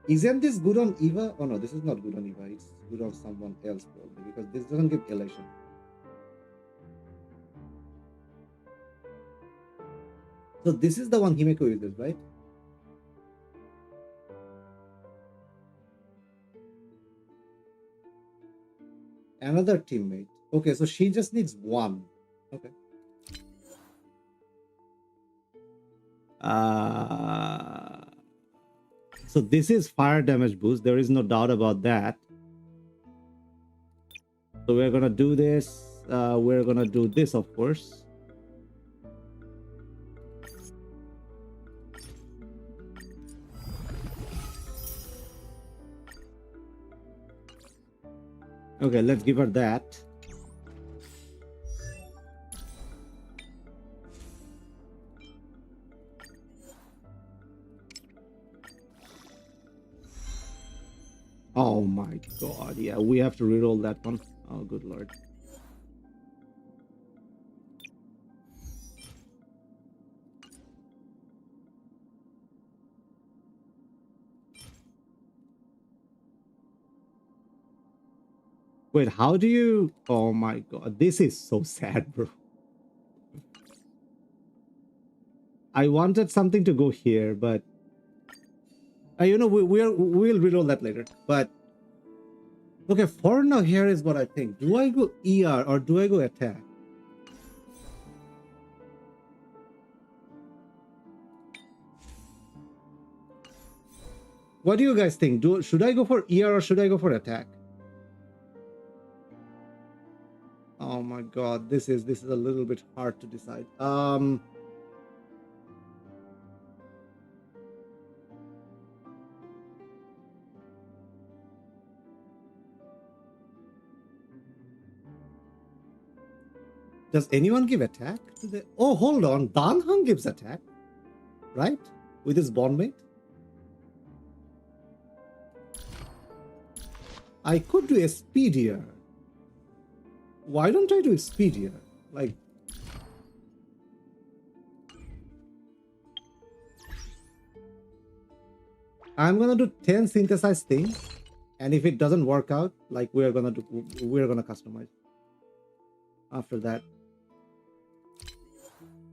Isn't this good on Eva? Oh no, this is not good on Eva. It's good on someone else probably, because this doesn't give elation. So this is the one Himeko uses, right? Another teammate. Okay, so she just needs 1. Okay. So this is fire damage boost. There is no doubt about that. So we're gonna do this. We're gonna do this, of course. Okay, let's give her that. Oh my god, yeah, we have to reroll that one. Oh, good lord. Wait, how do you... Oh my god, this is so sad, bro. I wanted something to go here, but... you know, we'll reroll that later, but... Okay, for now, here is what I think. Do I go ER or do I go attack? What do you guys think? Should I go for ER or should I go for attack? Oh my god, this is a little bit hard to decide. Does anyone give attack? Oh, hold on. Danhang gives attack, right? With his bondmate. I could do Expedia. Why don't I do Expedia? Like, I'm gonna do 10 synthesized things, and if it doesn't work out, like we're gonna customize after that.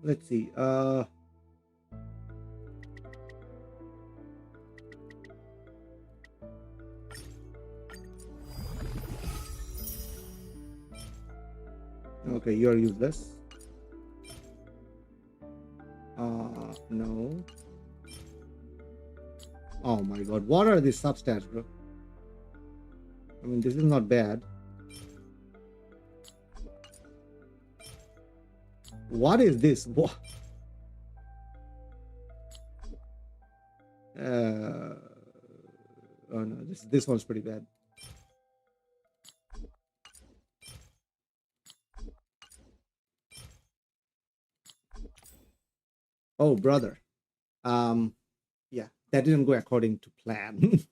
Let's see. Okay, you're useless. No. Oh my god, what are these substats, bro? I mean, this is not bad. What is this? What? Oh no, this one's pretty bad. Oh, brother. Yeah, that didn't go according to plan.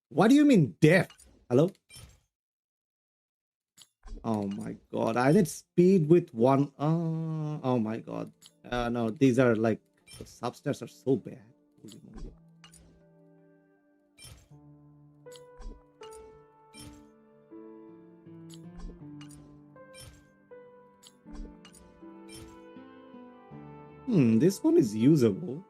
What do you mean deaf? Hello? Oh my god, I need speed with one. Oh my god. No, these are like, the substats are so bad. Holy moly. This one is usable.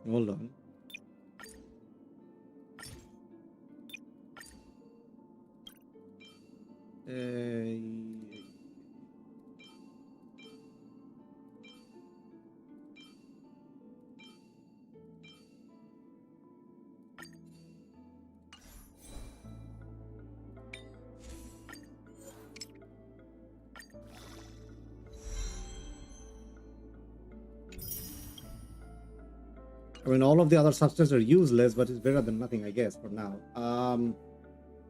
Hold on. I mean, all of the other substances are useless, but it's better than nothing, I guess, for now.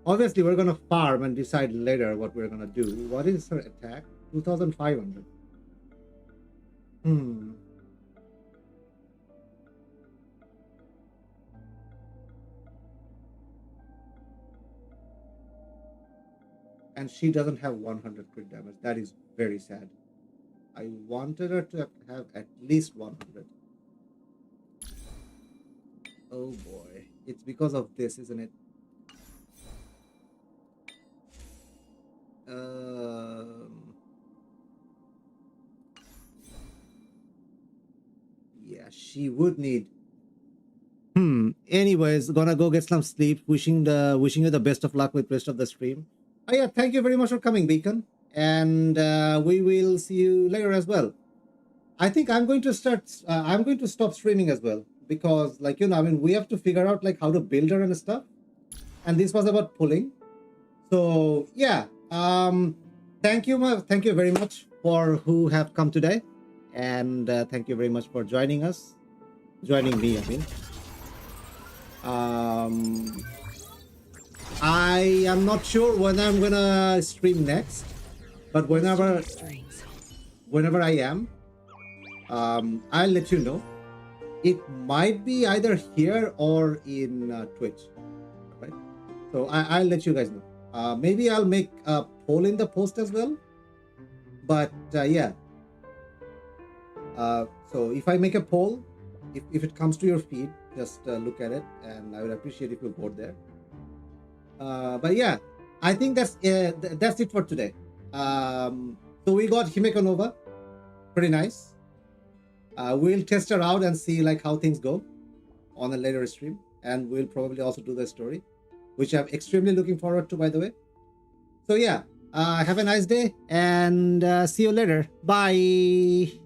Obviously, we're gonna farm and decide later what we're gonna do. What is her attack? 2,500. And she doesn't have 100 crit damage. That is very sad. I wanted her to have at least 100. Oh boy. It's because of this, isn't it? Yeah, she would need. Anyways, gonna go get some sleep. Wishing you the best of luck with rest of the stream. Oh yeah, thank you very much for coming, Beacon. And we will see you later as well. I think I'm going to stop streaming as well, because like, I mean, we have to figure out like how to build her and stuff. And this was about pulling. So yeah, thank you very much for who have come today, and thank you very much for joining me. I mean, I am not sure when I'm gonna stream next, but whenever I am, I'll let you know. It might be either here or in Twitch, right? So I'll let you guys know. Maybe I'll make a poll in the post as well. But yeah. So if I make a poll, if it comes to your feed, just look at it, and I would appreciate if you vote there. But yeah, I think that's it for today. So we got Himeko Nova, pretty nice. We'll test her out and see like how things go on a later stream, and we'll probably also do the story, which I'm extremely looking forward to, by the way. So yeah, have a nice day and see you later. Bye.